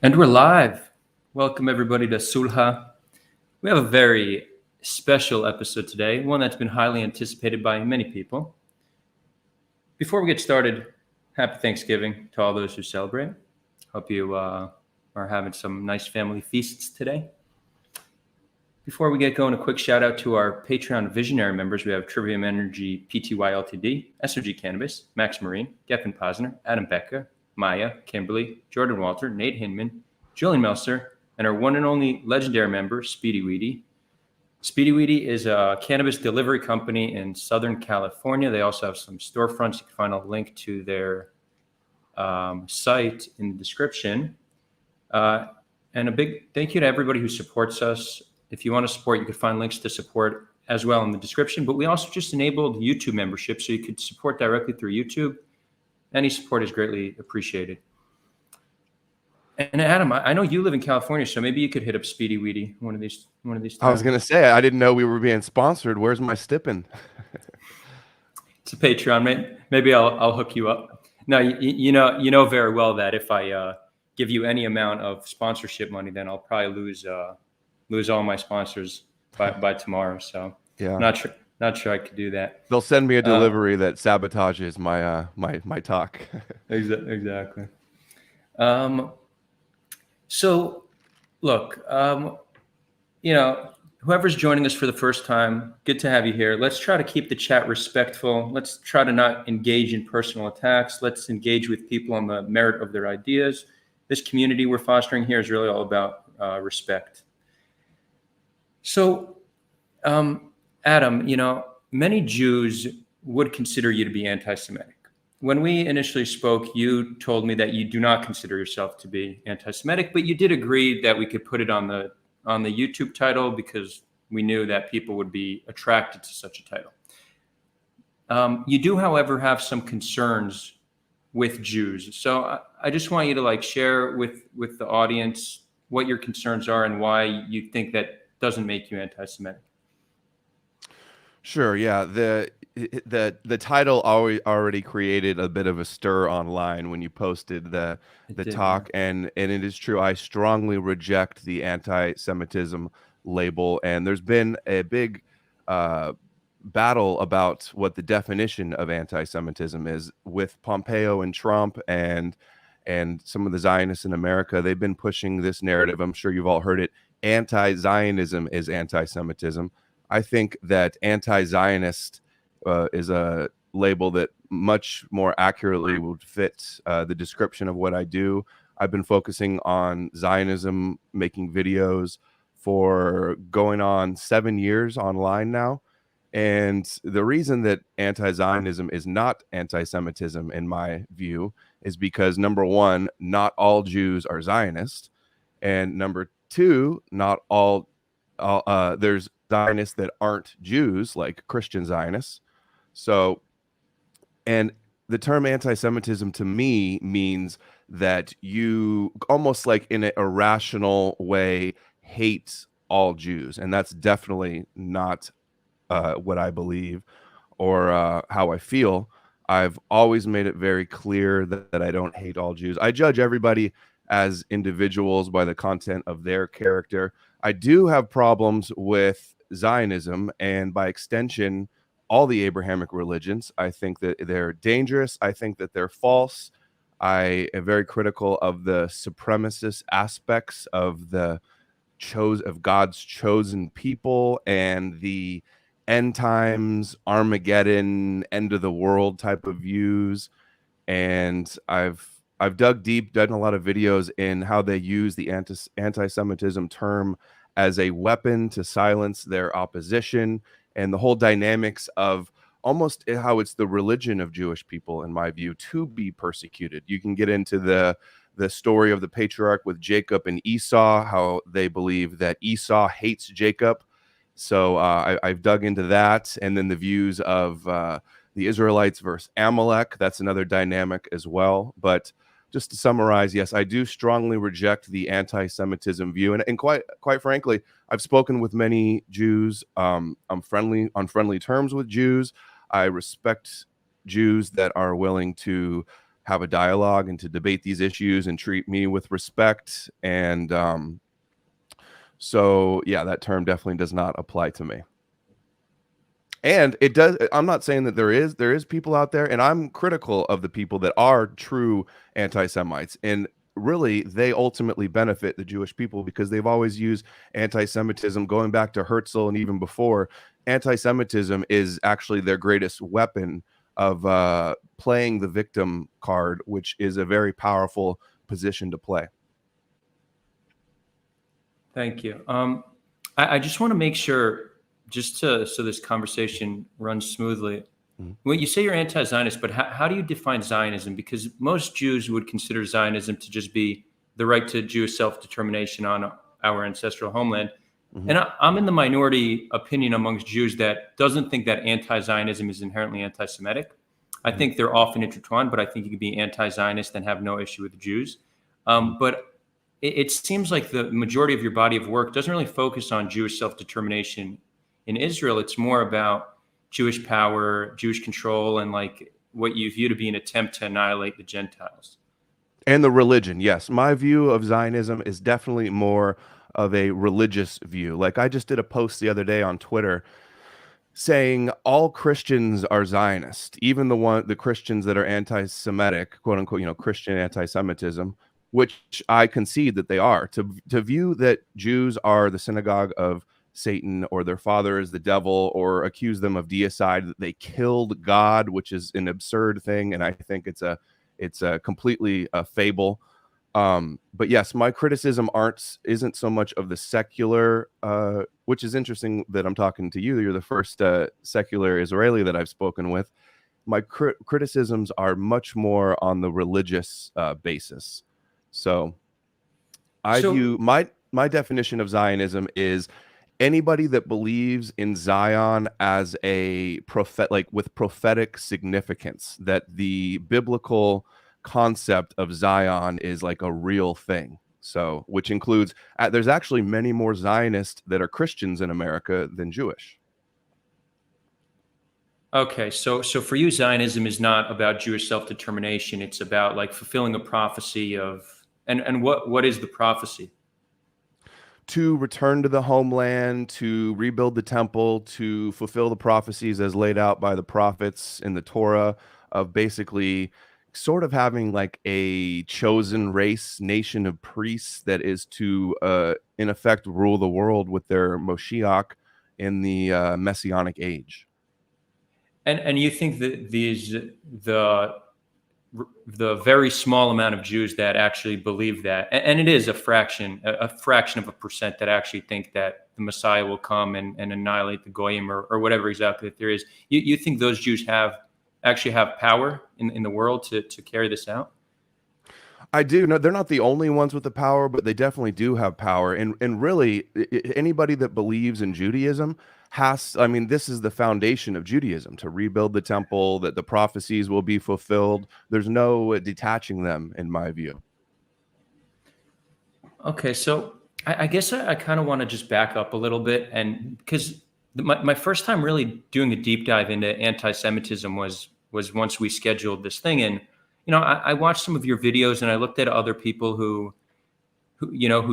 And we're live. Welcome everybody to Sulha. We have a very special episode today, one that's been highly anticipated by many people. Before we get started, happy Thanksgiving to all those who celebrate. Hope you are having some nice family feasts today. Before we get going, a quick shout out to our Patreon visionary members. We have Trivium Energy, PTY Ltd, SRG Cannabis, Max Marine, Geffen Posner, Adam Becker, Maya, Kimberly, Jordan Walter, Nate Hinman, Julian Melser, and our one and only legendary member, Speedy Weedy. Speedy Weedy is a cannabis delivery company in Southern California. They also have some storefronts. You can find a link to their site in the description. And a big thank you to everybody who supports us. If you want to support, you can find links to support as well in the description. But we also just enabled YouTube membership, so you could support directly through YouTube. Any support is greatly appreciated. And Adam, I know you live in California, so maybe you could hit up Speedy Weedy one of these times. I was gonna say I didn't know we were being sponsored. Where's my stippin'? It's a Patreon, mate. Maybe I'll hook you up. No, you know very well that if I give you any amount of sponsorship money, then I'll probably lose all my sponsors by tomorrow. So yeah, not sure I could do that. They'll send me a delivery that sabotages my talk. Exactly. So look, whoever's joining us for the first time, good to have you here. Let's try to keep the chat respectful. Let's try to not engage in personal attacks. Let's engage with people on the merit of their ideas. This community we're fostering here is really all about respect. So, Adam, many Jews would consider you to be anti-Semitic. When we initially spoke, you told me that you do not consider yourself to be anti-Semitic, but you did agree that we could put it on the YouTube title because we knew that people would be attracted to such a title. You do, however, have some concerns with Jews. So I just want you to share with the audience what your concerns are and why you think that doesn't make you anti-Semitic. Sure. Yeah. The title already created a bit of a stir online when you posted the talk, and it is true. I strongly reject the anti-Semitism label, and there's been a big battle about what the definition of anti-Semitism is with Pompeo and Trump and some of the Zionists in America. They've been pushing this narrative. I'm sure you've all heard it. Anti-Zionism is anti-Semitism. I think that anti-Zionist is a label that much more accurately would fit the description of what I do. I've been focusing on Zionism, making videos for going on 7 years online now. And the reason that anti-Zionism is not anti-Semitism, in my view, is because, number one, not all Jews are Zionists. And number two, not all there's Zionists that aren't Jews, like Christian Zionists. So, and the term anti-Semitism to me means that you almost like in an irrational way hate all Jews. And that's definitely not what I believe or how I feel. I've always made it very clear that I don't hate all Jews. I judge everybody as individuals by the content of their character. I do have problems with Zionism and, by extension, all the Abrahamic religions. I think that they're dangerous. I think that they're false. I am very critical of the supremacist aspects of God's chosen people and the end times, Armageddon, end of the world type of views. And I've dug deep, done a lot of videos in how they use the anti-Semitism term as a weapon to silence their opposition, and the whole dynamics of almost how it's the religion of Jewish people, in my view, to be persecuted. You can get into the story of the patriarch with Jacob and Esau, how they believe that Esau hates Jacob. So I've dug into that, and then the views of the Israelites versus Amalek. That's another dynamic as well. But just to summarize, yes, I do strongly reject the anti-Semitism view, and quite frankly, I've spoken with many Jews. I'm on friendly terms with Jews. I respect Jews that are willing to have a dialogue and to debate these issues and treat me with respect. And so, yeah, that term definitely does not apply to me. And it does. I'm not saying that there is people out there, and I'm critical of the people that are true anti-Semites. And really, they ultimately benefit the Jewish people because they've always used anti-Semitism going back to Herzl and even before. Anti-Semitism is actually their greatest weapon of playing the victim card, which is a very powerful position to play. Thank you. I just want to make sure, so this conversation runs smoothly. Well, you say you're anti-Zionist, but how do you define Zionism? Because most Jews would consider Zionism to just be the right to Jewish self-determination on our ancestral homeland. And I'm in the minority opinion amongst Jews that doesn't think that anti-Zionism is inherently anti-Semitic. I think they're often intertwined, but I think you can be anti-Zionist and have no issue with the Jews. But it seems like the majority of your body of work doesn't really focus on Jewish self-determination in Israel. It's more about Jewish power, Jewish control, and like what you view to be an attempt to annihilate the Gentiles. And the religion, yes. My view of Zionism is definitely more of a religious view. Like I just did a post the other day on Twitter saying all Christians are Zionist, even the Christians that are anti-Semitic, quote unquote, Christian anti-Semitism, which I concede that they are. To view that Jews are the synagogue of Satan or their father is the devil, or accuse them of deicide, that they killed God, which is an absurd thing, and I think it's a completely a fable. But yes, my criticism isn't so much of the secular, which is interesting that I'm talking to you. You're the first secular Israeli that I've spoken with. My criticisms are much more on the religious basis. So I view my definition of Zionism is anybody that believes in Zion as a prophet, like with prophetic significance, that the biblical concept of Zion is like a real thing. So, which includes, there's actually many more Zionists that are Christians in America than Jewish. Okay, so for you, Zionism is not about Jewish self-determination. It's about like fulfilling a prophecy of, and what is the prophecy? To return to the homeland, to rebuild the temple, to fulfill the prophecies as laid out by the prophets in the Torah, of basically sort of having like a chosen race, nation of priests that is to, in effect, rule the world with their Moshiach in the Messianic age. And you think that the very small amount of Jews that actually believe that, and it is a fraction of a percent that actually think that the Messiah will come and annihilate the Goyim or whatever exactly that there is. You think those Jews actually have power in the world to carry this out? I do. No, they're not the only ones with the power, but they definitely do have power. And really, anybody that believes in Judaism this is the foundation of Judaism, to rebuild the temple, that the prophecies will be fulfilled. There's no detaching them, in my view. Okay, so I guess I kind of want to just back up a little bit, and because my first time really doing a deep dive into anti-Semitism was once we scheduled this thing, and I watched some of your videos and I looked at other people who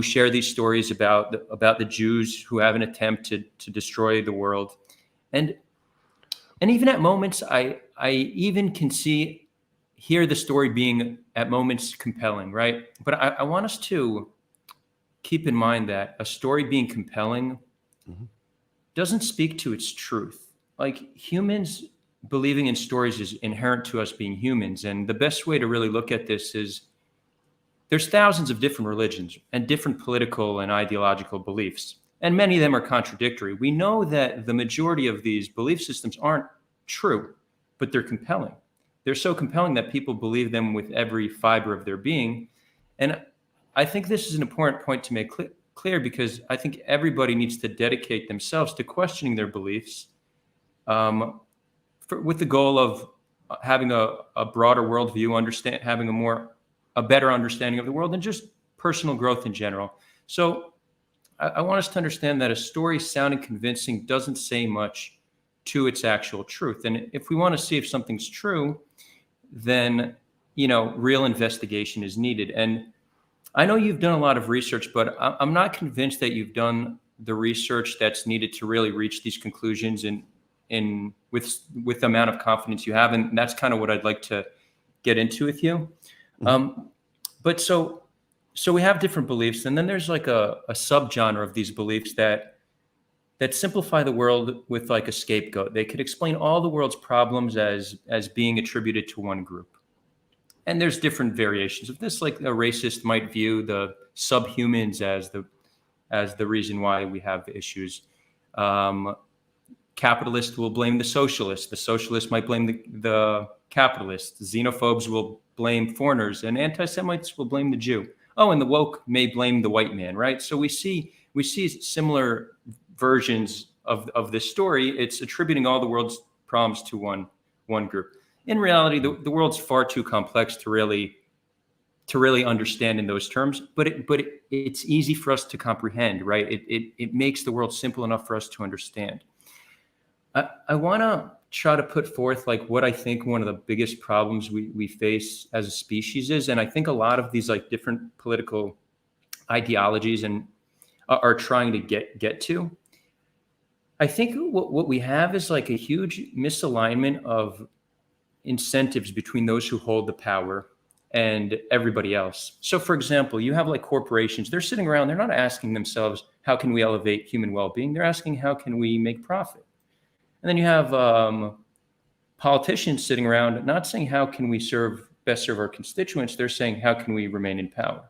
share these stories about the Jews who have an attempt to destroy the world, and even at moments I even can hear the story being at moments compelling, right? But I want us to keep in mind that a story being compelling doesn't speak to its truth. Like, humans believing in stories is inherent to us being humans, and the best way to really look at this is there's thousands of different religions and different political and ideological beliefs, and many of them are contradictory. We know that the majority of these belief systems aren't true, but they're compelling. They're so compelling that people believe them with every fiber of their being. And I think this is an important point to make clear, because I think everybody needs to dedicate themselves to questioning their beliefs, with the goal of having a broader worldview, having a better understanding of the world, and just personal growth in general. So I want us to understand that a story sounding convincing doesn't say much to its actual truth. And if we want to see if something's true, then, real investigation is needed. And I know you've done a lot of research, but I'm not convinced that you've done the research that's needed to really reach these conclusions with the amount of confidence you have. And that's kind of what I'd like to get into with you. But so we have different beliefs, and then there's like a subgenre of these beliefs that simplify the world with like a scapegoat. They could explain all the world's problems as being attributed to one group. And there's different variations of this. Like a racist might view the subhumans as the reason why we have issues. Capitalists will blame the socialists. The socialists might blame the capitalists. Xenophobes will blame foreigners, and anti-Semites will blame the Jew. Oh, and the woke may blame the white man, right? So we see similar versions of this story. It's attributing all the world's problems to one group. In reality, the world's far too complex to really understand in those terms, but it's easy for us to comprehend, right? It makes the world simple enough for us to understand. I want to try to put forth like what I think one of the biggest problems we face as a species is, and I think a lot of these like different political ideologies and are trying to get to. I think what we have is like a huge misalignment of incentives between those who hold the power and everybody else. So for example, you have like corporations, they're sitting around, they're not asking themselves, how can we elevate human well-being? They're asking, how can we make profit? And then you have politicians sitting around not saying, how can we best serve our constituents? They're saying, how can we remain in power?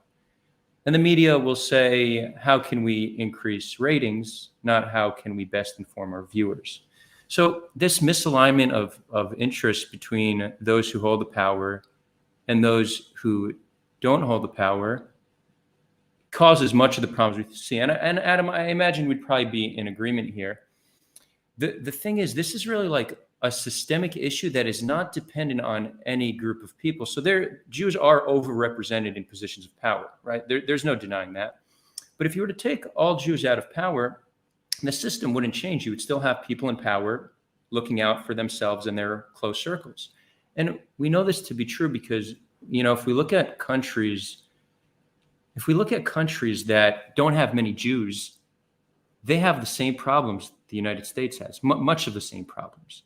And the media will say, how can we increase ratings? Not how can we best inform our viewers? So this misalignment of interest between those who hold the power and those who don't hold the power causes much of the problems we see. And Adam, I imagine we'd probably be in agreement here. The thing is, this is really like a systemic issue that is not dependent on any group of people. So Jews are overrepresented in positions of power, right? There's no denying that. But if you were to take all Jews out of power, the system wouldn't change. You would still have people in power looking out for themselves and their close circles. And we know this to be true because, if we look at countries that don't have many Jews, they have the same problems the United States has, much of the same problems.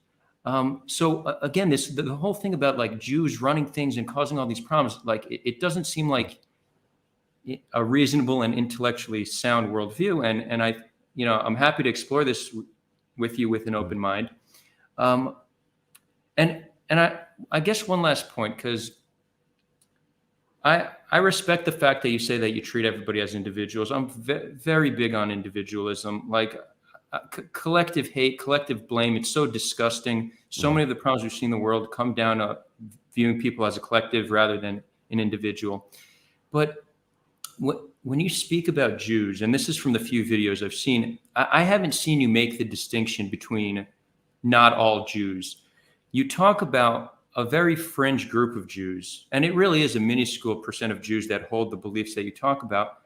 So again, the whole thing about like Jews running things and causing all these problems, like it doesn't seem like a reasonable and intellectually sound worldview. And I'm happy to explore this with you with an open mind. And I guess one last point, because I respect the fact that you say that you treat everybody as individuals. I'm very big on individualism, like collective hate, collective blame. It's so disgusting. So many of the problems we've seen in the world come down to viewing people as a collective rather than an individual. But when you speak about Jews, and this is from the few videos I've seen, I haven't seen you make the distinction between not all Jews. You talk about a very fringe group of Jews, and it really is a minuscule percent of Jews that hold the beliefs that you talk about.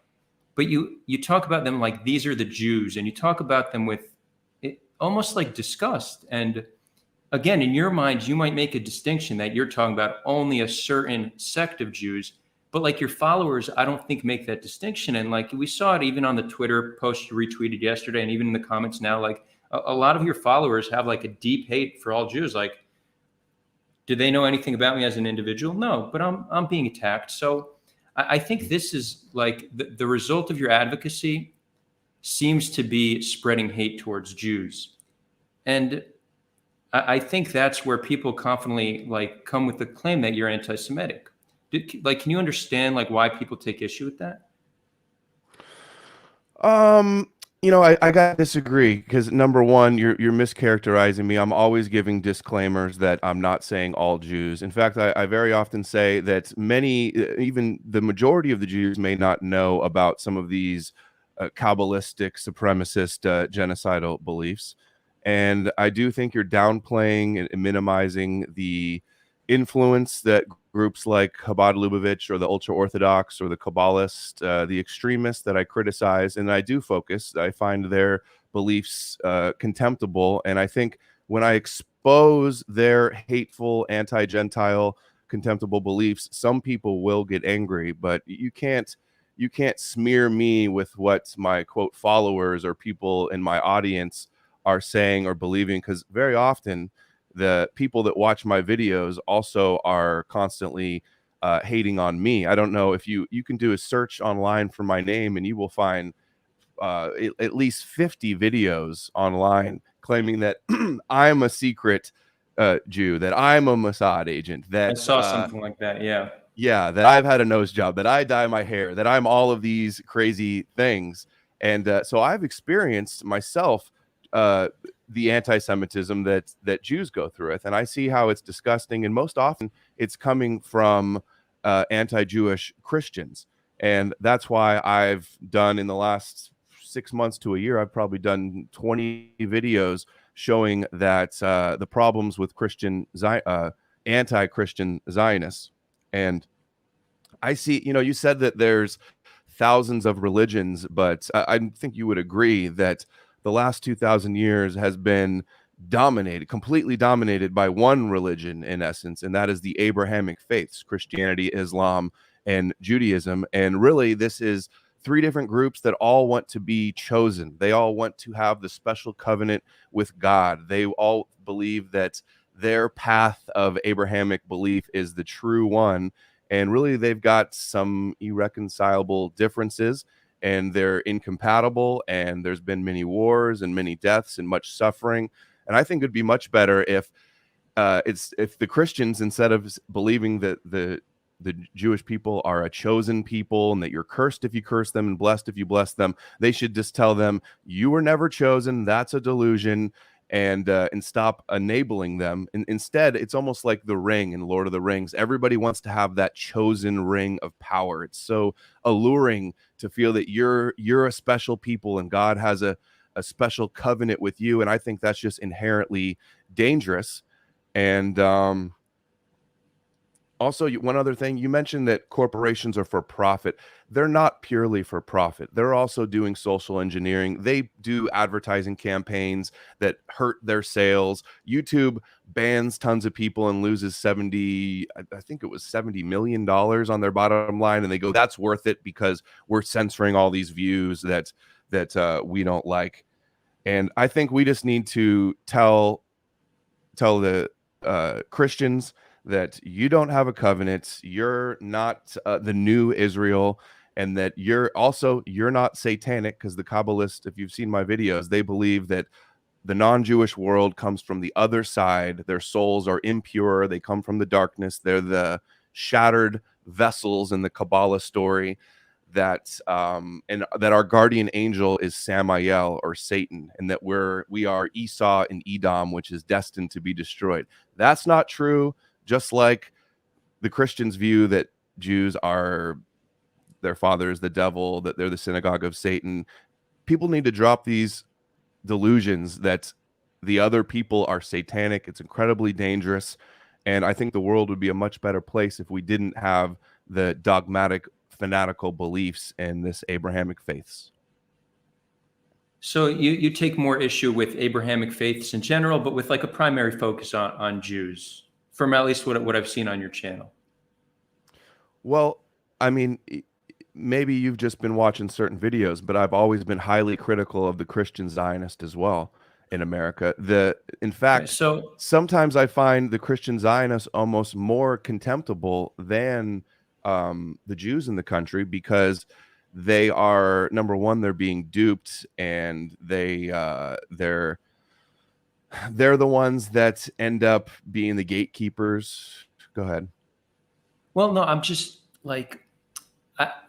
But you talk about them like these are the Jews, and you talk about them with almost like disgust. And again, in your mind, you might make a distinction that you're talking about only a certain sect of Jews, but like your followers, I don't think make that distinction. And like we saw it even on the Twitter post you retweeted yesterday, and even in the comments now, like a lot of your followers have like a deep hate for all Jews. Like, do they know anything about me as an individual? No, but I'm being attacked. So I think this is like the result of your advocacy seems to be spreading hate towards Jews. And I think that's where people confidently like come with the claim that you're anti-Semitic. Can you understand like why people take issue with that? I got to disagree because number one, you're mischaracterizing me. I'm always giving disclaimers that I'm not saying all Jews. In fact, I very often say that many, even the majority of the Jews, may not know about some of these Kabbalistic, supremacist, genocidal beliefs. And I do think you're downplaying and minimizing the influence that groups like Chabad Lubavitch or the ultra Orthodox or the Kabbalist, the extremists that I criticize, and I do focus, I find their beliefs contemptible. And I think when I expose their hateful, anti Gentile, contemptible beliefs, some people will get angry, but you can't smear me with what my quote followers or people in my audience are saying or believing, because very often the people that watch my videos also are constantly hating on me. I don't know if you can do a search online for my name and you will find at least 50 videos online claiming that I'm a secret Jew, that I'm a Mossad agent, I that saw something like that. Yeah. yeah, that I've had a nose job, that I dye my hair, that I'm all of these crazy things. And so I've experienced myself uh, the anti-Semitism that Jews go through with, and I see how it's disgusting. And most often, it's coming from anti-Jewish Christians, and that's why I've done in the last 6 months to a year, I've probably done 20 videos showing that the problems with anti-Christian Zionists. And I see, you said that there's thousands of religions, but I think you would agree that the last 2,000 years has been completely dominated by one religion in essence, and that is the Abrahamic faiths, Christianity, Islam, and Judaism. And really, this is three different groups that all want to be chosen. They all want to have the special covenant with God. They all believe that their path of Abrahamic belief is the true one, and really they've got some irreconcilable differences, and they're incompatible, and there's been many wars and many deaths and much suffering. And I think it'd be much better if if the Christians, instead of believing that the Jewish people are a chosen people and that you're cursed if you curse them and blessed if you bless them, they should just tell them you were never chosen, that's a delusion, and stop enabling them. And instead, it's almost like the ring in Lord of the Rings. Everybody wants to have that chosen ring of power. It's so alluring to feel that you're a special people and God has a special covenant with you. And I think that's just inherently dangerous. And also, one other thing, you mentioned that corporations are for profit. They're not purely for profit. They're also doing social engineering. They do advertising campaigns that hurt their sales. YouTube bans tons of people and loses I think it was $70 million on their bottom line. And they go, that's worth it because we're censoring all these views that we don't like. And I think we just need to tell the Christians that you don't have a covenant, you're not the new Israel, and that you're not satanic, because the Kabbalists, if you've seen my videos, they believe that the non-Jewish world comes from the other side. Their souls are impure. They come from the darkness. They're the shattered vessels in the Kabbalah story, that and that our guardian angel is Samael, or Satan, and that we are Esau and Edom, which is destined to be destroyed. That's not true. Just like the Christians view that Jews are their father is the devil, that they're the synagogue of Satan. People need to drop these delusions that the other people are satanic. It's incredibly dangerous. And I think the world would be a much better place if we didn't have the dogmatic, fanatical beliefs in this Abrahamic faiths. So you take more issue with Abrahamic faiths in general, but with like a primary focus on Jews, from at least what I've seen on your channel. Well, I mean, maybe you've just been watching certain videos, but I've always been highly critical of the Christian Zionist as well in America. In fact, So sometimes I find the Christian Zionists almost more contemptible than the Jews in the country, because they are, number one, they're being duped, and they're the ones that end up being the gatekeepers. Go ahead. well, no, I'm just like,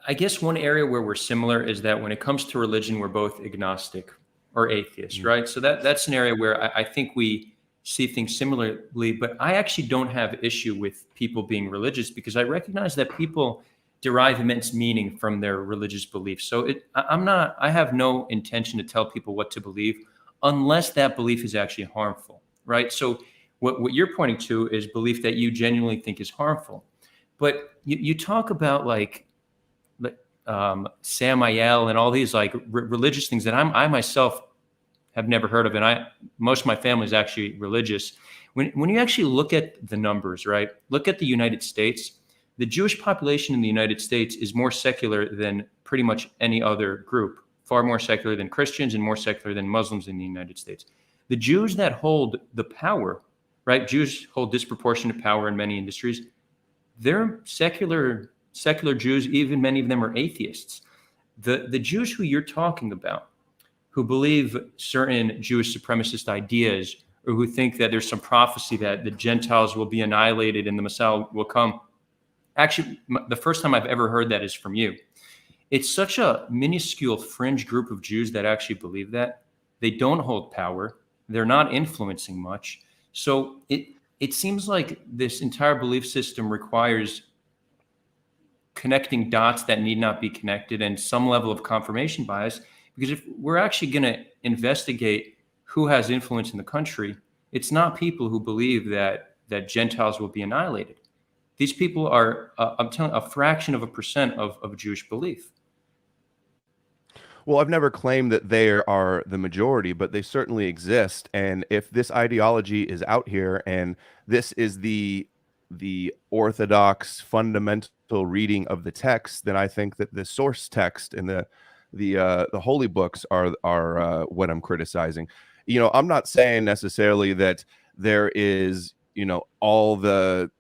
I guess one area where we're similar is that when it comes to religion, we're both agnostic or atheist, right? So that's an area where I think we see things similarly. But I actually don't have issue with people being religious because I recognize that people derive immense meaning from their religious beliefs. So I have no intention to tell people what to believe unless that belief is actually harmful, right? So what you're pointing to is belief that you genuinely think is harmful. But you talk about like Samael and all these like religious things that I myself have never heard of, and most of my family is actually religious. When you actually look at the numbers, right? Look at the United States. The Jewish population in the United States is more secular than pretty much any other group, far more secular than Christians and more secular than Muslims in the United States. The Jews that hold the power, right? Jews hold disproportionate power in many industries. They're secular Jews, even many of them are atheists. The Jews who you're talking about, who believe certain Jewish supremacist ideas, or who think that there's some prophecy that the Gentiles will be annihilated and the Messiah will come. Actually, the first time I've ever heard that is from you. It's such a minuscule fringe group of Jews that actually believe that. They don't hold power. They're not influencing much. So it seems like this entire belief system requires connecting dots that need not be connected and some level of confirmation bias. Because if we're actually going to investigate who has influence in the country, it's not people who believe that Gentiles will be annihilated. These people are, I'm telling you, a fraction of a percent of Jewish belief. Well, I've never claimed that they are the majority, but they certainly exist. And if this ideology is out here and this is the orthodox fundamental reading of the text, then I think that the source text and the holy books are what I'm criticizing. You know, I'm not saying necessarily that there is, you know, all the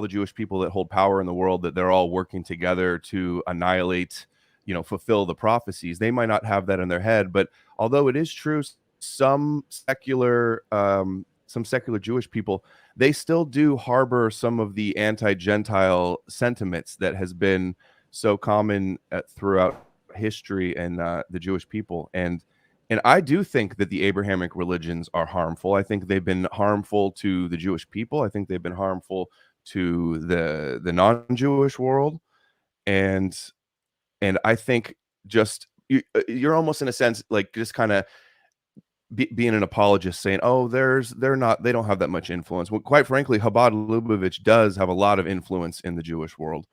Jewish people that hold power in the world, that they're all working together to annihilate, you know, fulfill the prophecies. They might not have that in their head, but although it is true, some secular Jewish people, they still do harbor some of the anti-Gentile sentiments that has been so common throughout history and the Jewish people. And I do think that the Abrahamic religions are harmful. I think they've been harmful to the Jewish people. I think they've been harmful to the non-Jewish world. And I think just you're almost in a sense like just kind of being an apologist, saying, "Oh, they don't have that much influence." Well, quite frankly, Chabad Lubavitch does have a lot of influence in the Jewish world,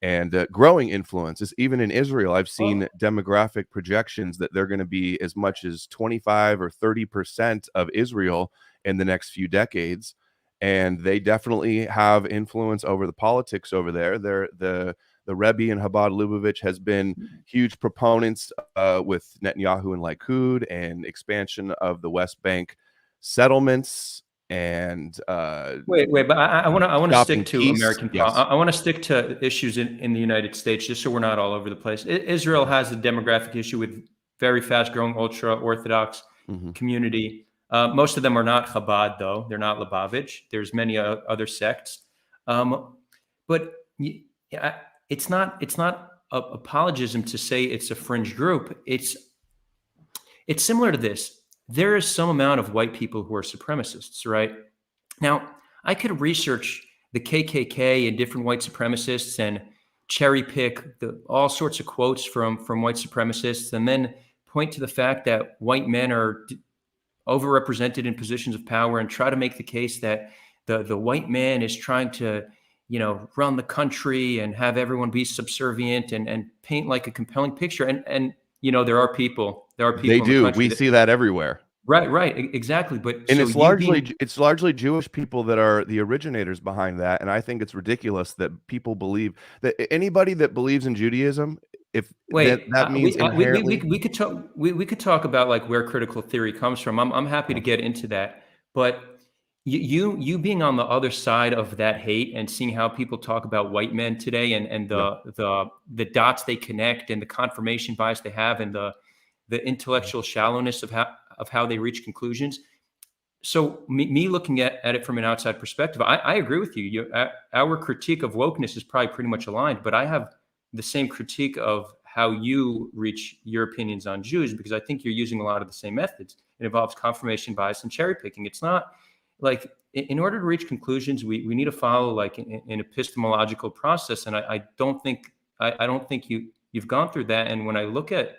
and growing influence. Even in Israel, I've seen demographic projections that they're going to be as much as 25 or 30% of Israel in the next few decades, and they definitely have influence over the politics over there. The Rebbe and Chabad Lubavitch has been huge proponents with Netanyahu and Likud and expansion of the West Bank settlements and wait, but I want to stick to peace. American. Yes. I want to stick to issues in the United States, just so we're not all over the place. Israel has a demographic issue with very fast-growing ultra-Orthodox community. Most of them are not Chabad, though. They're not Lubavitch. There's many other sects, but it's not a apologism to say it's a fringe group. It's similar to this. There is some amount of white people who are supremacists, right? Now, I could research the KKK and different white supremacists and cherry pick all sorts of quotes from white supremacists, and then point to the fact that white men are overrepresented in positions of power, and try to make the case that the white man is trying to, you know, run the country and have everyone be subservient, and paint like a compelling picture. And you know, there are people They in the do. country We see that everywhere. Right, exactly. But And so it's largely Jewish people that are the originators behind that. And I think it's ridiculous that people believe that anybody that believes in Judaism, if that means inherently. we could talk about like where critical theory comes from. I'm happy to get into that, but you being on the other side of that hate and seeing how people talk about white men today, and the dots they connect and the confirmation bias they have, and the intellectual shallowness of how they reach conclusions. So me looking at it from an outside perspective, I agree with you. Our critique of wokeness is probably pretty much aligned, but I have the same critique of how you reach your opinions on Jews, because I think you're using a lot of the same methods. It involves confirmation bias and cherry picking. It's not like, in order to reach conclusions, we need to follow like an epistemological process. And I don't think you've gone through that. And when I look at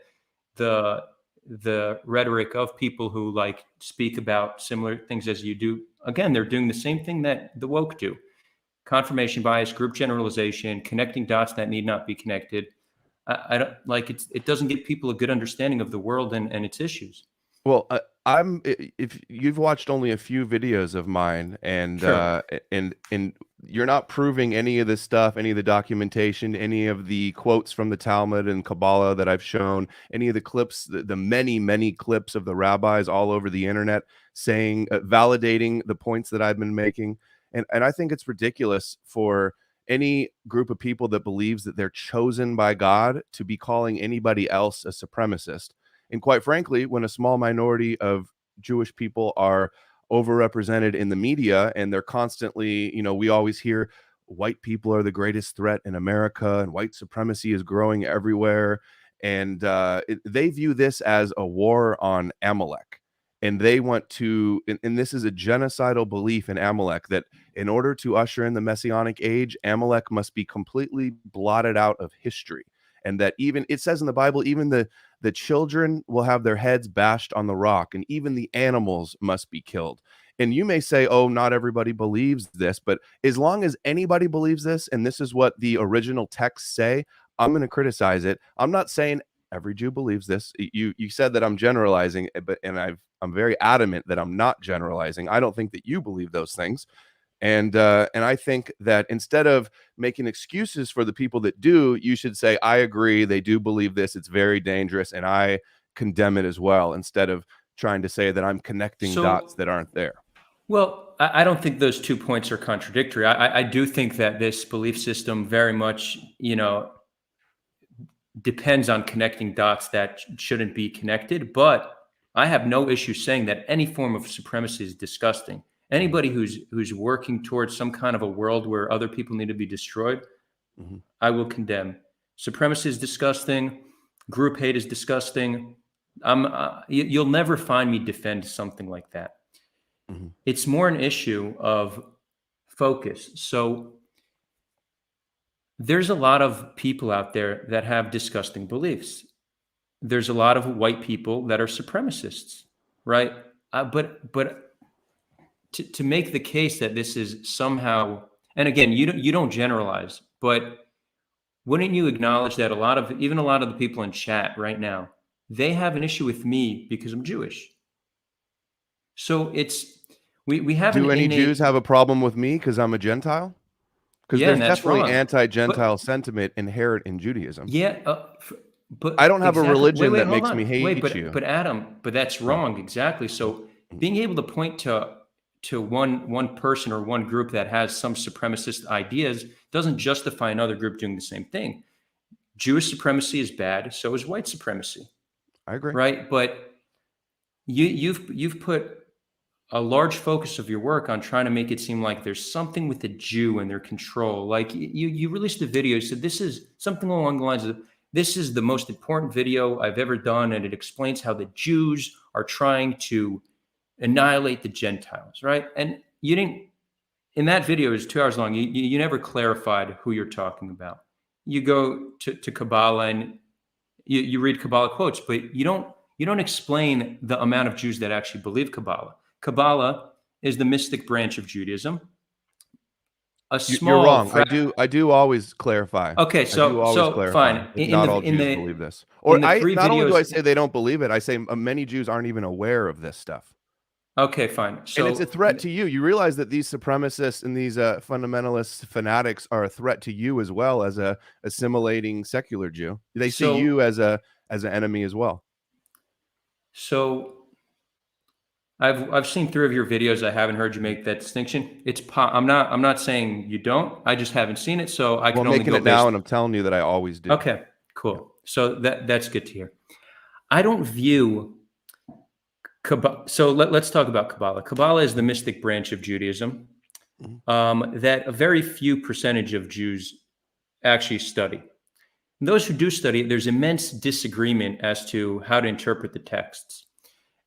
the rhetoric of people who like speak about similar things as you do, again, they're doing the same thing that the woke do: confirmation bias, group generalization, connecting dots that need not be connected. I don't like it. It doesn't give people a good understanding of the world and its issues. Well, if you've watched only a few videos of mine, and Sure. and you're not proving any of this stuff, any of the documentation, any of the quotes from the Talmud and Kabbalah that I've shown, any of the clips, the many clips of the rabbis all over the internet saying, validating the points that I've been making, and I think it's ridiculous for any group of people that believes that they're chosen by God to be calling anybody else a supremacist. And quite frankly, when a small minority of Jewish people are overrepresented in the media and they're constantly, we always hear white people are the greatest threat in America and white supremacy is growing everywhere. And they view this as a war on Amalek. And they want to, and this is a genocidal belief in Amalek, that in order to usher in the Messianic age, Amalek must be completely blotted out of history. And that even, it says in the Bible, even the children will have their heads bashed on the rock, and even the animals must be killed. And you may say, oh, not everybody believes this, but as long as anybody believes this, and this is what the original texts say, I'm going to criticize it. I'm not saying every Jew believes this. You said that I'm generalizing, but I'm very adamant that I'm not generalizing. I don't think that you believe those things. And I think that instead of making excuses for the people that do, you should say, I agree, they do believe this, it's very dangerous, and I condemn it as well, instead of trying to say that I'm connecting dots So, that aren't there. well, I don't think those 2 points are contradictory. I do think that this belief system very much, depends on connecting dots that shouldn't be connected. But I have no issue saying that any form of supremacy is disgusting. Anybody who's working towards some kind of a world where other people need to be destroyed, Mm-hmm. I will condemn. Supremacy is disgusting. Group hate is disgusting. You'll never find me defend something like that. Mm-hmm. It's more an issue of focus. So there's a lot of people out there that have disgusting beliefs. There's a lot of white people that are supremacists, right? But to make the case that this is somehow, and again, you don't generalize, but wouldn't you acknowledge that a lot of the people in chat right now, they have an issue with me because I'm Jewish. So we have Do an any Jews innate, have a problem with me because I'm a Gentile? Because yeah, there's and that's definitely wrong. anti-Gentile But sentiment inherent in Judaism. yeah, I but don't have a exactly. Wait, religion wait, that hold makes me on. Wait, hate but you. Adam, but that's Yeah. wrong. Exactly. So Mhm. being able to point to one person or one group that has some supremacist ideas doesn't justify another group doing the same thing. Jewish supremacy is bad, so is white supremacy, I agree. right? But you've put a large focus of your work on trying to make it seem like there's something with the Jew and their control. Like you released a video, you said this is something along the lines of, this is the most important video I've ever done, and it explains how the Jews are trying to annihilate the Gentiles, right? And you didn't, in that video, it was 2 hours long. You never clarified who you're talking about. You go to Kabbalah and you read Kabbalah quotes, but you don't explain the amount of Jews that actually believe Kabbalah. Kabbalah is the mystic branch of Judaism. A You're small wrong. fraction. I do always clarify. Okay, I do always so clarify fine. that not all Jews believe this. Or In the I three not only do I videos. say they don't believe it, I say many Jews aren't even aware of this stuff. Okay, fine. And it's a So threat to you. You realize that these supremacists and these fundamentalist fanatics are a threat to you as well as a assimilating secular Jew. They see so you as an enemy as well. so I've seen 3 of your videos. I haven't heard you make that distinction. I'm not saying you don't. I just haven't seen it, so I Well, can I'm only making go it now, based. and I'm telling you that I always do. Okay, Yeah. cool. So that's good to hear. I don't view Kabbalah. So let's talk about Kabbalah. Kabbalah is the mystic branch of Judaism Mhm. that a very few percentage of Jews actually study. those who do study it, there's immense disagreement as to how to interpret the texts.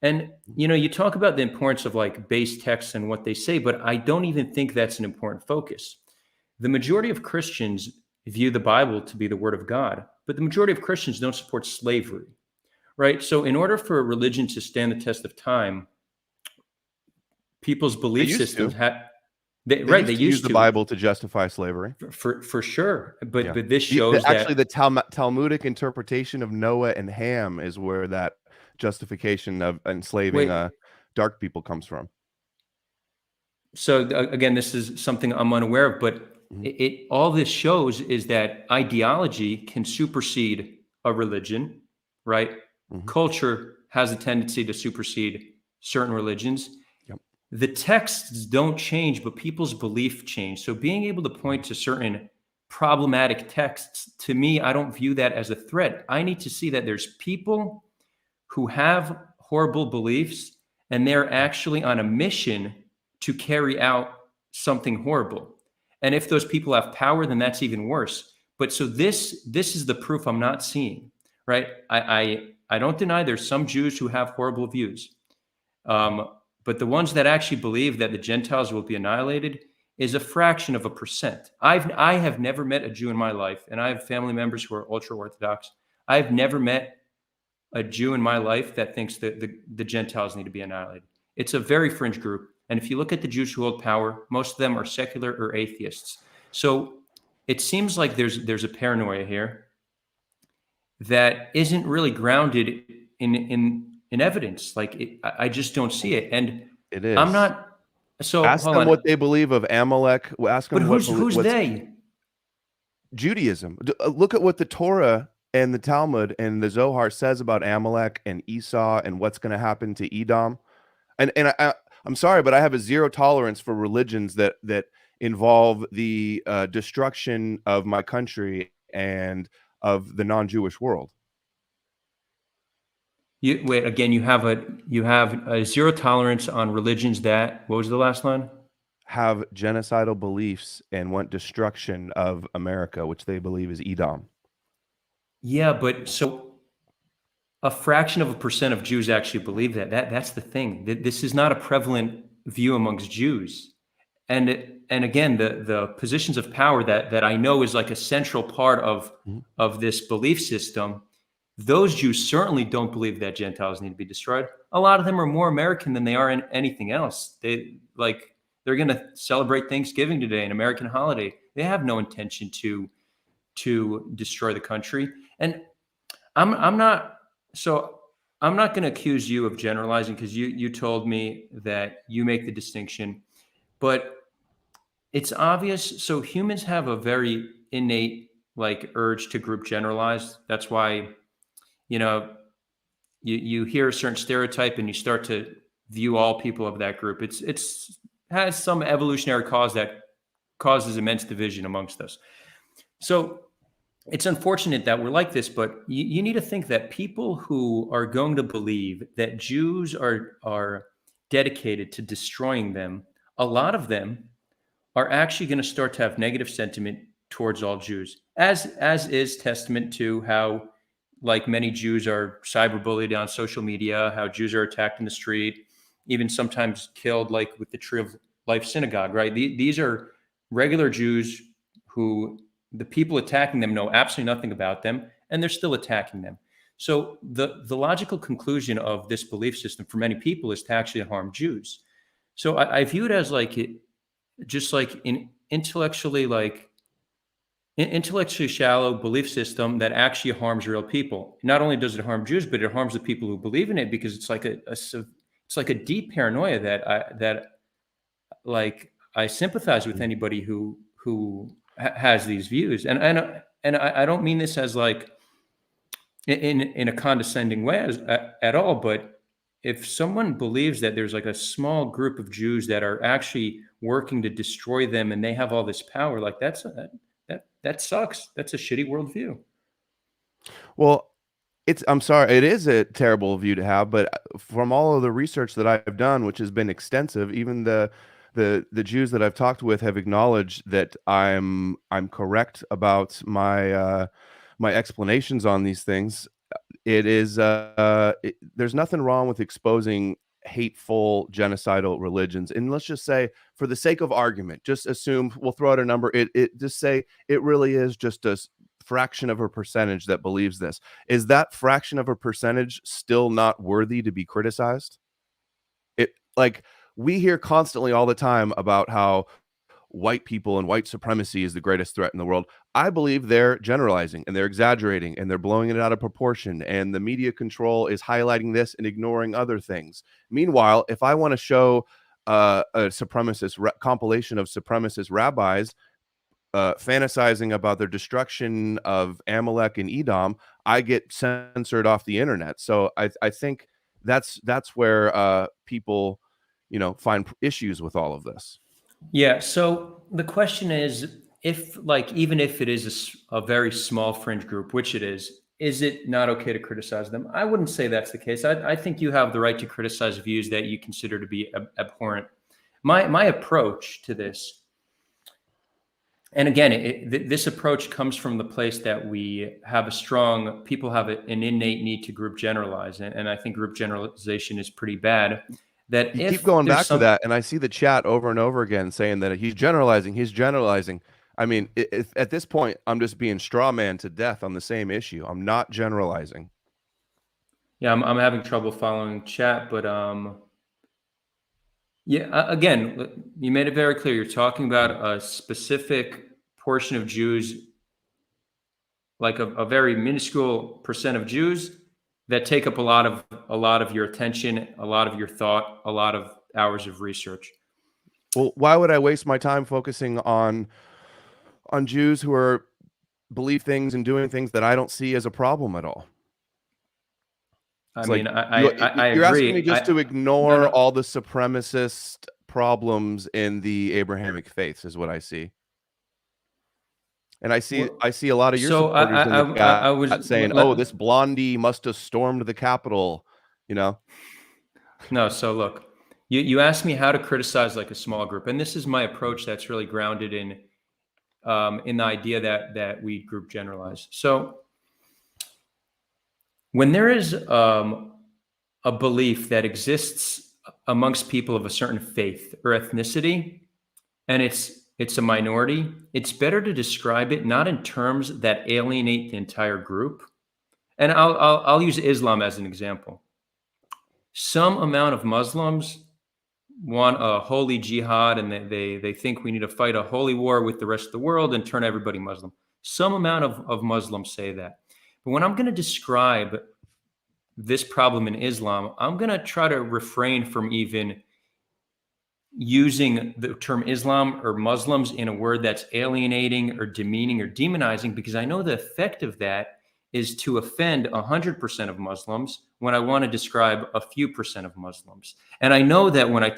And you talk about the importance of like base texts and what they say, but I don't even think that's an important focus. The majority of Christians view the Bible to be the word of God, but the majority of Christians don't support slavery, right? So in order for a religion to stand the test of time, people's They belief used systems to. have They right, used they to use used the to Bible to justify slavery. for sure. But Yeah. but this shows Actually, that the Talmudic interpretation of Noah and Ham is where that justification of enslaving wait, dark people comes from. so again, this is something I'm unaware of, but Mhm. it all this shows is that ideology can supersede a religion, right? Mhm. Culture has a tendency to supersede certain religions. Yep. The texts don't change, but people's belief change. So being able to point to certain problematic texts, to me, I don't view that as a threat. I need to see that there's people who have horrible beliefs and they're actually on a mission to carry out something horrible. And if those people have power, then that's even worse. But so this is the proof I'm not seeing, right? I don't deny there's some Jews who have horrible views. But the ones that actually believe that the Gentiles will be annihilated is a fraction of a percent. I have never met a Jew in my life, and I have family members who are ultra Orthodox. I've never met a Jew in my life that thinks that the Gentiles need to be annihilated. It's a very fringe group. And if you look at the Jews who hold power, most of them are secular or atheists. So it seems like there's a paranoia here that isn't really grounded in evidence. Like I just don't see it. And It I'm is. not. So Ask hold them on. what they believe of Amalek. Ask But them who's what's they? Judaism. Look at what the Torah and the Talmud and the Zohar says about Amalek and Esau and what's going to happen to Edom. And I'm sorry, but I have a zero tolerance for religions that involve the destruction of my country and of the non-Jewish world. You wait again. You have a zero tolerance on religions that. What was the last line? Have genocidal beliefs and want destruction of America, which they believe is Edom. Yeah, but so a fraction of a percent of Jews actually believe that. That's the thing. This is not a prevalent view amongst Jews. And again, the positions of power that I know is like a central part Mhm. of this belief system. Those Jews certainly don't believe that Gentiles need to be destroyed. A lot of them are more American than they are in anything else. They're going to celebrate Thanksgiving today, an American holiday. They have no intention to destroy the country. And I'm not so I'm not going to accuse you of generalizing because you told me that you make the distinction, but it's obvious. So humans have a very innate like urge to group generalize. That's why you know you hear a certain stereotype and you start to view all people of that group. It's has some evolutionary cause that causes immense division amongst us. So it's unfortunate that we're like this, but you need to think that people who are going to believe that Jews are dedicated to destroying them, a lot of them are actually going to start to have negative sentiment towards all Jews, as is testament to how like many Jews are cyberbullied on social media, how Jews are attacked in the street, even sometimes killed, like with the Tree of Life synagogue, right? These are regular Jews who the people attacking them know absolutely nothing about them, and they're still attacking them. So the logical conclusion of this belief system for many people is to actually harm Jews. So I view it as like it, just like an intellectually shallow belief system that actually harms real people. Not only does it harm Jews, but it harms the people who believe in it because it's like it's like a deep paranoia that like I sympathize with anybody who has these views, and I don't mean this as like in a condescending way at all, but if someone believes that there's like a small group of Jews that are actually working to destroy them and they have all this power, like that sucks. That's a shitty worldview. Well, I'm sorry, it is a terrible view to have, but from all of the research that I've done, which has been extensive, even the Jews that I've talked with have acknowledged that I'm correct about my explanations on these things, it is there's nothing wrong with exposing hateful genocidal religions. And let's just say, for the sake of argument, just assume, we'll throw out a number, it just say it really is just a fraction of a percentage that believes this. Is that fraction of a percentage still not worthy to be criticized? It, like, we hear constantly all the time about how white people and white supremacy is the greatest threat in the world. I believe they're generalizing and they're exaggerating and they're blowing it out of proportion, and the media control is highlighting this and ignoring other things. Meanwhile, if I want to show a supremacist compilation of supremacist rabbis fantasizing about their destruction of Amalek and Edom, I get censored off the internet. So I think that's where people, find issues with all of this. Yeah. So the question is, if, like, even if it is a very small fringe group, which it is it not okay to criticize them? I wouldn't say that's the case. I think you have the right to criticize views that you consider to be abhorrent. My approach to this, and again, this approach comes from the place that we have people have an innate need to group generalize. And I think group generalization is pretty bad. That You if keep going there's back to that, and I see the chat over and over again saying that he's generalizing. I mean, at this point, I'm just being straw man to death on the same issue. I'm not generalizing. Yeah, I'm having trouble following chat, but yeah, again, you made it very clear. You're talking about a specific portion of Jews, like a very minuscule percent of Jews that take up a lot of your attention, a lot of your thought, a lot of hours of research. Well, why would I waste my time focusing on Jews who believe things and doing things that I don't see as a problem at all? I It's mean, like I you're asking me agree. just to ignore No. all the supremacist problems in the Abrahamic faiths, is what I see. And I see a lot of your So supporters in the chat I was saying, "Oh, this blondie must have stormed the Capitol," No, so look, you asked me how to criticize like a small group, and this is my approach that's really grounded in the idea that we group generalize. So when there is a belief that exists amongst people of a certain faith or ethnicity, and it's a minority, it's better to describe it not in terms that alienate the entire group. And I'll use Islam as an example. Some amount of Muslims want a holy jihad, and they think we need to fight a holy war with the rest of the world and turn everybody Muslim. Some amount of Muslims say that. But when I'm going to describe this problem in Islam, I'm going to try to refrain from even using the term Islam or Muslims in a word that's alienating or demeaning or demonizing, because I know the effect of that is to offend 100% of Muslims when I want to describe a few percent of Muslims. And I know that when I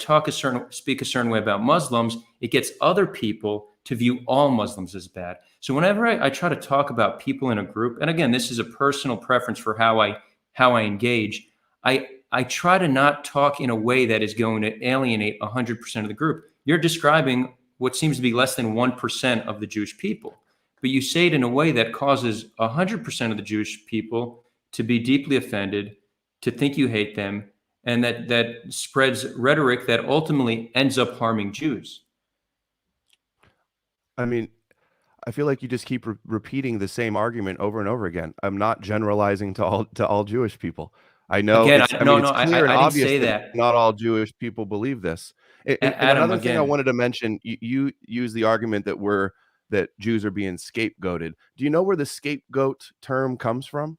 speak a certain way about Muslims, it gets other people to view all Muslims as bad. So whenever I try to talk about people in a group, and again, this is a personal preference for how I engage, I try to not talk in a way that is going to alienate 100% of the group. You're describing what seems to be less than 1% of the Jewish people, but you say it in a way that causes 100% of the Jewish people to be deeply offended, to think you hate them, and that spreads rhetoric that ultimately ends up harming Jews. I mean, I feel like you just keep repeating the same argument over and over again. I'm not generalizing to all Jewish people. I know Again, it's no, clear and I didn't obvious say that that. not all Jewish people believe this. And Adam, another thing I again, wanted to mention, you use the argument that Jews are being scapegoated. Do you know where the scapegoat term comes from?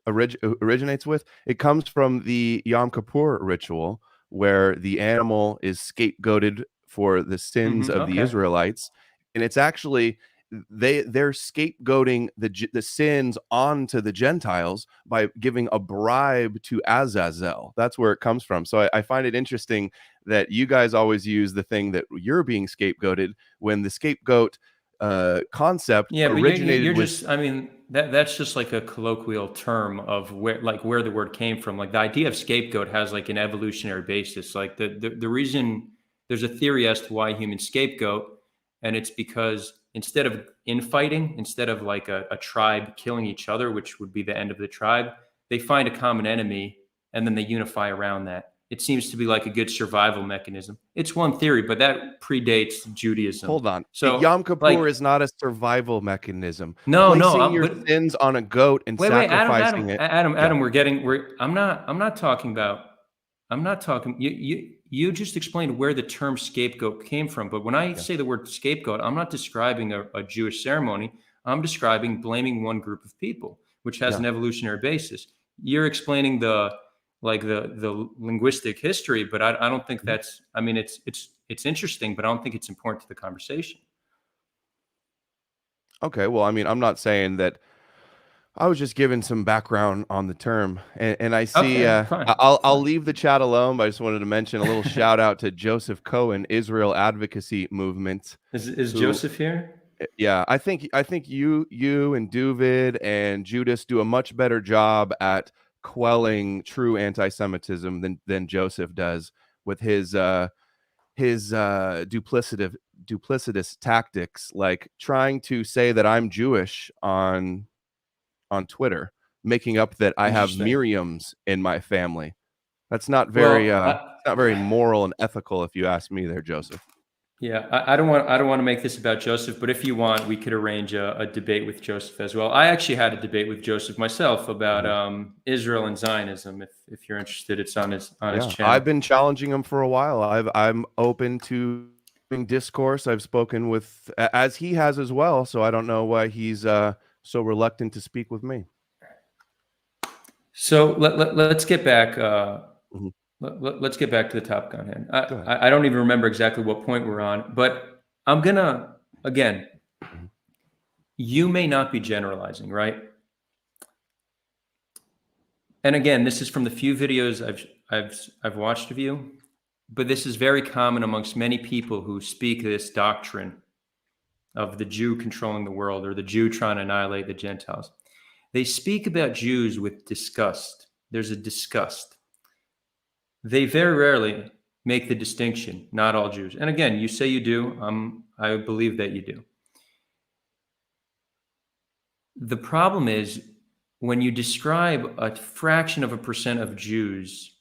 Originates with? It comes from the Yom Kippur ritual, where the animal is scapegoated for the sins of the okay. Israelites, and it's actually they're scapegoating the sins onto the Gentiles by giving a bribe to Azazel. That's where it comes from. So I find it interesting that you guys always use the thing that you're being scapegoated, when the scapegoat concept originated you're with. just, I mean, that's just like a colloquial term of where the word came from. Like, the idea of scapegoat has like an evolutionary basis. Like the reason, there's a theory as to why humans scapegoat, and it's because instead of infighting, instead of like a tribe killing each other, which would be the end of the tribe, they find a common enemy and then they unify around that. It seems to be like a good survival mechanism. It's one theory, but that predates Judaism. Hold on. So Yom Kippur like, is not a survival mechanism. no, Placing your but sins on a goat and wait, sacrificing it. Adam, Yeah. I'm not talking about, you just explained where the term scapegoat came from. But when I say the word scapegoat, I'm not describing a Jewish ceremony. I'm describing blaming one group of people, which has an evolutionary basis. You're explaining the linguistic history, but I don't think that's, I mean, it's interesting, but I don't think it's important to the conversation. Okay. Well, I mean, I'm not saying that. I was just giving some background on the term, and I see. Okay, fine. I'll leave the chat alone, but I just wanted to mention a little shout out to Joseph Cohen, Israel Advocacy Movement. Is Joseph here? Yeah, I think you and Duvid and Judas do a much better job at quelling true anti-Semitism than Joseph does with his duplicitous tactics, like trying to say that I'm Jewish on Twitter, making up that I have Miriams in my family. That's not very not very moral and ethical, if you ask me there, Joseph. Yeah, I don't want to make this about Joseph, but if you want, we could arrange a debate with Joseph as well. I actually had a debate with Joseph myself about Israel and Zionism. If you're interested, it's on his channel. I've been challenging him for a while. I'm open to discourse. I've spoken with, as he has as well, so I don't know why he's so reluctant to speak with me. So let's get back. Let's get back to the topic on hand. I don't even remember exactly what point we're on, but I'm gonna again. You may not be generalizing, right? And again, this is from the few videos I've watched of you, but this is very common amongst many people who speak this doctrine of the Jew controlling the world or the Jew trying to annihilate the Gentiles. They speak about Jews with disgust. There's a disgust. They very rarely make the distinction, not all Jews. And again, you say you do. I believe that you do. The problem is when you describe a fraction of a percent of Jews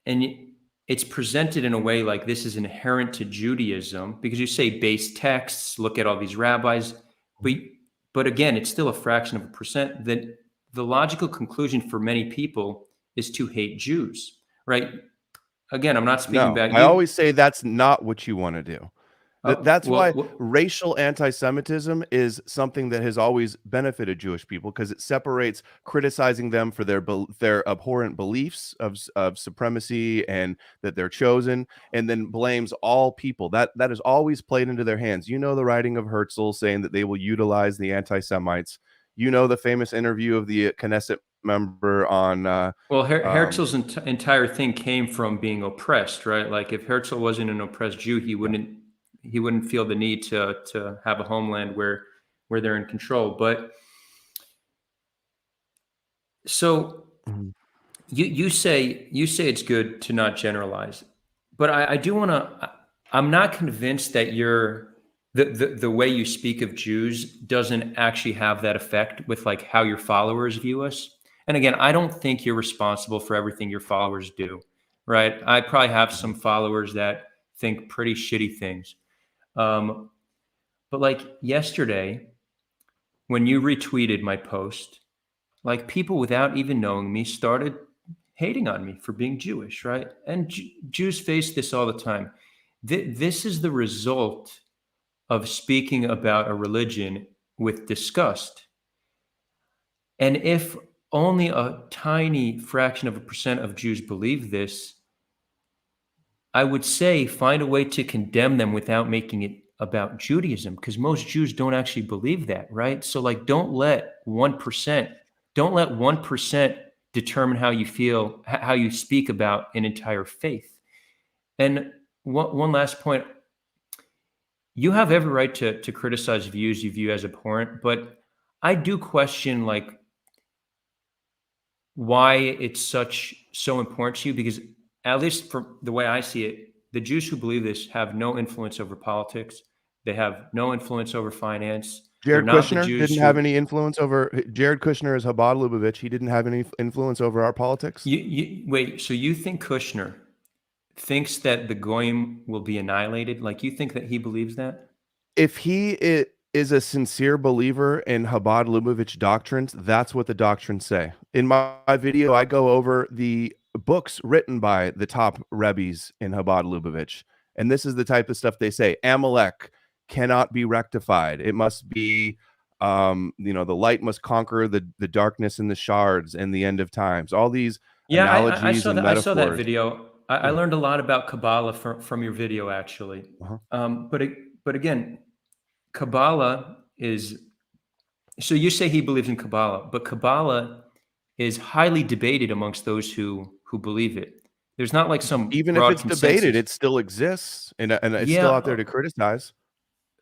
and it's presented in a way like this is inherent to Judaism because you say base texts, look at all these rabbis, but again, it's still a fraction of a percent. That the logical conclusion for many people is to hate Jews, right? Again, I'm not speaking about you. I always say that's not what you want to do. That's why racial anti-Semitism is something that has always benefited Jewish people, because it separates criticizing them for their abhorrent beliefs of supremacy and that they're chosen, and then blames all people. That has always played into their hands. You know the writing of Herzl saying that they will utilize the anti-Semites. You know the famous interview of the Knesset member on Herzl's entire thing came from being oppressed, right? Like if Herzl wasn't an oppressed Jew, he wouldn't feel the need to have a homeland where they're in control. But so you say it's good to not generalize, but I do want to. I'm not convinced that the way you speak of Jews doesn't actually have that effect with like how your followers view us. And again, I don't think you're responsible for everything your followers do, right? I probably have some followers that think pretty shitty things. But like yesterday, when you retweeted my post, like people without even knowing me started hating on me for being Jewish, right? And Jews face this all the time. This is the result of speaking about a religion with disgust. And if only a tiny fraction of a percent of Jews believe this, I would say find a way to condemn them without making it about Judaism, because most Jews don't actually believe that, right? So like, don't let 1% determine how you feel, how you speak about an entire faith. And one last point, you have every right to criticize views you view as abhorrent, but I do question like why it's so important to you, because at least from the way I see it, the Jews who believe this have no influence over politics. They have no influence over finance. They're Jared not the Kushner Jews didn't have who any influence over Jared Kushner is Chabad Lubavitch. He didn't have any influence over our politics. you wait. So you think Kushner thinks that the goyim will be annihilated? Like you think that he believes that? If he is a sincere believer in Chabad Lubavitch doctrines, that's what the doctrines say. In my video, I go over the books written by the top rebbes in Chabad Lubavitch, and this is the type of stuff they say. Amalek cannot be rectified. It must be, the light must conquer the darkness and the shards and the end of times. All these Yeah, I analogies saw and that. I saw that metaphors. video. I Yeah. learned a lot about Kabbalah from your video, actually. Uh-huh. But again, Kabbalah is so you say he believes in Kabbalah, but Kabbalah is highly debated amongst those who believe it. There's not like some Even if broad it's debated, consensus. it still exists, and it's Yeah, still out there to criticize.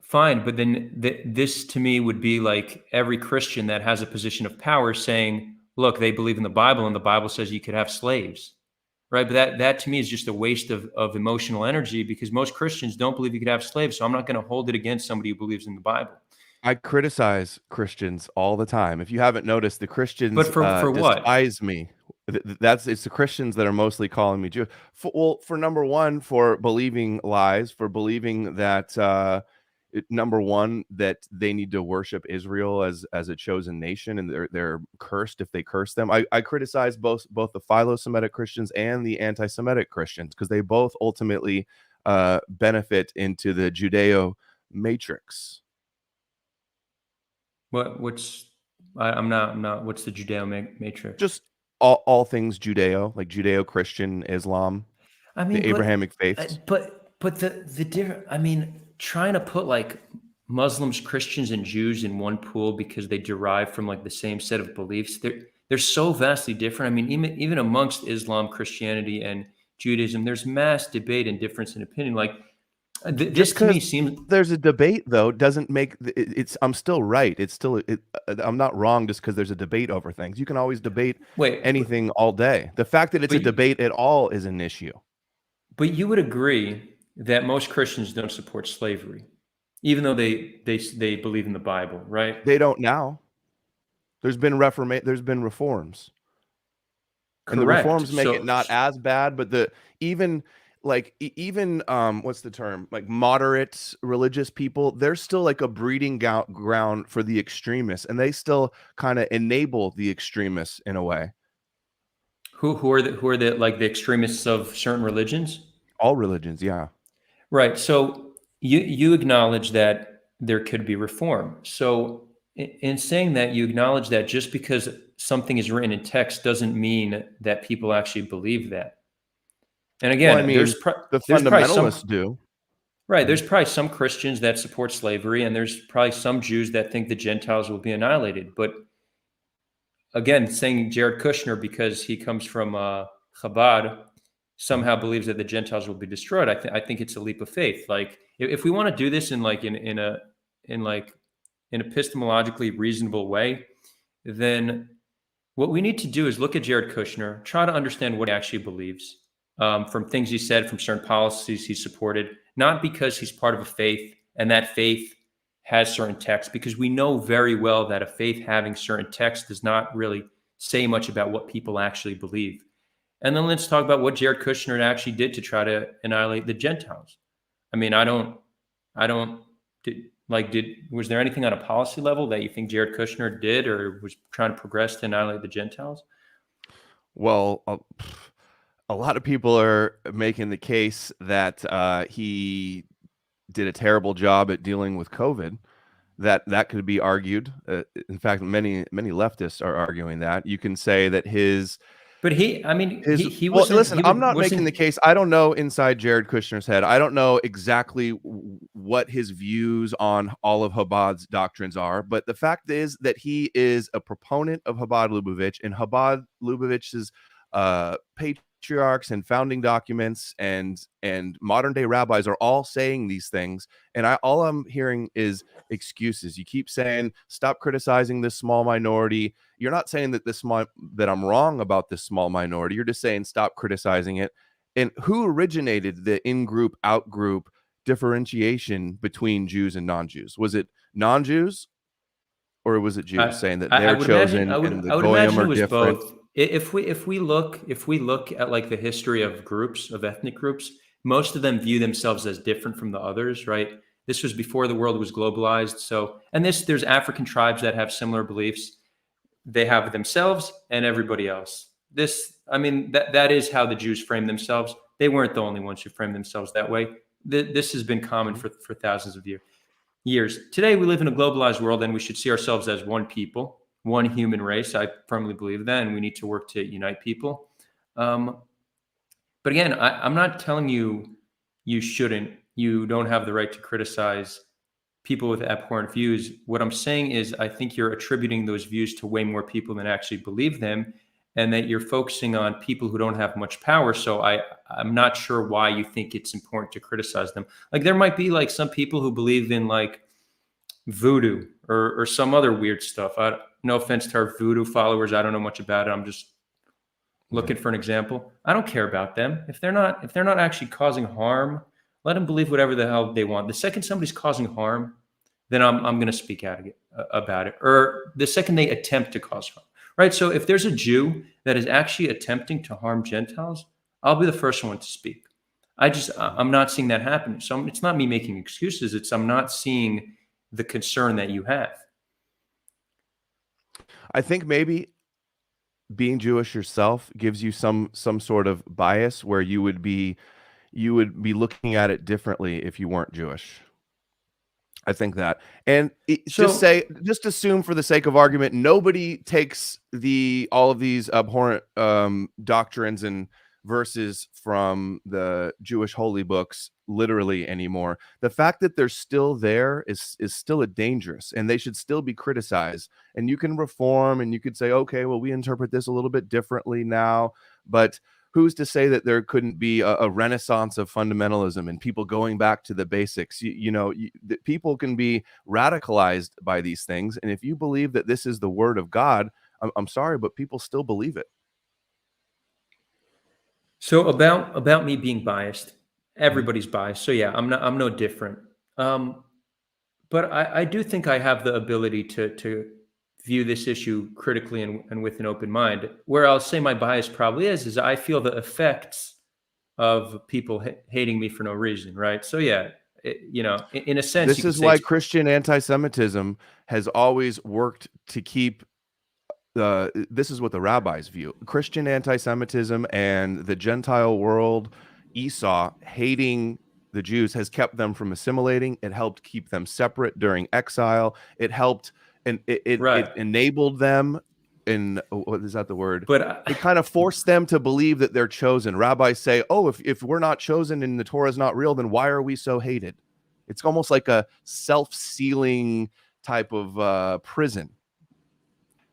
fine, but then this to me would be like every Christian that has a position of power saying, "Look, they believe in the Bible, and the Bible says you could have slaves." Right, but that to me is just a waste of emotional energy because most Christians don't believe you could have slaves. So I'm not going to hold it against somebody who believes in the Bible. I criticize Christians all the time. If you haven't noticed, the But Christians for what? despise me. It's the Christians that are mostly calling me Jew. For number one, for believing lies, for believing that number one, that they need to worship Israel as a chosen nation, and they're cursed if they curse them. I criticize both the philo-Semitic Christians and the anti-Semitic Christians because they both ultimately benefit into the Judeo matrix. I'm not. What's the Judeo matrix? Just all things Judeo, like Judeo-Christian Islam, I the mean, Abrahamic faiths. but the different. I mean, trying to put like Muslims, Christians, and Jews in one pool because they derive from like the same set of beliefs. They're so vastly different. I mean, even amongst Islam, Christianity, and Judaism, there's mass debate and difference in opinion. Like Just this to me because seems. there's a debate, though, doesn't make it's. I'm still right. It's still. I'm not wrong just because there's a debate over things. You can always debate Wait, anything all day. The fact that it's but a debate at all is an issue. but you would agree that most Christians don't support slavery, even though they believe in the Bible, right? They don't now. There's been reforms. And the Correct. reforms make it So not as bad, but even even what's the term, like moderate religious people, they're still like a breeding ground for the extremists, and they still kind of enable the extremists in a way. who are the like the extremists of certain religions? All religions, yeah. Right. So you acknowledge that there could be reform. So in saying that, you acknowledge that just because something is written in text doesn't mean that people actually believe that. And Well, I again, mean, the there's probably some fundamentalists do. right. Mhm. There's probably some Christians that support slavery, and there's probably some Jews that think the Gentiles will be annihilated. But again, saying Jared Kushner because he comes from Chabad Mhm. somehow believes that the Gentiles will be destroyed. I think it's a leap of faith. Like if we want to do this in like in like an epistemologically reasonable way, then what we need to do is look at Jared Kushner, try to understand what he actually believes from things he said, from certain policies he supported, not because he's part of a faith and that faith has certain texts, because we know very well that a faith having certain texts does not really say much about what people actually believe. And then let's talk about what Jared Kushner actually did to try to annihilate the Gentiles. I mean, I don't, was there anything on a policy level that you think Jared Kushner did or was trying to progress to annihilate the Gentiles? Well, a lot of people are making the case that he did a terrible job at dealing with COVID. That could be argued. In fact, many leftists are arguing that. You can say that But I mean, his he well, wasn't, listen, he I'm would, not making the wasn't, case. I don't know inside Jared Kushner's head. I don't know exactly what his views on all of Chabad's doctrines are, but the fact is that he is a proponent of Chabad Lubavitch, and Chabad Lubavitch's patriarchs and founding documents and modern day rabbis are all saying these things. And all I'm hearing is excuses. You keep saying, stop criticizing this small minority. You're not saying that that I'm wrong about this small minority. You're just saying stop criticizing it. And who originated the in-group, out-group differentiation between Jews and non-Jews? Was it non-Jews, or was it Jews saying that they're would imagine chosen and the I would goyim imagine it are was different? both. If we look at like the history of groups, of ethnic groups, most of them view themselves as different from the others, right? This was before the world was globalized. So, and there's African tribes that have similar beliefs. They have themselves and everybody else. I mean, that is how the Jews frame themselves. They weren't the only ones who framed themselves that way. This has been common for thousands of years. Today, we live in a globalized world, and we should see ourselves as one people, one human race. I firmly believe that, and we need to work to unite people. But again, I'm not telling you you don't have the right to criticize people with abhorrent views. What I'm saying is, I think you're attributing those views to way more people than actually believe them, and that you're focusing on people who don't have much power. So I'm not sure why you think it's important to criticize them. Like there might be like some people who believe in like voodoo or some other weird stuff. No offense to our voodoo followers. I don't know much about it. I'm just looking for an example. I don't care about them. If they're not actually causing harm, let them believe whatever the hell they want. The second somebody's causing harm, then I'm going to speak out about it. Or the second they attempt to cause harm, right? So if there's a Jew that is actually attempting to harm Gentiles, I'll be the first one to speak. I'm not seeing that happen. So it's not me making excuses. I'm not seeing the concern that you have. I think maybe being Jewish yourself gives you some sort of bias where you would be looking at it differently if you weren't Jewish. I think that. And just assume for the sake of argument, nobody takes all of these abhorrent doctrines and verses from the Jewish holy books literally anymore. The fact that they're still there is still a dangerous, and they should still be criticized. And you can reform, and you could say, okay, well, we interpret this a little bit differently now, but who's to say that there couldn't be a renaissance of fundamentalism and people going back to the basics? People can be radicalized by these things. And if you believe that this is the word of God, I'm sorry, but people still believe it. So about me being biased, everybody's biased. So yeah, I'm no different. But I do think I have the ability to view this issue critically and with an open mind. Where I'll say my bias probably is I feel the effects of people hating me for no reason, right? So yeah, in a sense, this is why Christian anti-Semitism has always worked to keep. This is what the rabbis view: Christian anti-Semitism and the Gentile world, Esau hating the Jews, has kept them from assimilating. It helped keep them separate during exile. It helped, and it enabled them. And what is that the word? But it kind of forced them to believe that they're chosen. Rabbis say, "Oh, if we're not chosen and the Torah is not real, then why are we so hated?" It's almost like a self-sealing type of prison.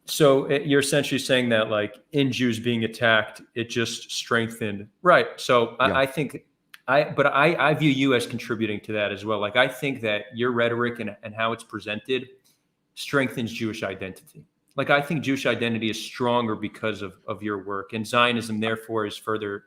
So you're essentially saying that, like, in Jews being attacked, it just strengthened, right? So I think I view you as contributing to that as well. Like, I think that your rhetoric and how it's presented strengthens Jewish identity. Like, I think Jewish identity is stronger because of your work, and Zionism therefore is further.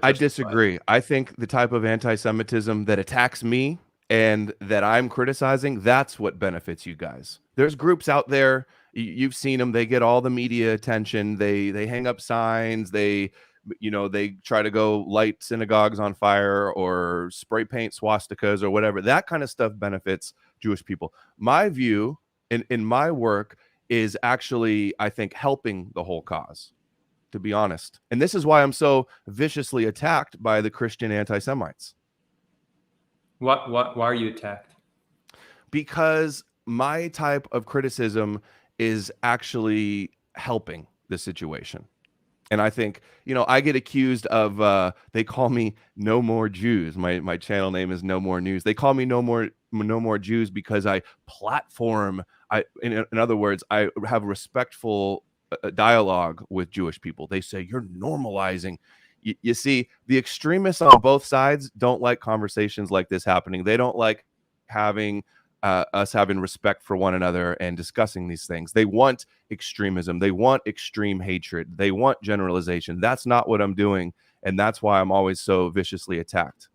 I disagree. I think the type of anti-Semitism that attacks me and that I'm criticizing, that's what benefits you guys. There's groups out there, you've seen them, they get all the media attention, they hang up signs, they try to go light synagogues on fire or spray paint swastikas or whatever. That kind of stuff benefits Jewish people. My view in my work is actually, I think, helping the whole cause, to be honest. And this is why I'm so viciously attacked by the Christian anti-Semites. Why are you attacked? Because my type of criticism is actually helping the situation. And I think, I get accused of, they call me No More Jews. My channel name is No More News. They call me No More Jews because I platform. In other words, I have respectful dialogue with Jewish people. They say, you're normalizing. You see, the extremists on both sides don't like conversations like this happening. They don't like having us having respect for one another and discussing these things. They want extremism. They want extreme hatred. They want generalization. That's not what I'm doing. And that's why I'm always so viciously attacked.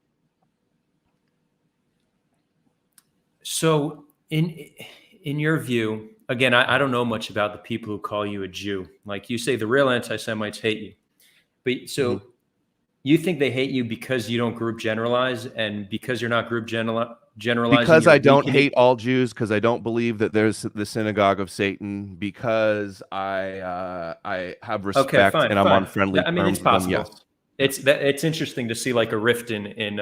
So in your view, again, I don't know much about the people who call you a Jew. Like you say, the real anti-Semites hate you. But Mhm. so you think they hate you because you don't group generalize, and because you're not group generalizing, Because you're I don't weakening. hate all Jews, because I don't believe that there's the synagogue of Satan, because I have Okay, respect fine, and I'm on fine. friendly I mean, it's terms with them. possible. Yes. It's Yes. that it's interesting to see like a rift in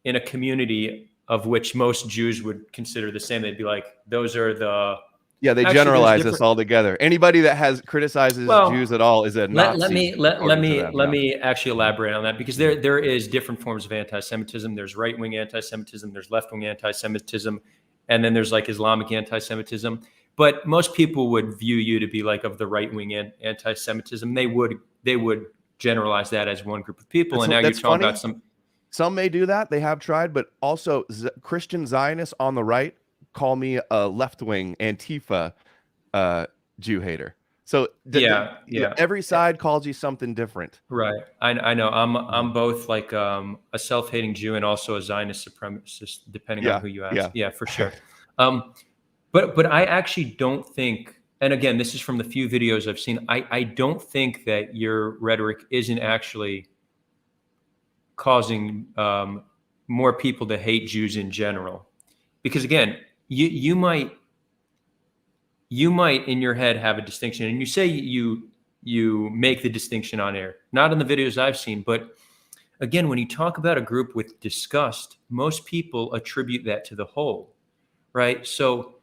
a community of which most Jews would consider the same. They'd be like, those are the Yeah, they actually there's generalize us different. all together. Anybody that has criticizes Jews Well, at all is a let Nazi, me according to them. let Yeah. me actually Mhm. elaborate on that, because there is different forms of anti-Semitism. There's right wing anti-Semitism. There's left wing anti-Semitism, and then there's like Islamic anti-Semitism. But most people would view you to be like of the right wing anti-Semitism. They would generalize that as one group of people. And now you're That's talking about funny. some. Some may do that. They have tried, but also Christian Zionists on the right call me a left-wing Antifa uh, Jew hater. So Yeah, yeah. every side calls you something different. Right. I know. I'm Mhm. both like a self-hating Jew and also a Zionist supremacist, depending on Yeah, who you ask. yeah. Yeah, for sure. Um, but I actually don't think, and again, this is from the few videos I've seen. I don't think that your rhetoric isn't actually causing more people to hate Jews in general. Because again, you might in your head have a distinction, and you say you make the distinction on air, not in the videos I've seen, but again, when you talk about a group with disgust, most people attribute that to the whole, right? So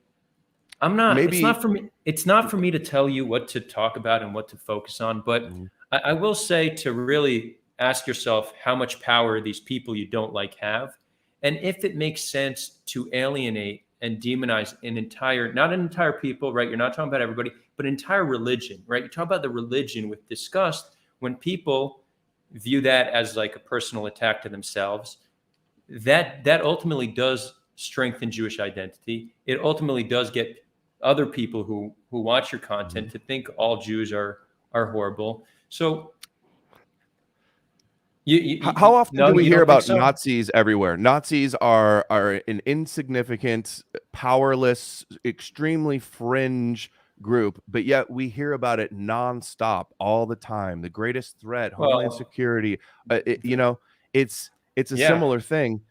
I'm not. It's Maybe. not for me. It's not for me to tell you what to talk about and what to focus on. But Mhm. I will say to really ask yourself how much power these people you don't like have, and if it makes sense to alienate and demonize not an entire people, right? You're not talking about everybody, but entire religion, right? You talk about the religion with disgust when people view that as like a personal attack to themselves. That ultimately does strengthen Jewish identity. It ultimately does get other people who watch your content Mhm. to think all Jews are horrible. So you How often no, do we you hear don't think about so? Nazis everywhere? Nazis are an insignificant, powerless, extremely fringe group, but yet we hear about it nonstop all the time. The greatest threat, Homeland Well, Security. the, It's a yeah. similar thing.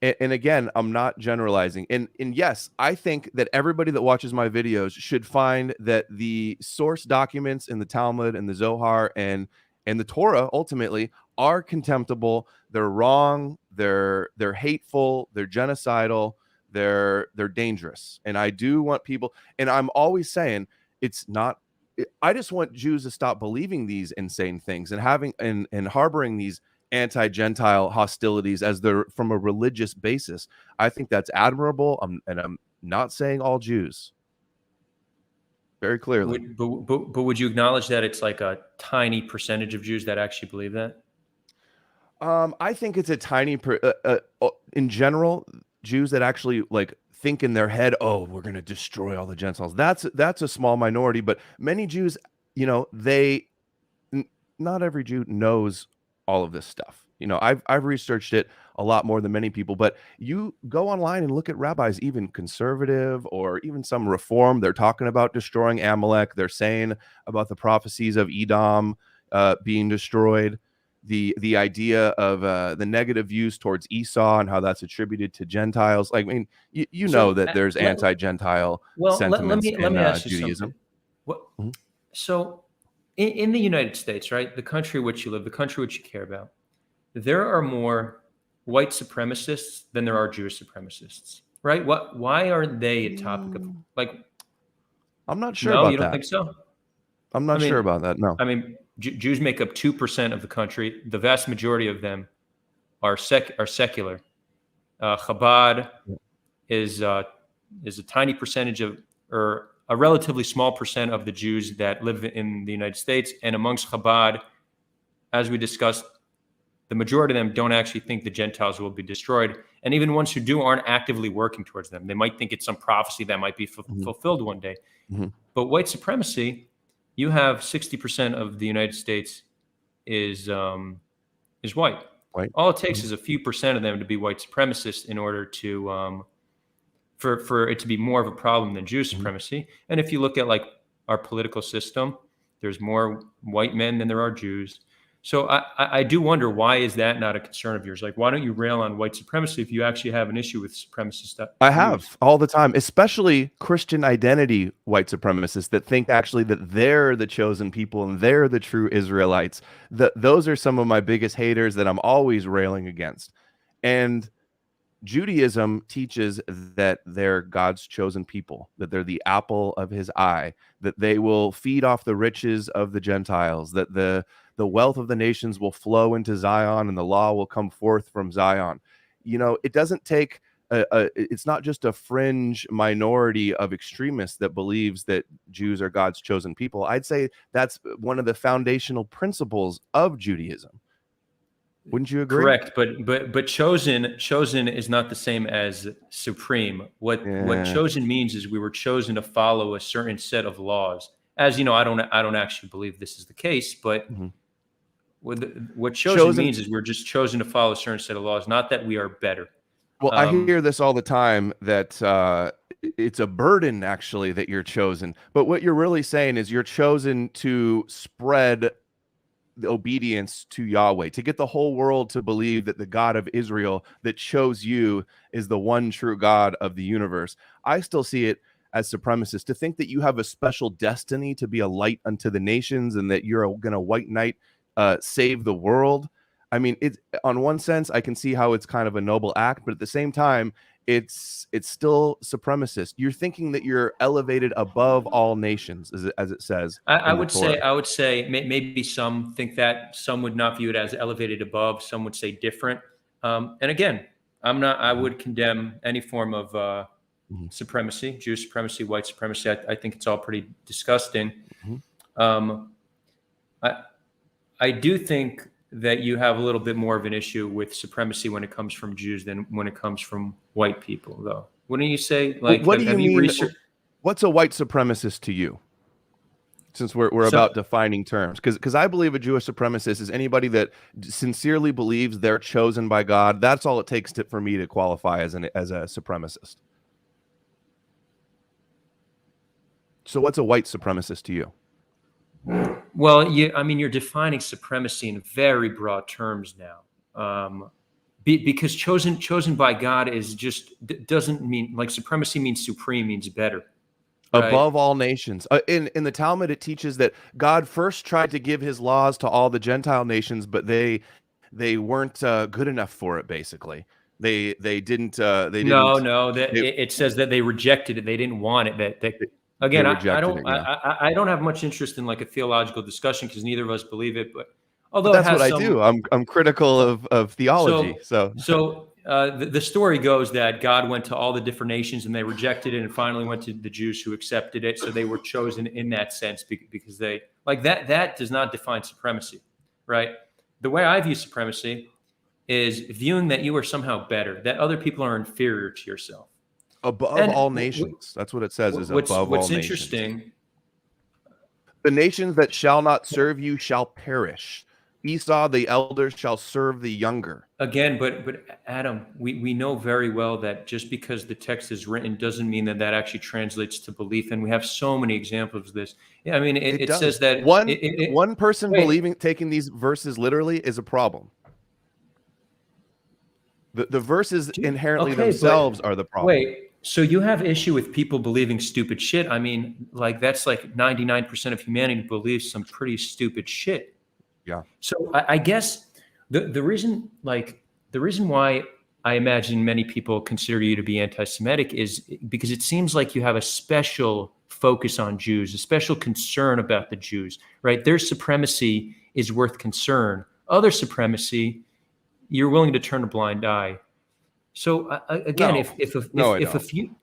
And again, I'm not generalizing. And yes, I think that everybody that watches my videos should find that the source documents in the Talmud and the Zohar and the Torah ultimately are contemptible. They're wrong. They're hateful. They're genocidal. They're dangerous. And I do want people. And I'm always saying it's not. I just want Jews to stop believing these insane things and having and harboring these anti-Gentile hostilities as they're from a religious basis. I think that's admirable. And I'm not saying all Jews very clearly. But would you acknowledge that it's like a tiny percentage of Jews that actually believe that? I think it's a tiny in general, Jews that actually like think in their head, "Oh, we're going to destroy all the Gentiles." That's a small minority, but many Jews, they n- not every Jew knows all of this stuff. I've researched it a lot more than many people, but you go online and look at rabbis, even conservative or even some reform, they're talking about destroying Amalek. They're saying about the prophecies of Edom being destroyed, the idea of the negative views towards Esau and how that's attributed to Gentiles. Like, I mean, you know So that there's let, anti-Gentile well, sentiments let in me ask you something. Judaism. What Mhm. so in the United States, right, the country which you live, the country which you care about, there are more white supremacists than there are Jewish supremacists, right? Why aren't they a topic of Mm, like? I'm not sure No, you about don't that. think so? I'm I not sure mean, about that. No. Jews make up 2% of the country. The vast majority of them are secular. Chabad is uh, is a tiny percentage of, or a relatively small percent of the Jews that live in the United States. And amongst Chabad, as we discussed, the majority of them don't actually think the Gentiles will be destroyed. And even ones who do aren't actively working towards them. They might think it's some prophecy that might be Mhm, fulfilled one day. mhm. But white supremacy, you have 60% of the United States is is white. Right. All it takes Mhm. is a few percent of them to be white supremacists in order to for it to be more of a problem than Jew supremacy. And if you look at like our political system, there's more white men than there are Jews. So I do wonder, why is that not a concern of yours? Like, why don't you rail on white supremacy if you actually have an issue with supremacist I Jews? have all the time, especially Christian identity white supremacists that think actually that they're the chosen people and they're the true Israelites. Those are some of my biggest haters that I'm always railing against. And Judaism teaches that they're God's chosen people, that they're the apple of his eye, that they will feed off the riches of the Gentiles, that the wealth of the nations will flow into Zion and the law will come forth from Zion. You know, it doesn't take it's not just a fringe minority of extremists that believes that Jews are God's chosen people. I'd say that's one of the foundational principles of Judaism. Wouldn't you agree? Correct, but chosen is not the same as supreme. What chosen means is we were chosen to follow a certain set of laws. As you know, I don't actually believe this is the case, but what chosen means is we're just chosen to follow a certain set of laws, not that we are better. Well, I hear this all the time, that it's a burden actually that you're chosen. But what you're really saying is you're chosen to spread the obedience to Yahweh, to get the whole world to believe that the God of Israel that chose you is the one true God of the universe. I still see it as supremacist to think that you have a special destiny to be a light unto the nations and that you're going to white knight save the world. I mean, it's, on one sense, I can see how it's kind of a noble act, but at the same time, it's still supremacist. You're thinking that you're elevated above all nations, as it says. I would say maybe some think that, some would not view it as elevated above, some would say different. And again, I would condemn any form of supremacy, Jewish supremacy, white supremacy. I think it's all pretty disgusting. I do think that you have a little bit more of an issue with supremacy when it comes from Jews than when it comes from white people, though. Wouldn't you say? Like, what do you mean? What's a white supremacist to you? Since we're about defining terms, because I believe a Jewish supremacist is anybody that sincerely believes they're chosen by God. That's all it takes for me to qualify as a supremacist. So what's a white supremacist to you? Well, you're defining supremacy in very broad terms now, because chosen by God is doesn't mean, like, supremacy means supreme, means better, right? Above all nations. In the Talmud, it teaches that God first tried to give his laws to all the Gentile nations, but they weren't good enough for it. Basically, they didn't. It says that they rejected it. They didn't want it. Again, I don't have much interest in like a theological discussion because neither of us believe it. But although that's what I do, I'm critical of theology. So the story goes that God went to all the different nations and they rejected it, and finally went to the Jews who accepted it. So they were chosen in that sense because they like that. That does not define supremacy, right? The way I view supremacy is viewing that you are somehow better, that other people are inferior to yourself. Above all nations. That's what it says, is above all nations. What's interesting, the nations that shall not serve you shall perish. Esau, the elder, shall serve the younger. Again, but Adam, we know very well that just because the text is written doesn't mean that actually translates to belief. And we have so many examples of this. Yeah, I mean, it says that one person taking these verses literally is a problem. The verses inherently themselves are the problem. Wait, so you have issue with people believing stupid shit? I mean, like, that's like 99% of humanity believes some pretty stupid shit. Yeah. So I guess the reason why I imagine many people consider you to be anti-Semitic is because it seems like you have a special focus on Jews, a special concern about the Jews, right? Their supremacy is worth concern. Other supremacy, you're willing to turn a blind eye. So again, if a few,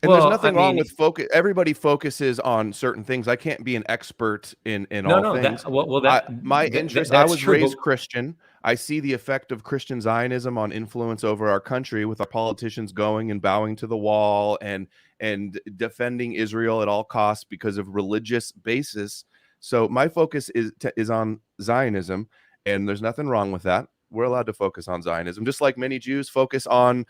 and there's nothing wrong with focus. Everybody focuses on certain things. I can't be an expert in all things. My interest. I was raised Christian. I see the effect of Christian Zionism on influence over our country, with our politicians going and bowing to the wall and defending Israel at all costs because of religious basis. So my focus is on Zionism, and there's nothing wrong with that. We're allowed to focus on Zionism, just like many Jews focus on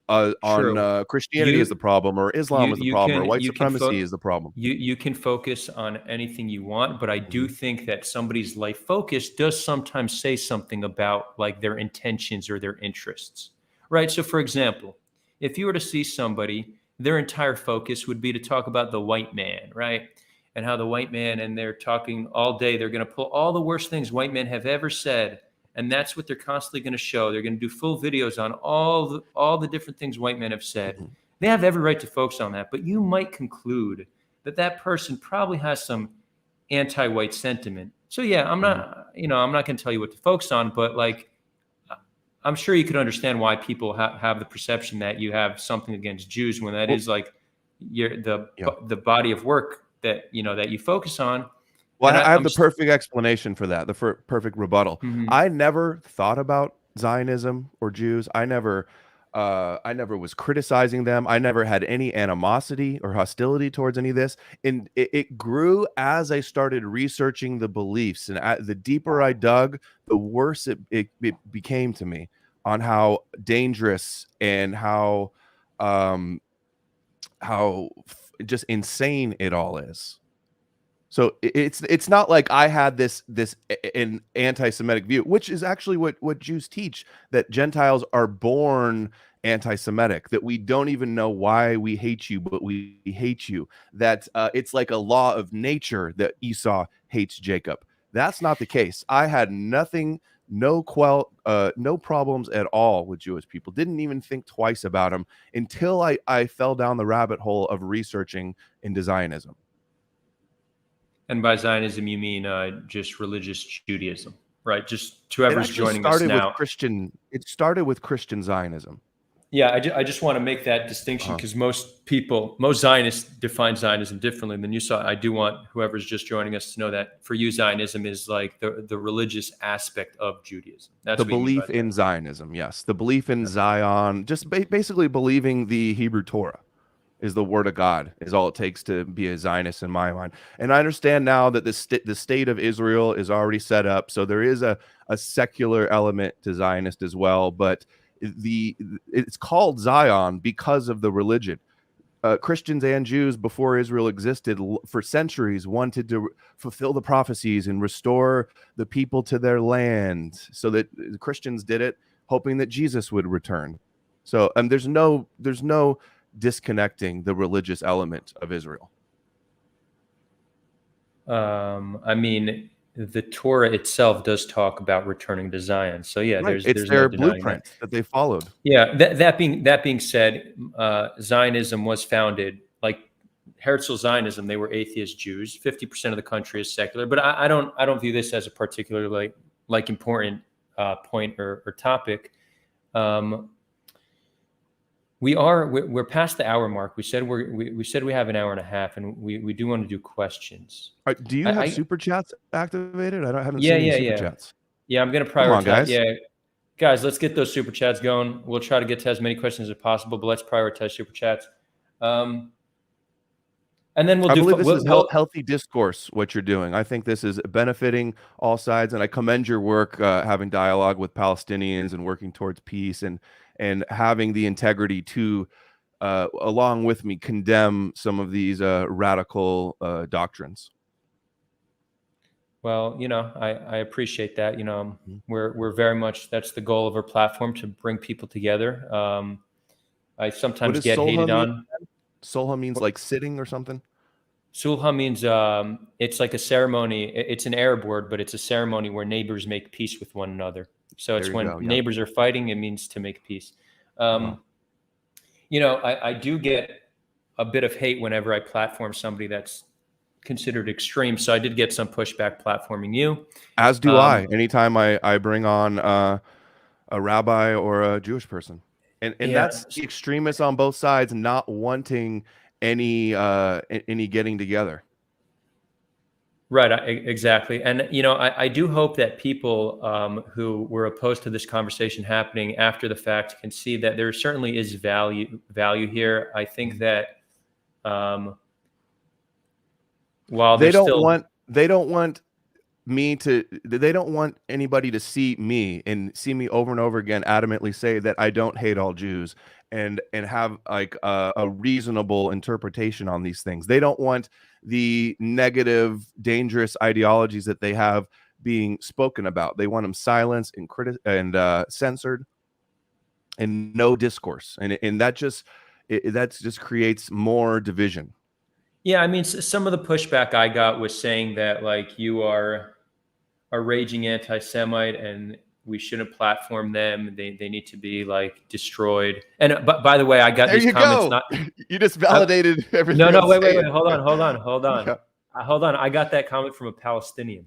True. Christianity is the You problem, or Islam is the you problem, or can white supremacy is the problem. you can focus on anything you want, but I do Mhm. think that somebody's life focus does sometimes say something about like their intentions or their interests, right? So, for example, if you were to see somebody, their entire focus would be to talk about the white man, right? And how the white man, and they're talking all day, they're going to pull all the worst things white men have ever said, and that's what they're constantly going to show. They're going to do full videos on all the different things white men have said. Mhm. They have every right to focus on that, but you might conclude that that person probably has some anti-white sentiment. So yeah, Mhm. I'm not going to tell you what to focus on, but like, I'm sure you could understand why people have the perception that you have something against Jews when that Well, is like yeah. the body of work that that you focus on. Well, And I have I'm the perfect explanation for that, the perfect rebuttal. mhm. I never thought about Zionism or Jews. I never was criticizing them. I never had any animosity or hostility towards any of this. And it grew as I started researching the beliefs. And the deeper I dug, the worse it became to me on how dangerous and um, just insane it all is. So it's not like I had an anti-Semitic view, which is actually what Jews teach, that Gentiles are born anti-Semitic, that we don't even know why we hate you, but we hate you. That it's like a law of nature that Esau hates Jacob. That's not the case. I had no problems at all with Jewish people. Didn't even think twice about them until I fell down the rabbit hole of researching into Zionism. And by Zionism, you mean just religious Judaism, right? Just It whoever's actually joining us started with now. Christian it started with Christian Zionism. Yeah, I just want to make that distinction Uh-huh. because most Zionists define Zionism differently than you saw. I do want whoever's just joining us to know that for you, Zionism is like the religious aspect of Judaism. That's The what you mean by belief in Zionism, yes. The belief in Zion, just basically believing the Hebrew Torah is the word of God, is all it takes to be a Zionist in my mind. And I understand now that the state of Israel is already set up, so there is a secular element to Zionist as well, but it's called Zion because of the religion. Christians and Jews before Israel existed for centuries wanted to fulfill the prophecies and restore the people to their land, so that the Christians did it hoping that Jesus would return. So there's no disconnecting the religious element of Israel. I mean, the Torah itself does talk about returning to Zion. So yeah, Right. It's there's no their denying that. blueprint that they followed. Yeah, that being said, Zionism was founded like Herzl Zionism. They were atheist Jews. 50% of the country is secular, but I don't view this as a particularly like important point or topic. Um, we're past the hour mark. We said we said we have an hour and a half, and we do want to do questions. Do you have I super chats activated? Haven't yeah seen any yeah super yeah chats. yeah. I'm gonna Come on, prioritize. guys. Yeah, guys, let's get those super chats going. We'll try to get to as many questions as possible, but let's prioritize super chats. Um, and then we'll I do. believe this is We'll healthy discourse, what you're doing. I think this is benefiting all sides, and I commend your work having dialogue with Palestinians and working towards peace, and having the integrity to, along with me, condemn some of these radical doctrines. well, I appreciate that. Mhm. We're very much that's the goal of our platform to bring people together. I What sometimes does get Solha hated mean? on. Solha means like sitting or something? Sulha means it's like a ceremony. It's an Arab word, but it's a ceremony where neighbors make peace with one another. So There it's you when go. Yep. neighbors are fighting, it means to make peace. Uh-huh. Um, I do get a bit of hate whenever I platform somebody that's considered extreme. So I did get some pushback platforming you. As do I. Um, Anytime I bring on a rabbi or a Jewish person, and yeah, that's the extremists on both sides not wanting any getting together. right. Exactly. And, I do hope that people who were opposed to this conversation happening after the fact can see that there certainly is value here. I think that um, while They there's don't still want they don't want they don't want anybody to see me over and over again adamantly say that I don't hate all Jews and have like a reasonable interpretation on these things. They don't want the negative, dangerous ideologies that they have being spoken about. They want them silenced and censored and no discourse. And that just creates more division. Yeah, I mean, some of the pushback I got was saying that like you are a raging anti-Semite and we shouldn't platform them. They need to be like destroyed. And by the way, I got there these you comments. Go. You just validated everything. No, I'm wait. saying. Hold on. Yeah. Hold on. I got that comment from a Palestinian,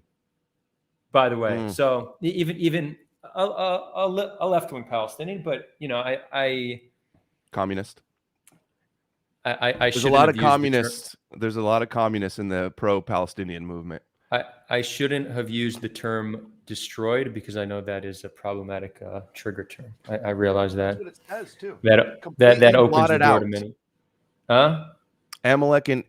by the way. So even a left-wing Palestinian, but you know, I communist. There's a lot of communists. There's a lot of communists in the pro-Palestinian movement. I shouldn't have used the term destroyed because I know that is a problematic trigger term. I realize that. That's what it says too. That opens the door to many. Amalek and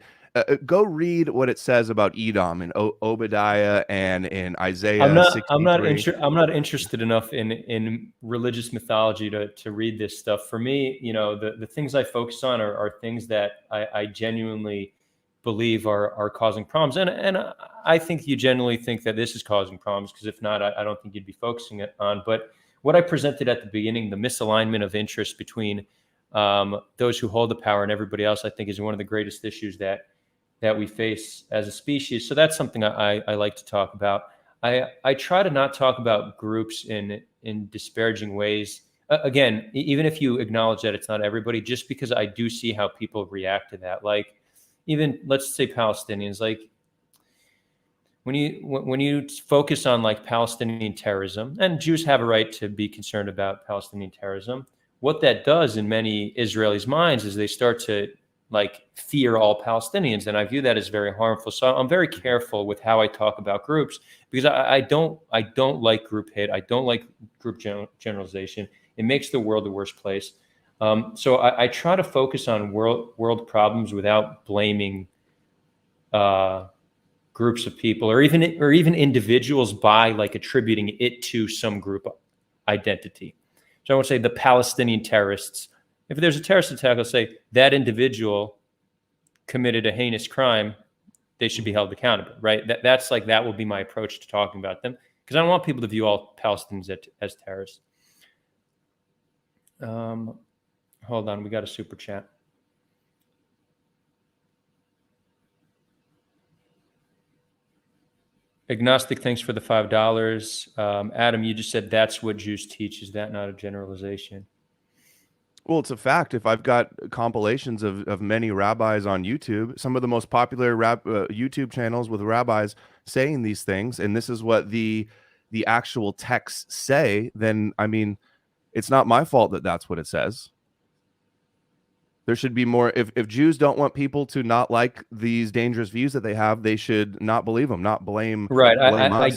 go read what it says about Edom and Obadiah and in Isaiah. I'm not interested enough in religious mythology to read this stuff. For me, you know, the things I focus on are things that I genuinely believe are causing problems. And I think you generally think that this is causing problems, because if not, I don't think you'd be focusing it on. But what I presented at the beginning, the misalignment of interest between those who hold the power and everybody else, I think is one of the greatest issues that we face as a species. So that's something I like to talk about. I try to not talk about groups in disparaging ways. Again, even if you acknowledge that it's not everybody, just because I do see how people react to that. Like, even let's say Palestinians, like when you focus on like Palestinian terrorism, and Jews have a right to be concerned about Palestinian terrorism, what that does in many Israelis' minds is they start to like fear all Palestinians. And I view that as very harmful. So I'm very careful with how I talk about groups, because I don't like group hate. I don't like group generalization. It makes the world a worse place. So I try to focus on world problems without blaming groups of people or even individuals by like attributing it to some group identity. So I would say the Palestinian terrorists. If there's a terrorist attack, I'll say that individual committed a heinous crime. They should be held accountable, right? That will be my approach to talking about them, because I don't want people to view all Palestinians as terrorists. Hold on, we got a super chat. Agnostic, thanks for the $5. Adam, you just said that's what Jews teach. Is that not a generalization? Well, it's a fact. If I've got compilations of many rabbis on YouTube, some of the most popular YouTube channels with rabbis saying these things, and this is what the actual texts say, then, I mean, it's not my fault that that's what it says. There should be more. If Jews don't want people to not like these dangerous views that they have, they should not believe them, not blame. Right. I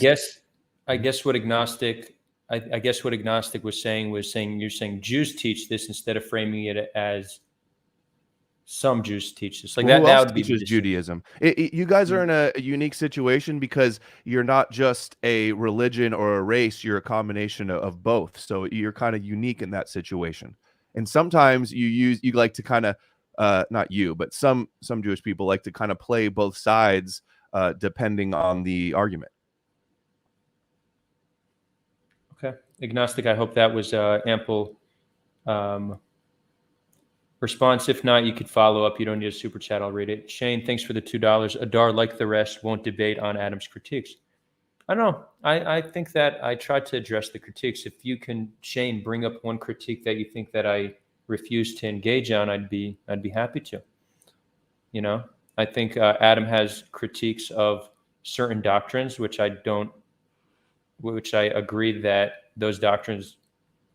guess what agnostic was saying you're saying Jews teach this instead of framing it as some Jews teach this. Like, well, that would be Judaism. You guys are in a unique situation because you're not just a religion or a race. You're a combination of both. So you're kind of unique in that situation. And sometimes you like to kind of, not you, but some Jewish people like to kind of play both sides depending on the argument. Okay. Agnostic, I hope that was ample response. If not, you could follow up. You don't need a super chat. I'll read it. Shane, thanks for the $2. Adar, like the rest, won't debate on Adam's critiques. I don't know. I think that I tried to address the critiques. If you can, Shane, bring up one critique that you think that I refuse to engage on, I'd be happy to. You know, I think Adam has critiques of certain doctrines, which I agree that those doctrines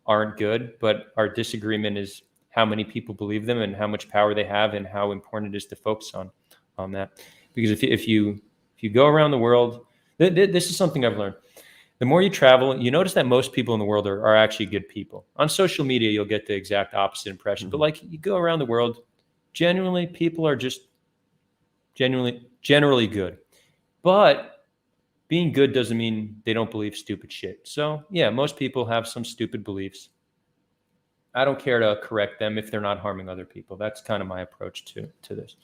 aren't good, but our disagreement is how many people believe them and how much power they have and how important it is to focus on that. Because if you go around the world, this is something I've learned. The more you travel, you notice that most people in the world are actually good people. On social media, you'll get the exact opposite impression. Mm-hmm. But like, you go around the world, genuinely, people are just generally good. But being good doesn't mean they don't believe stupid shit. So yeah, most people have some stupid beliefs. I don't care to correct them if they're not harming other people. That's kind of my approach to this.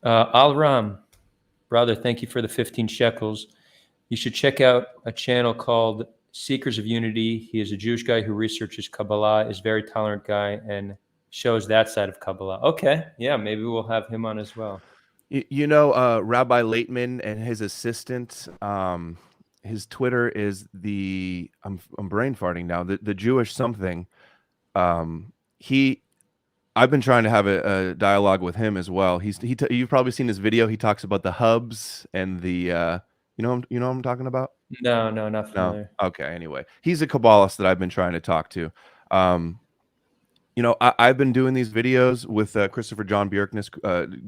Al-Ram, brother, thank you for the 15 shekels. You should check out a channel called Seekers of Unity. He is a Jewish guy who researches Kabbalah, is a very tolerant guy, and shows that side of Kabbalah. Okay, yeah, maybe we'll have him on as well. You know, Rabbi Laitman and his assistant, his Twitter is I'm brain farting now, the Jewish something. I've been trying to have a dialogue with him as well. You've probably seen his video. He talks about the hubs and the you know what I'm talking about? No, not familiar. No. Okay. Anyway, he's a Kabbalist that I've been trying to talk to. You know, I've been doing these videos with Christopher John Bjerknes,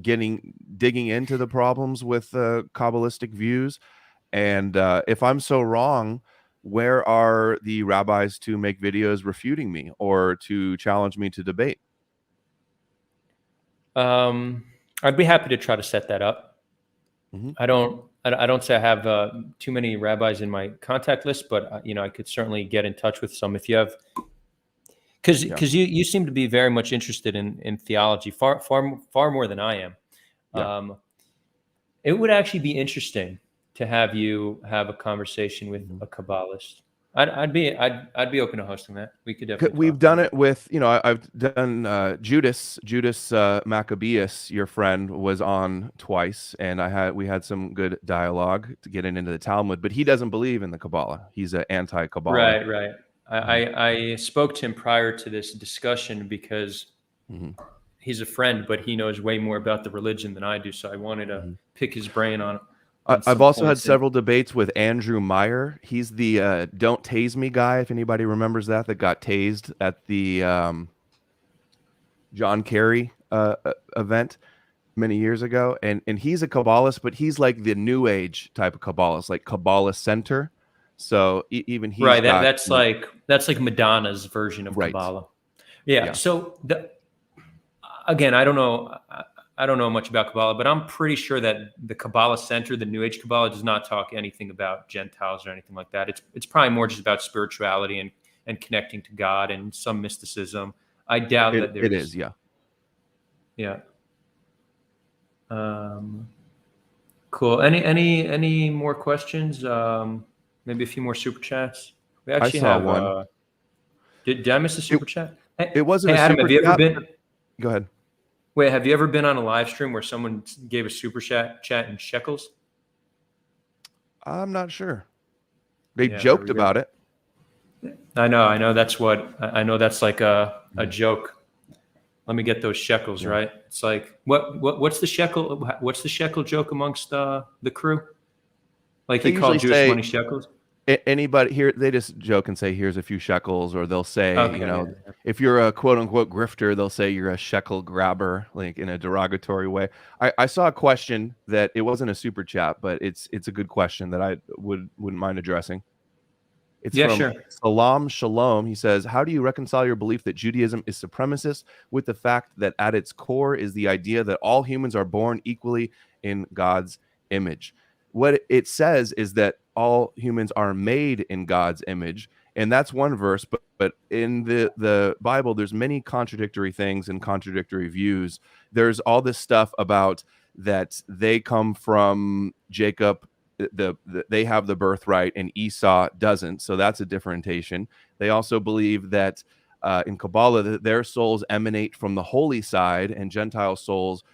digging into the problems with Kabbalistic views. And if I'm so wrong, where are the rabbis to make videos refuting me or to challenge me to debate? I'd be happy to try to set that up. Mm-hmm. I don't say I have too many rabbis in my contact list, but you know, I could certainly get in touch with some if you have, because you seem to be very much interested in theology, far more than I am. Yeah. It would actually be interesting to have you have a conversation with a Kabbalist. I'd be open to hosting that. We could definitely. We've done it with, you know, I've done Judas Maccabeus, your friend, was on twice, and we had some good dialogue to get into the Talmud, but he doesn't believe in the Kabbalah. He's an anti-Kabbalah. Right. I spoke to him prior to this discussion because he's a friend, but he knows way more about the religion than I do. So I wanted to pick his brain on I've also had several debates with Andrew Meyer. He's the "Don't Tase Me" guy. If anybody remembers that got tased at the John Kerry event many years ago, and he's a Kabbalist, but he's like the New Age type of Kabbalist, like Kabbalah Center. So even he's right. That's like Madonna's version of Kabbalah. Yeah. So again, I don't know much about Kabbalah, but I'm pretty sure that the Kabbalah Center, the New Age Kabbalah, does not talk anything about Gentiles or anything like that. It's probably more just about spirituality and connecting to God and some mysticism. I doubt that there's. It is, yeah. Yeah. Cool. Any more questions? Maybe a few more super chats. We actually have one. Did I miss a super chat? It wasn't. Hey, Adam, have you ever been? Go ahead. Wait, have you ever been on a live stream where someone gave a super chat in shekels? I'm not sure. They joked about it. I know. That's like a joke. Let me get those shekels, right? It's like what's the shekel? What's the shekel joke amongst the crew? Like he called Jewish money shekels. Anybody here, they just joke and say, "Here's a few shekels," or they'll say, if you're a quote unquote grifter, they'll say you're a shekel grabber, like in a derogatory way. I saw a question that it wasn't a super chat, but it's a good question that I wouldn't mind addressing. It's from Salam Shalom. He says, "How do you reconcile your belief that Judaism is supremacist with the fact that at its core is the idea that all humans are born equally in God's image?" What it says is that all humans are made in God's image, and that's one verse. But in the Bible, there's many contradictory things and contradictory views. There's all this stuff about that they come from Jacob. They have the birthright, and Esau doesn't. So that's a differentiation. They also believe that in Kabbalah, that their souls emanate from the holy side, and Gentile souls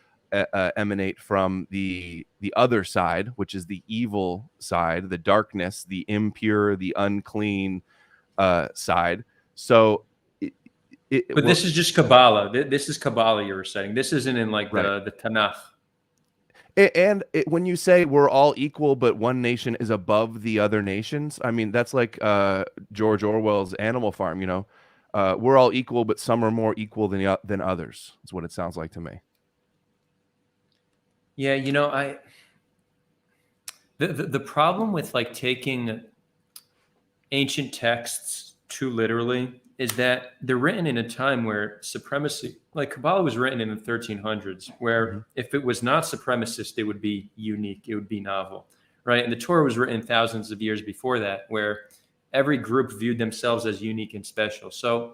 emanate from the other side, which is the evil side, the darkness, the impure, the unclean side. So this is just Kabbalah. This is Kabbalah you're reciting. This isn't in like the Tanakh. And when you say we're all equal, but one nation is above the other nations, I mean, that's like George Orwell's Animal Farm. You know, we're all equal, but some are more equal than others. That's what it sounds like to me. Yeah, you know, the problem with like taking ancient texts too literally is that they're written in a time where supremacy, like Kabbalah was written in the 1300s, where if it was not supremacist, it would be unique, it would be novel, right? And the Torah was written thousands of years before that, where every group viewed themselves as unique and special. So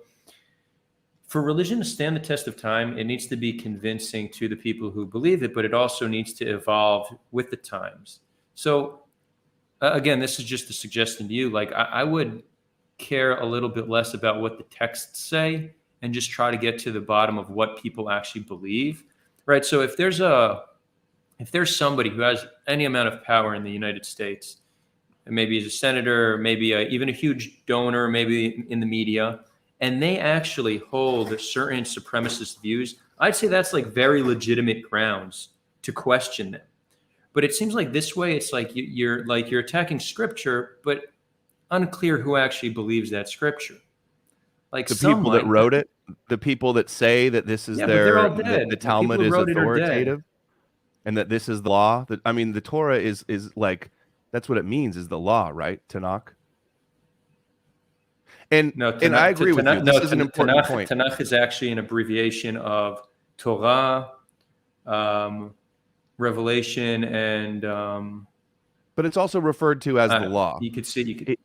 for religion to stand the test of time, it needs to be convincing to the people who believe it, but it also needs to evolve with the times. So again, this is just a suggestion to you. Like I would care a little bit less about what the texts say and just try to get to the bottom of what people actually believe, right? So if there's somebody who has any amount of power in the United States, and maybe he's a senator, maybe even a huge donor, maybe in the media, and they actually hold certain supremacist views, I'd say that's like very legitimate grounds to question them. But it seems like this way, it's like you're attacking scripture, but unclear who actually believes that scripture. Like the people that wrote it, the people that say that this is the Talmud is authoritative, and that this is the law. That, I mean, the Torah is like, that's what it means, is the law, right? Tanakh. And I agree with you. This is an important point. Tanakh is actually an abbreviation of Torah, Revelation, and but it's also referred to as the law. You could see,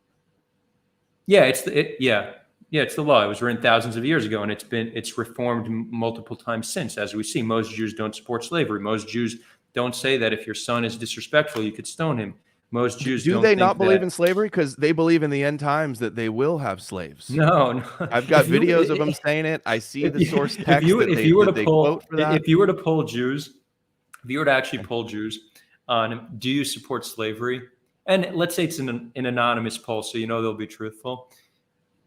yeah, it's the law. It was written thousands of years ago, and it's reformed multiple times since. As we see, most Jews don't support slavery. Most Jews don't say that if your son is disrespectful, you could stone him. Most Jews do they not believe in slavery? Because they believe in the end times that they will have slaves. No. I've got videos of them saying it. I see the source text that they quote for that. If you were to poll Jews, if you were to actually poll Jews on, do you support slavery? And let's say it's an anonymous poll, so you know they'll be truthful.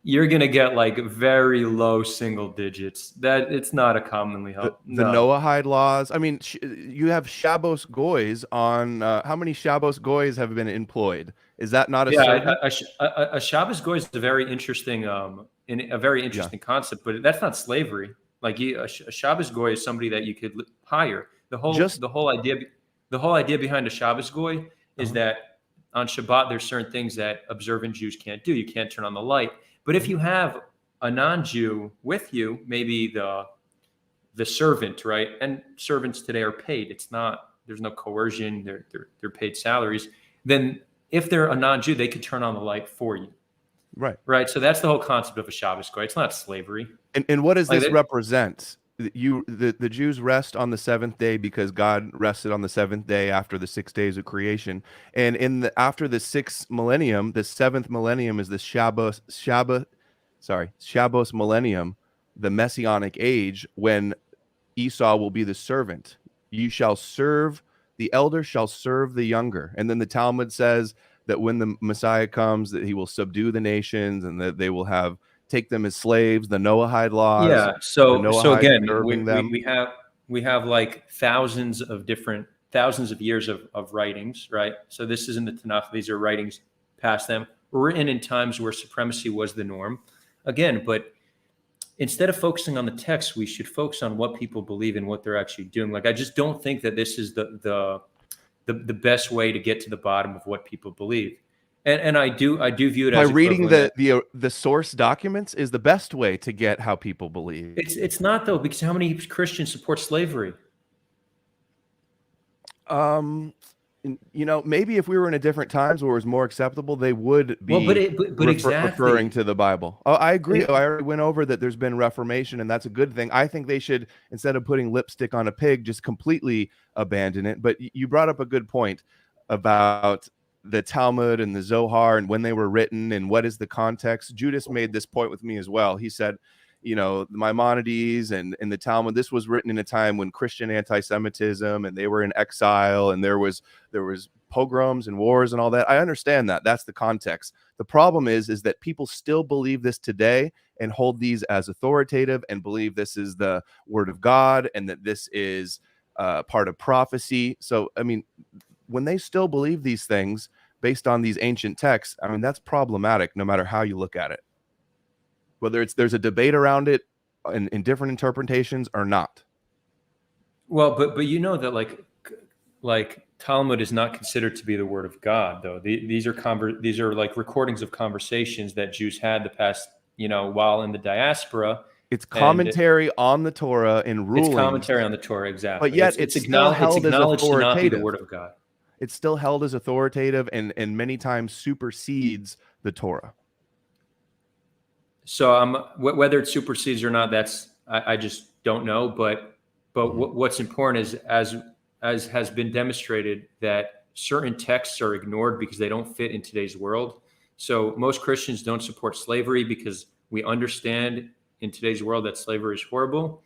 You're going to get like very low single digits. That it's not a commonly held. The Noahide laws. I mean, you have Shabbos goys on. How many Shabbos goys have been employed? Is that not a Shabbos goy is a very interesting, concept, but that's not slavery. Like a Shabbos goy is somebody that you could hire. The whole idea behind a Shabbos goy is that on Shabbat there's certain things that observant Jews can't do. You can't turn on the light. But if you have a non-Jew with you, maybe the servant, right? And servants today are paid. There's no coercion. They're paid salaries. Then if they're a non-Jew, they could turn on the light for you. Right. Right. So that's the whole concept of a Shabbos goy. It's not slavery. And what does this represent? The Jews rest on the seventh day because God rested on the seventh day after the 6 days of creation. And after the sixth millennium, the seventh millennium is the Shabbos millennium, the Messianic age, when Esau will be the servant. The elder shall serve the younger. And then the Talmud says that when the Messiah comes, that he will subdue the nations and that they will take them as slaves, the Noahide laws. Yeah. So again, we have like thousands of years of writings, right? So this isn't the Tanakh. These are writings past them, written in times where supremacy was the norm. Again, but instead of focusing on the text, we should focus on what people believe and what they're actually doing. Like, I just don't think that this is the best way to get to the bottom of what people believe. And I do view it by as reading the source documents is the best way to get how people believe. It's not, though, because how many Christians support slavery? Maybe if we were in a different times where it was more acceptable, they would be referring to the Bible. Oh, I agree. I already went over that there's been reformation, and that's a good thing. I think they should, instead of putting lipstick on a pig, just completely abandon it. But you brought up a good point about the Talmud and the Zohar and when they were written and what is the context. Judas made this point with me as well. He said, the Maimonides and the Talmud, this was written in a time when Christian anti-Semitism and they were in exile and there was pogroms and wars and all that. I understand that. That's the context. The problem is that people still believe this today and hold these as authoritative and believe this is the word of God and that this is part of prophecy. So, I mean, when they still believe these things based on these ancient texts, I mean, that's problematic no matter how you look at it. Whether there's a debate around it in different interpretations or not. Well, but that like Talmud is not considered to be the word of God, though. These are like recordings of conversations that Jews had the past, while in the diaspora. It's commentary on the Torah and rulings. It's commentary on the Torah, exactly. But yet it's acknowledged to not be the word of God. it's still held as authoritative and many times supersedes the Torah. So whether it supersedes or not, I just don't know. But what's important is, as has been demonstrated, that certain texts are ignored because they don't fit in today's world. So most Christians don't support slavery because we understand in today's world that slavery is horrible.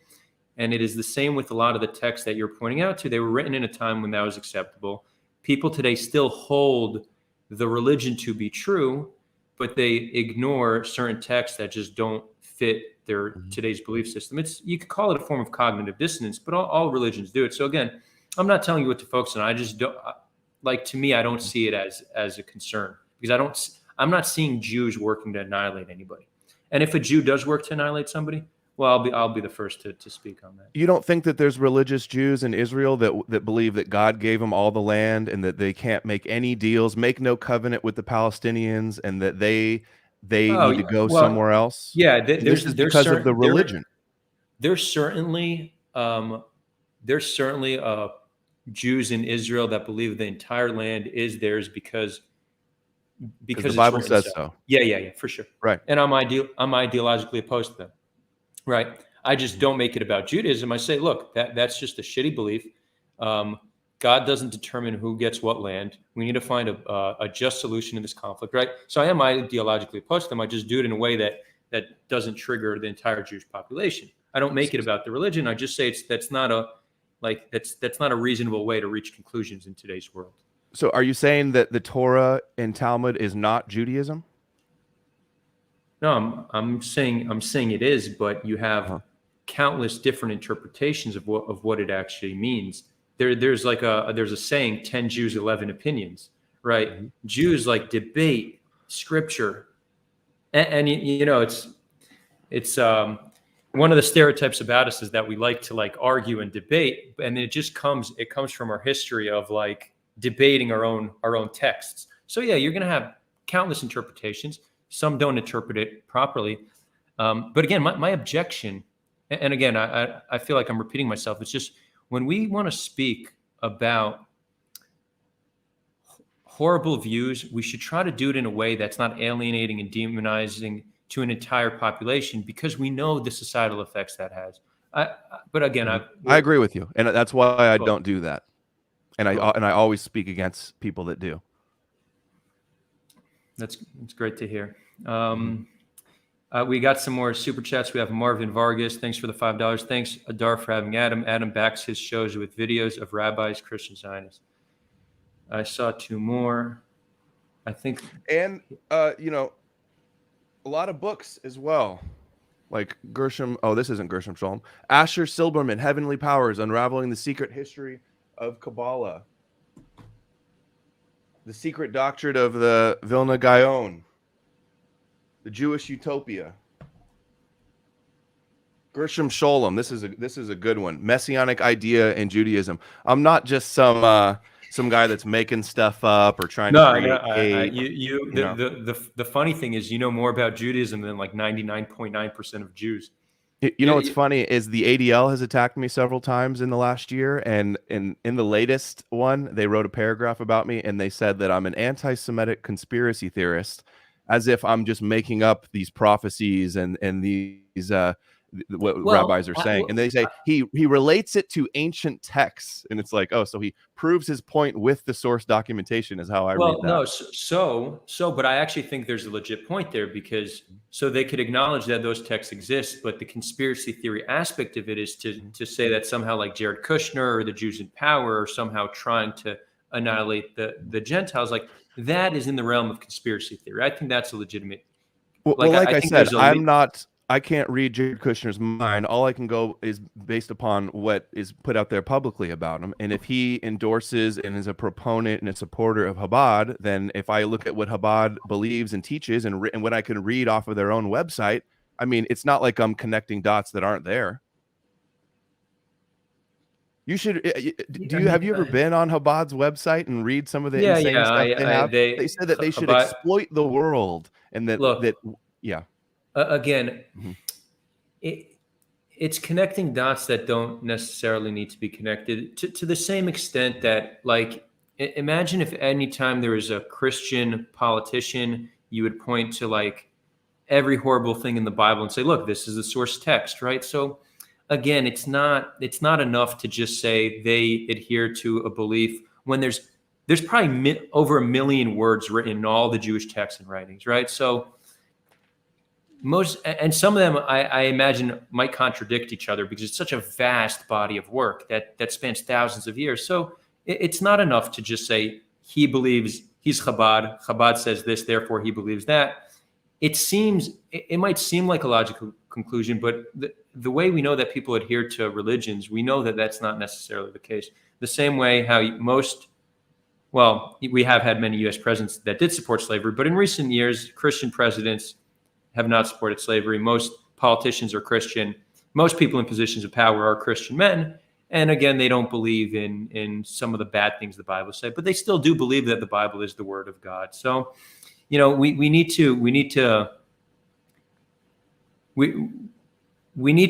And it is the same with a lot of the texts that you're pointing out to. They were written in a time when that was acceptable. People today still hold the religion to be true, but they ignore certain texts that just don't fit their today's belief system. You could call it a form of cognitive dissonance, but all religions do it. So again, I'm not telling you what to focus on. I just don't to me, I don't see it as a concern, because I'm not seeing Jews working to annihilate anybody. And if a Jew does work to annihilate somebody, well, I'll be the first to speak on that. You don't think that there's religious Jews in Israel that believe that God gave them all the land and that they can't make any deals, make no covenant with the Palestinians, and that they need to go somewhere else? Yeah, this is because of the religion. There's certainly Jews in Israel that believe the entire land is theirs because the Bible says so. Yeah, for sure. Right. And I'm ideologically opposed to them. Right. I just don't make it about Judaism. I say, look, that's just a shitty belief. God doesn't determine who gets what land. We need to find a just solution to this conflict. Right. So I am ideologically opposed to them. I just do it in a way that doesn't trigger the entire Jewish population. I don't make it about the religion. I just say that's not a reasonable way to reach conclusions in today's world. So are you saying that the Torah and Talmud is not Judaism? No, I'm saying it is, but you have countless different interpretations of what it actually means. There's a saying, 10 Jews, 11 opinions, right? Mm-hmm. Jews debate scripture, and it's one of the stereotypes about us is that we like to argue and debate, and it comes from our history of debating our own texts. So yeah, you're going to have countless interpretations. Some don't interpret it properly. But again, my objection, and again, I feel like I'm repeating myself, it's just when we want to speak about horrible views, we should try to do it in a way that's not alienating and demonizing to an entire population, because we know the societal effects that has. But again, I agree with you, and that's why I don't do that. And I always speak against people that do. That's great to hear. We got some more super chats. We have Marvin Vargas. Thanks for the $5. Thanks, Adar, for having Adam. Adam backs his shows with videos of rabbis, Christian Zionists. I saw two more. I think, and a lot of books as well, like Gershom. Oh, this isn't Gershom Scholem. Asher Silberman, Heavenly Powers: Unraveling the Secret History of Kabbalah. The Secret Doctrine of the Vilna Gaon. The Jewish Utopia. Gershom Scholem. This is a good one. Messianic Idea in Judaism. I'm not just some guy that's making stuff up or trying to create the funny thing is, you know more about Judaism than 99.9% of Jews. What's funny is the ADL has attacked me several times in the last year, and in the latest one, they wrote a paragraph about me, and they said that I'm an anti-Semitic conspiracy theorist, as if I'm just making up these prophecies and these rabbis are saying. And they say he relates it to ancient texts, and it's like, oh, so he proves his point with the source documentation is how I read that. But I actually think there's a legit point there, because so they could acknowledge that those texts exist, but the conspiracy theory aspect of it is to say that somehow Jared Kushner or the Jews in power are somehow trying to annihilate the Gentiles. That is in the realm of conspiracy theory. I think that's a legitimate. I said, I can't read Jared Kushner's mind. All I can go is based upon what is put out there publicly about him. And if he endorses and is a proponent and a supporter of Chabad, then if I look at what Chabad believes and teaches and what I can read off of their own website, I mean, it's not like I'm connecting dots that aren't there. You should. Have you ever been on Chabad's website and read some of the insane stuff they have? They said that they should exploit the world, and again, it's connecting dots that don't necessarily need to be connected to the same extent that imagine if any time there was a Christian politician, you would point to like every horrible thing in the Bible and say, look, this is the source text, right? So again, it's not enough to just say they adhere to a belief when there's probably over 1 million words written in all the Jewish texts and writings, right? So some of them I imagine might contradict each other because it's such a vast body of work that spans thousands of years. So it's not enough to just say he believes he's Chabad says this, therefore he believes that. It might seem like a logical conclusion, but the way we know that people adhere to religions, we know that that's not necessarily the case. The same way how we have had many U.S. presidents that did support slavery, but in recent years, Christian presidents have not supported slavery. Most politicians are Christian. Most people in positions of power are Christian men. And again, they don't believe in some of the bad things the Bible says, but they still do believe that the Bible is the word of God. So, we need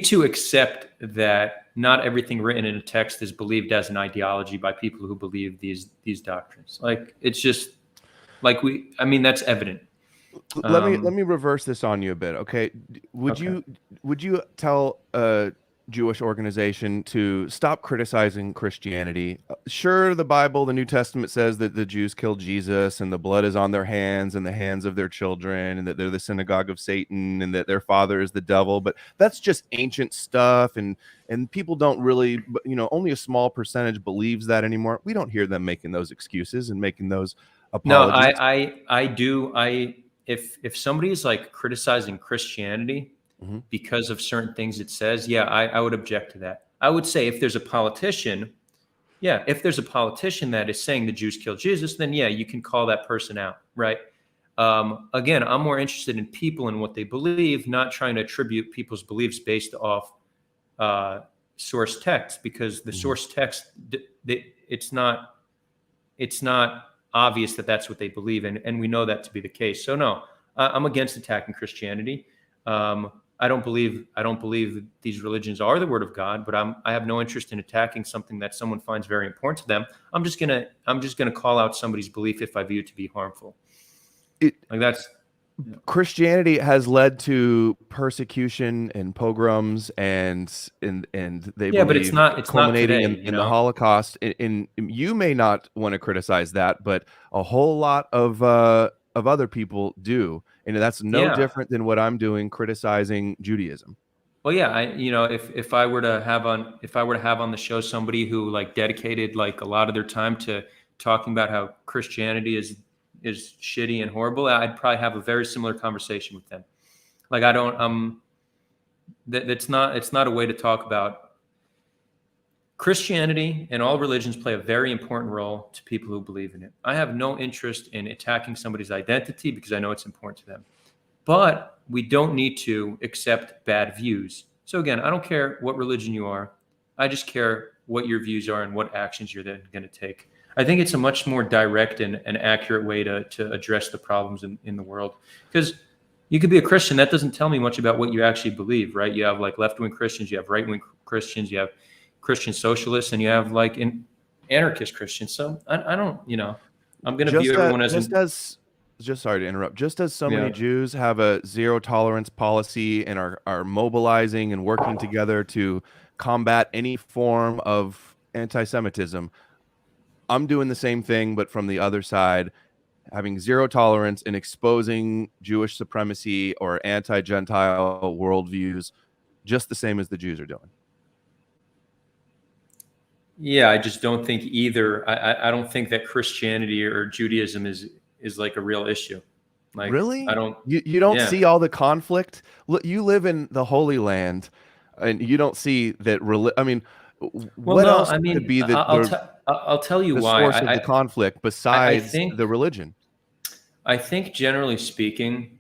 to accept that not everything written in a text is believed as an ideology by people who believe these doctrines. Like it's just like that's evident. Let me reverse this on you a bit, okay? Would you tell a Jewish organization to stop criticizing Christianity? Sure, the Bible, the New Testament says that the Jews killed Jesus and the blood is on their hands and the hands of their children and that they're the synagogue of Satan and that their father is the devil, but that's just ancient stuff and people don't really, only a small percentage believes that anymore. We don't hear them making those excuses and making those apologies. No, I do. If somebody is like criticizing Christianity because of certain things it says, I would object to that. I would say if there's a politician that is saying the Jews killed Jesus, then you can call that person out, right? Again, I'm more interested in people and what they believe, not trying to attribute people's beliefs based off source text, because the source text, it's not obvious that that's what they believe in, and we know that to be the case. So no, I'm against attacking Christianity. I don't believe these religions are the word of God, but I have no interest in attacking something that someone finds very important to them. I'm just gonna call out somebody's belief if I view it to be harmful. Christianity has led to persecution and pogroms and they believe but it's not culminating today, in the Holocaust. And you may not want to criticize that, but a whole lot of other people do, and that's no different than what I'm doing criticizing Judaism. Well, if I were to have on the show somebody who like dedicated like a lot of their time to talking about how Christianity is shitty and horrible, I'd probably have a very similar conversation with them. Like it's not a way to talk about Christianity, and all religions play a very important role to people who believe in it. I have no interest in attacking somebody's identity because I know it's important to them. But we don't need to accept bad views. So again, I don't care what religion you are. I just care what your views are and what actions you're then going to take. I think it's a much more direct and accurate way to address the problems in the world. Because you could be a Christian, that doesn't tell me much about what you actually believe, right? You have like left-wing Christians, you have right-wing Christians, you have Christian socialists, and you have like anarchist Christians. So I don't, I'm going to view everyone as just sorry to interrupt. Just as so many Jews have a zero tolerance policy and are mobilizing and working together to combat any form of anti-Semitism, I'm doing the same thing, but from the other side, having zero tolerance and exposing Jewish supremacy or anti-Gentile worldviews, just the same as the Jews are doing. Yeah, I just don't think either. I don't think that Christianity or Judaism is like a real issue. Like, really? I don't. You don't see all the conflict. Look, you live in the Holy Land, and you don't see that. I mean, what else could be I'll tell you the why. source of the conflict besides the religion? I think generally speaking,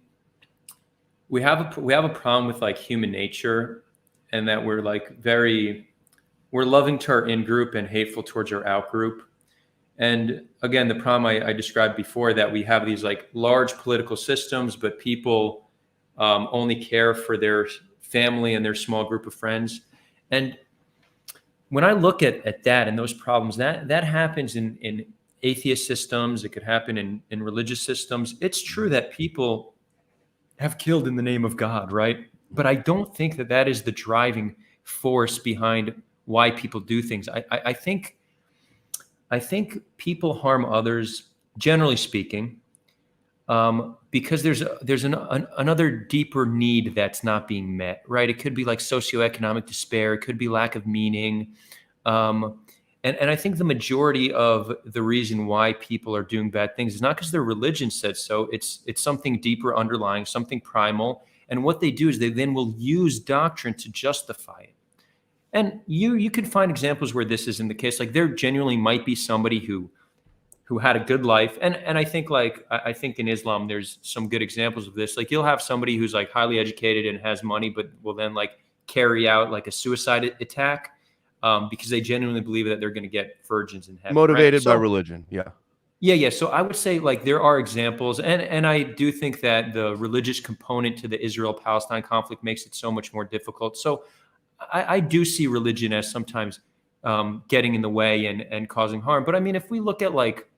we have a problem with like human nature, and that we're like we're loving to our in-group and hateful towards our out-group. And again, the problem I described before, that we have these like large political systems, but people only care for their family and their small group of friends. And when I look at that and those problems, that happens in atheist systems. It could happen in religious systems. It's true that people have killed in the name of God, right? But I don't think that that is the driving force behind why people do things. I think people harm others, generally speaking, because another deeper need that's not being met, right? It could be like socioeconomic despair. It could be lack of meaning. Um, and I think the majority of the reason why people are doing bad things is not because their religion said so. It's something deeper underlying, something primal. And what they do is they then will use doctrine to justify it. And you can find examples where this isn't the case. Like there genuinely might be somebody who had a good life. And I think I think in Islam, there's some good examples of this. Like you'll have somebody who's like highly educated and has money, but will then like carry out like a suicide attack because they genuinely believe that they're going to get virgins in heaven. Motivated right? by religion. Yeah. Yeah. So I would say like there are examples. And I do think that the religious component to the Israel-Palestine conflict makes it so much more difficult. So I do see religion as sometimes getting in the way and causing harm. But I mean, if we look at like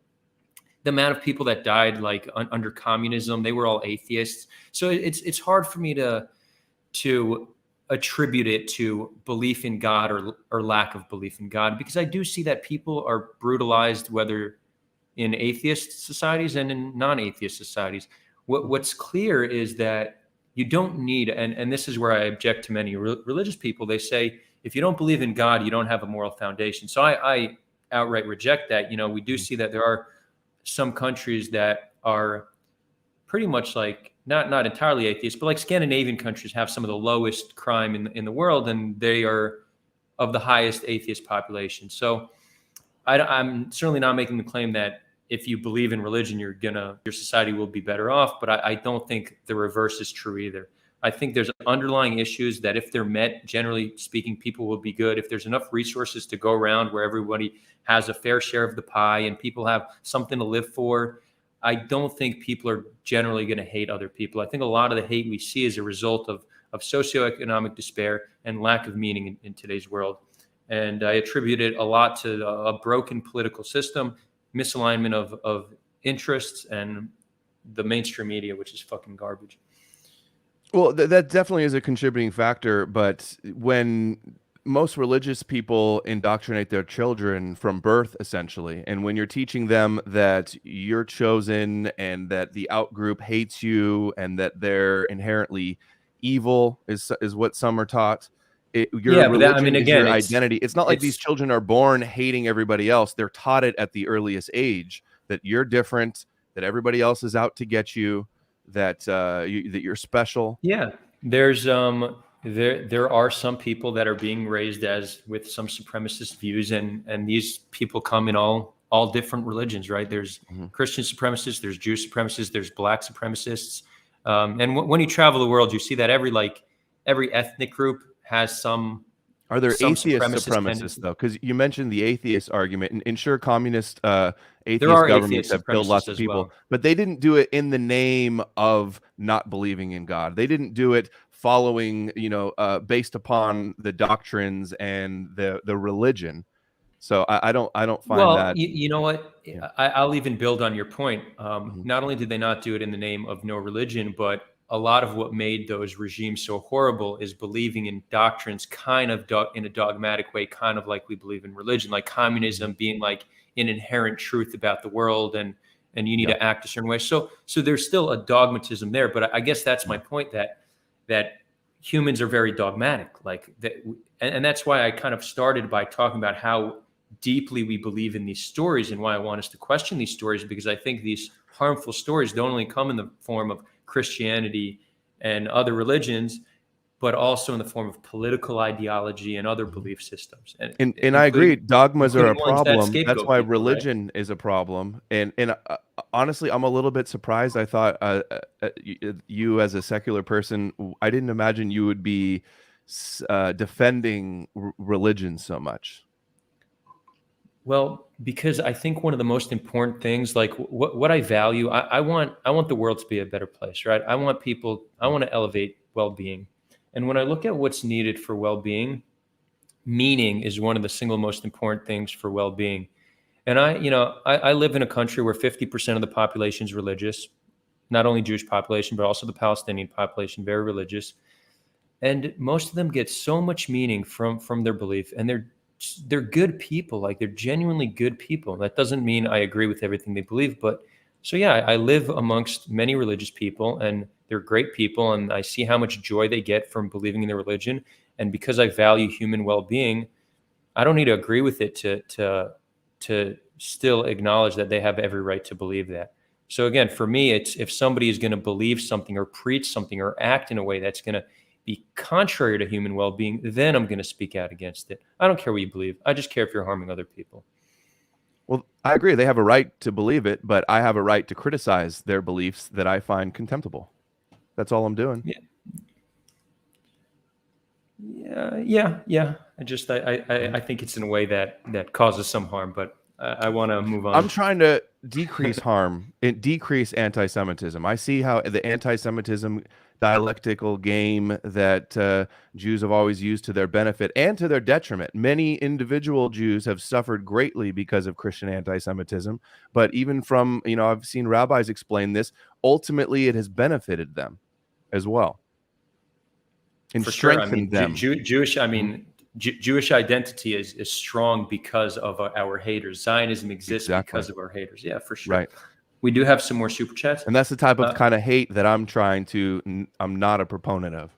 the amount of people that died like under communism, they were all atheists. So it's hard for me to attribute it to belief in God or lack of belief in God, because I do see that people are brutalized, whether in atheist societies and in non-atheist societies. What's clear is that you don't need, and this is where I object to many religious people. They say, if you don't believe in God, you don't have a moral foundation. So I outright reject that. We do see that there are some countries that are pretty much like not entirely atheist, but like Scandinavian countries have some of the lowest crime in the world, and they are of the highest atheist population. So I'm certainly not making the claim that if you believe in religion, your society will be better off. But I don't think the reverse is true either. I think there's underlying issues that if they're met, generally speaking, people will be good. If there's enough resources to go around where everybody has a fair share of the pie and people have something to live for, I don't think people are generally going to hate other people. I think a lot of the hate we see is a result of socioeconomic despair and lack of meaning in today's world. And I attribute it a lot to a broken political system, misalignment of interests, and the mainstream media, which is fucking garbage. Well, that definitely is a contributing factor. But when most religious people indoctrinate their children from birth, essentially, and when you're teaching them that you're chosen and that the out group hates you and that they're inherently evil is what some are taught. Your religion is again, your identity. It's not like these children are born hating everybody else. They're taught it at the earliest age that you're different, that everybody else is out to get you, that that you're special. Yeah, there's there are some people that are being raised as with some supremacist views, and these people come in all different religions, right? There's Christian supremacists, there's Jew supremacists, there's Black supremacists, and when you travel the world, you see that every ethnic group has some. Are there atheist supremacists though? Because you mentioned the atheist argument, and sure, communist atheist governments have killed lots of people, but they didn't do it in the name of not believing in God. They didn't do it following, based upon the doctrines and the religion. So I don't find that. You know what? Yeah. I'll even build on your point. Not only did they not do it in the name of no religion, but a lot of what made those regimes so horrible is believing in doctrines kind of in a dogmatic way, kind of like we believe in religion, like communism being like an inherent truth about the world, and you need to act a certain way. So there's still a dogmatism there, but I guess that's my point, that humans are very dogmatic, like that, and that's why I kind of started by talking about how deeply we believe in these stories and why I want us to question these stories, because I think these harmful stories don't only come in the form of Christianity and other religions, but also in the form of political ideology and other belief systems. And I agree, dogmas are a problem. That's why people, religion is a problem. And honestly, I'm a little bit surprised. I thought you as a secular person, I didn't imagine you would be defending religion so much. Well, because I think one of the most important things, like what I value, I want the world to be a better place, right? I want to elevate well-being. And when I look at what's needed for well-being, meaning is one of the single most important things for well-being. And I live in a country where 50% of the population is religious, not only Jewish population, but also the Palestinian population, very religious. And most of them get so much meaning from their belief, and they're good people. Like, they're genuinely good people. That doesn't mean I agree with everything they believe, but so yeah, I live amongst many religious people, and they're great people, and I see how much joy they get from believing in their religion. And because I value human well-being, I don't need to agree with it to still acknowledge that they have every right to believe that. So again, for me, it's if somebody is going to believe something or preach something or act in a way that's going to be contrary to human well-being, then I'm going to speak out against it. I don't care what you believe. I just care if you're harming other people. Well, I agree. They have a right to believe it, but I have a right to criticize their beliefs that I find contemptible. That's all I'm doing. Yeah. I think it's in a way that causes some harm, but I want to move on. I'm trying to decrease harm and decrease anti-Semitism. I see how the anti-Semitism dialectical game that Jews have always used to their benefit and to their detriment. Many individual Jews have suffered greatly because of Christian anti-Semitism, but even from, I've seen rabbis explain this, ultimately it has benefited them as well. And for sure. strengthened them. Jewish identity is strong because of our haters. Zionism exists because of our haters. Yeah, for sure. Right. We do have some more super chats. And that's the type of kind of hate that I'm not a proponent of.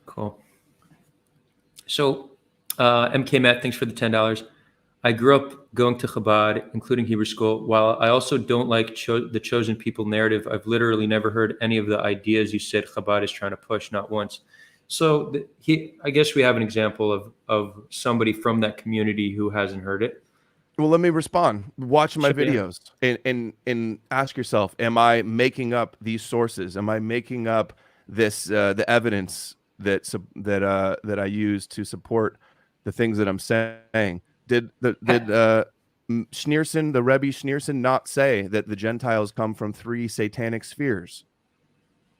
Cool. So, MK Matt, thanks for the $10. I grew up going to Chabad, including Hebrew school. While I also don't like the chosen people narrative, I've literally never heard any of the ideas you said Chabad is trying to push, not once. So I guess we have an example of somebody from that community who hasn't heard it. Well, let me respond. Watch my videos and ask yourself, am I making up these sources? Am I making up this the evidence that I use to support the things that I'm saying? Did Schneerson, the Rebbe Schneerson, not say that the Gentiles come from 3 satanic spheres?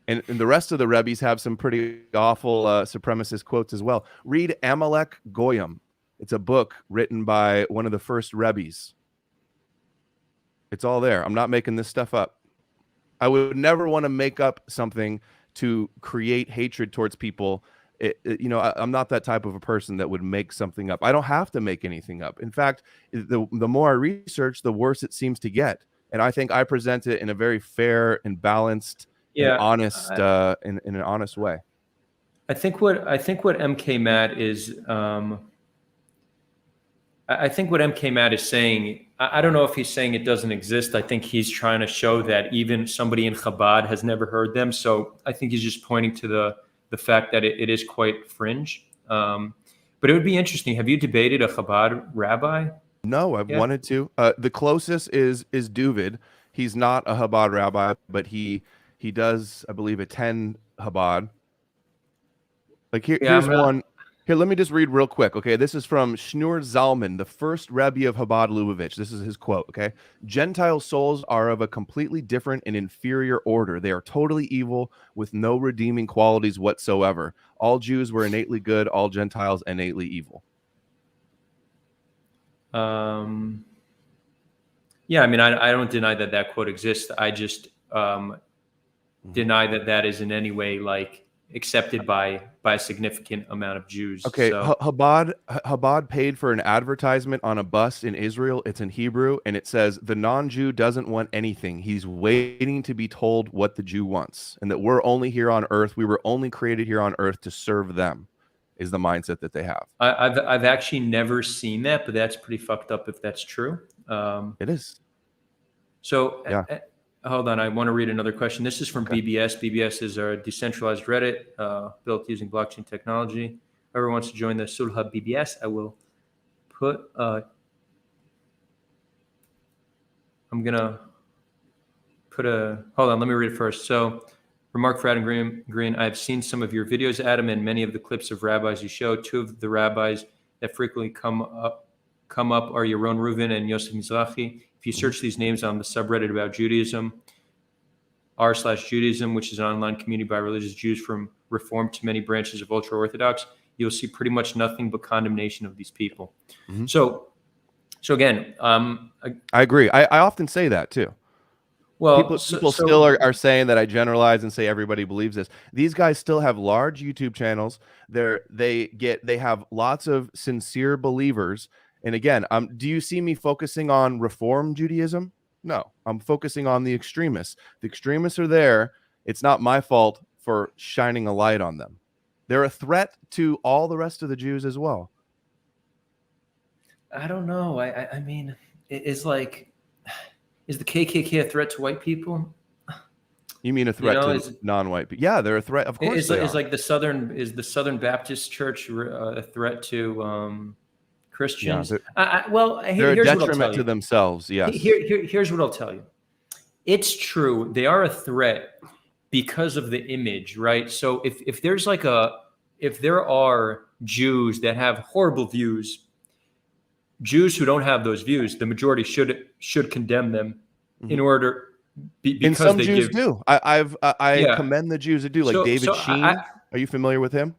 And the rest of the Rebbes have some pretty awful supremacist quotes as well. Read Amalek Goyim. It's a book written by one of the first Rebbes. It's all there. I'm not making this stuff up. I would never want to make up something to create hatred towards people. I'm not that type of a person that would make something up. I don't have to make anything up. In fact, the more I research, the worse it seems to get. And I think I present it in a very fair and balanced and honest, in an honest way. I think what MK Matt is, I think what MK Matt is saying, I don't know if he's saying it doesn't exist. I think he's trying to show that even somebody in Chabad has never heard them. So I think he's just pointing to the fact that it is quite fringe. But it would be interesting. Have you debated a Chabad rabbi? No, I've wanted to. The closest is Duvid. He's not a Chabad rabbi, but he does, I believe, attend Chabad. Like here's one. Here, let me just read real quick. Okay, this is from Shneur Zalman, the first Rebbe of Chabad Lubavitch. This is his quote. Okay, Gentile souls are of a completely different and inferior order. They are totally evil with no redeeming qualities whatsoever. All Jews were innately good. All Gentiles innately evil. Yeah, I mean, I don't deny that quote exists. I just deny that is in any way accepted by a significant amount of Jews. Okay, so. Chabad paid for an advertisement on a bus in Israel. It's in Hebrew, and it says, the non-Jew doesn't want anything. He's waiting to be told what the Jew wants, and that we're only here on earth. We were only created here on earth to serve them, is the mindset that they have. I've actually never seen that, but that's pretty fucked up if that's true. It is. So yeah. Hold on, I want to read another question. This is from BBS. BBS is our decentralized Reddit built using blockchain technology. Whoever wants to join the Sulha BBS, I will put. I'm gonna put a. Hold on, let me read it first. So, remark for Adam Green. I've seen some of your videos, Adam, and many of the clips of rabbis you show. 2 of the rabbis that frequently come up are Yaron Reuven and Yosef Mizrahi. If you search these names on the subreddit about Judaism, r/Judaism, which is an online community by religious Jews from Reformed to many branches of ultra-Orthodox, you'll see pretty much nothing but condemnation of these people. So So again, I agree. I often say that too. well, People still are saying that I generalize and say everybody believes this. These guys still have large YouTube channels. They have lots of sincere believers. And again, do you see me focusing on Reform Judaism? No, I'm focusing on the extremists. The extremists are there. It's not my fault for shining a light on them. They're a threat to all the rest of the Jews as well. I don't know. I mean, it's like, is the KKK a threat to white people? You mean a threat to non-white people? Yeah, they're a threat. Of course, they are. Like the Southern Baptist Church a threat to Christians? Yeah, well, they're here's a what I'll tell detriment you. to themselves. Yes. Here's what I'll tell you. It's true. They are a threat because of the image, right? So if there's like if there are Jews that have horrible views, Jews who don't have those views, the majority should condemn them in order because and some they Jews do. I commend the Jews that do, like David Sheen. Are you familiar with him?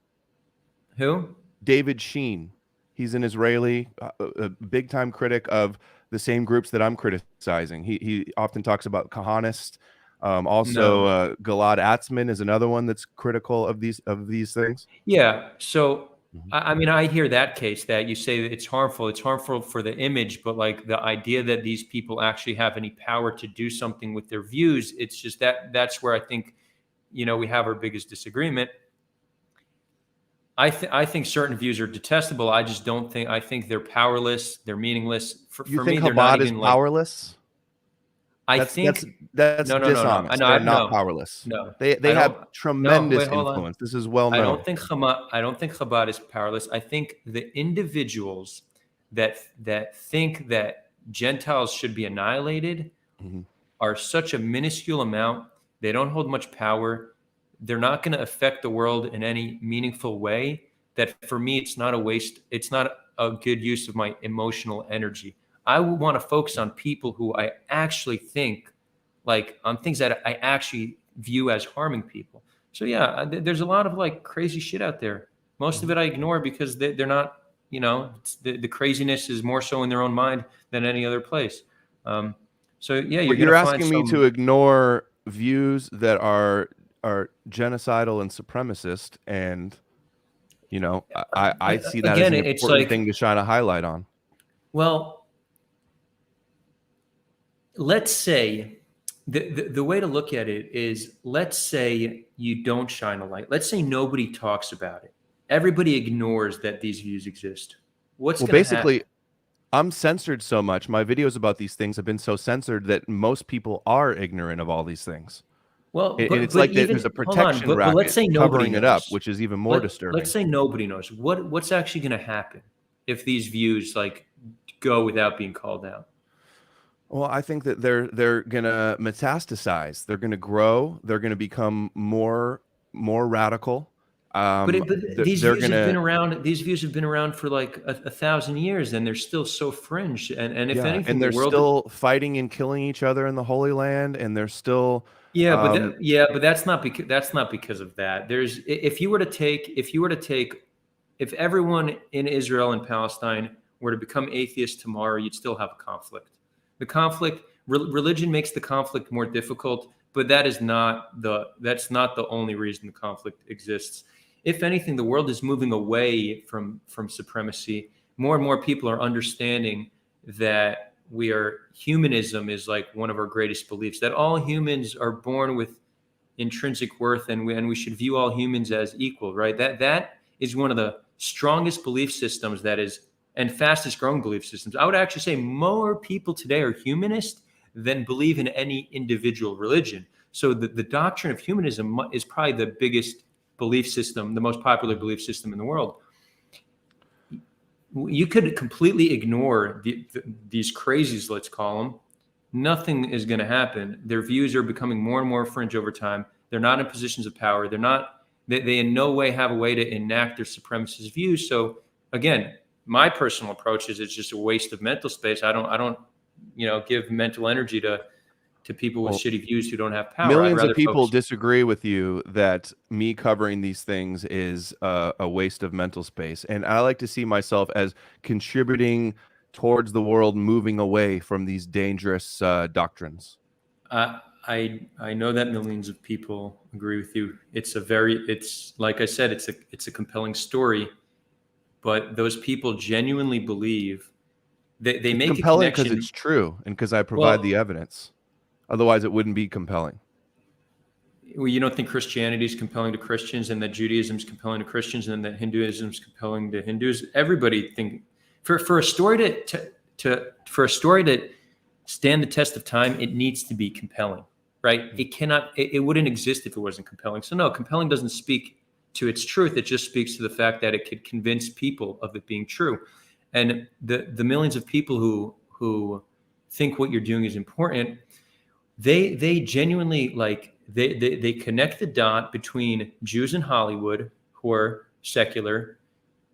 Who? David Sheen. He's an Israeli, a big time critic of the same groups that I'm criticizing. He often talks about Kahanist. Also, Gilad Atzmon is another one that's critical of these things. Yeah. So I mean, I hear that case that you say that it's harmful. It's harmful for the image, but like the idea that these people actually have any power to do something with their views, it's just that's where I think, we have our biggest disagreement. I think certain views are detestable. I just don't think. I think they're powerless. They're meaningless. For me, they're not even powerless. I think that's dishonest. They're not powerless. No, they have tremendous influence. This is well known. I don't think Chabad is powerless. I think the individuals that think that Gentiles should be annihilated are such a minuscule amount. They don't hold much power. They're not going to affect the world in any meaningful way. That for me, it's not a waste. It's not a good use of my emotional energy. I would want to focus on people who I actually think, like on things that I actually view as harming people. So yeah, there's a lot of like crazy shit out there. Most of it I ignore because they're not, the craziness is more so in their own mind than any other place. So yeah, you're asking me to ignore views that are genocidal and supremacist, and I see that as an important thing to shine a highlight on. Well, let's say the way to look at it is, let's say you don't shine a light. Let's say nobody talks about it. Everybody ignores that these views exist. What's going to happen? Basically, I'm censored so much. My videos about these things have been so censored that most people are ignorant of all these things. Well, it's like there's a protection racket let's say covering it up, which is even more disturbing. Let's say nobody knows. What's actually going to happen if these views like go without being called out? Well, I think that they're going to metastasize. They're going to grow. They're going to become more radical. But these views have been around. These views have been around for like 1,000 years, and they're still so fringe. And if anything, and they're still fighting and killing each other in the Holy Land, and they're still. But that's not because of that. If everyone in Israel and Palestine were to become atheists tomorrow, you'd still have a conflict. The conflict, religion makes the conflict more difficult, but that's not the only reason the conflict exists. If anything, the world is moving away from supremacy. More and more people are understanding that humanism is like one of our greatest beliefs, that all humans are born with intrinsic worth, and we should view all humans as equal, right? That is one of the strongest belief systems and fastest growing belief systems. I would actually say more people today are humanist than believe in any individual religion. So the doctrine of humanism is probably the biggest belief system, the most popular belief system in the world. You could completely ignore these crazies, let's call them. Nothing is going to happen. Their views are becoming more and more fringe over time. They're not in positions of power. They in no way have a way to enact their supremacist views. So again, my personal approach is it's just a waste of mental space. I don't give mental energy to people with shitty views who don't have power. Millions of people disagree with you that me covering these things is a waste of mental space. And I like to see myself as contributing towards the world moving away from these dangerous doctrines? I know that millions of people agree with you. It's like I said, it's a compelling story, but those people genuinely believe they It's make a compelling because connection. it's true and because I provide the Well, evidence. Otherwise, it wouldn't be compelling. you don't think Christianity is compelling to Christians, and that Judaism is compelling to Christians, and that Hinduism is compelling to Hindus. Everybody think for a story for a story to stand the test of time, it needs to be compelling, right? It wouldn't exist if it wasn't compelling. So no, compelling doesn't speak to its truth. It just speaks to the fact that it could convince people of it being true. And the millions of people who think what you're doing is important, they genuinely they connect the dot between Jews in Hollywood who are secular,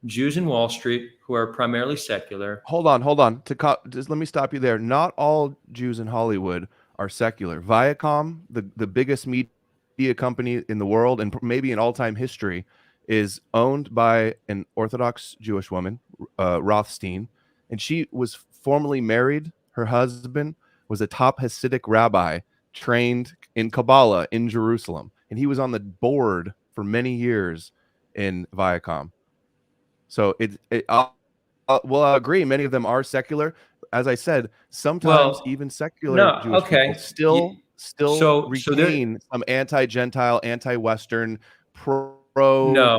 Jews in Wall Street who are primarily secular. Hold on. Just let me stop you there. Not all Jews in Hollywood are secular. Viacom, the biggest media company in the world and maybe in all-time history, is owned by an Orthodox Jewish woman, Rothstein, and she was formerly married. Her husband was a top Hasidic rabbi trained in Kabbalah in Jerusalem, and he was on the board for many years in Viacom. So well, I agree. Many of them are secular. As I said, sometimes Well, even secular no, Jewish people okay. still So there, retain some anti-Gentile, anti-Western, no,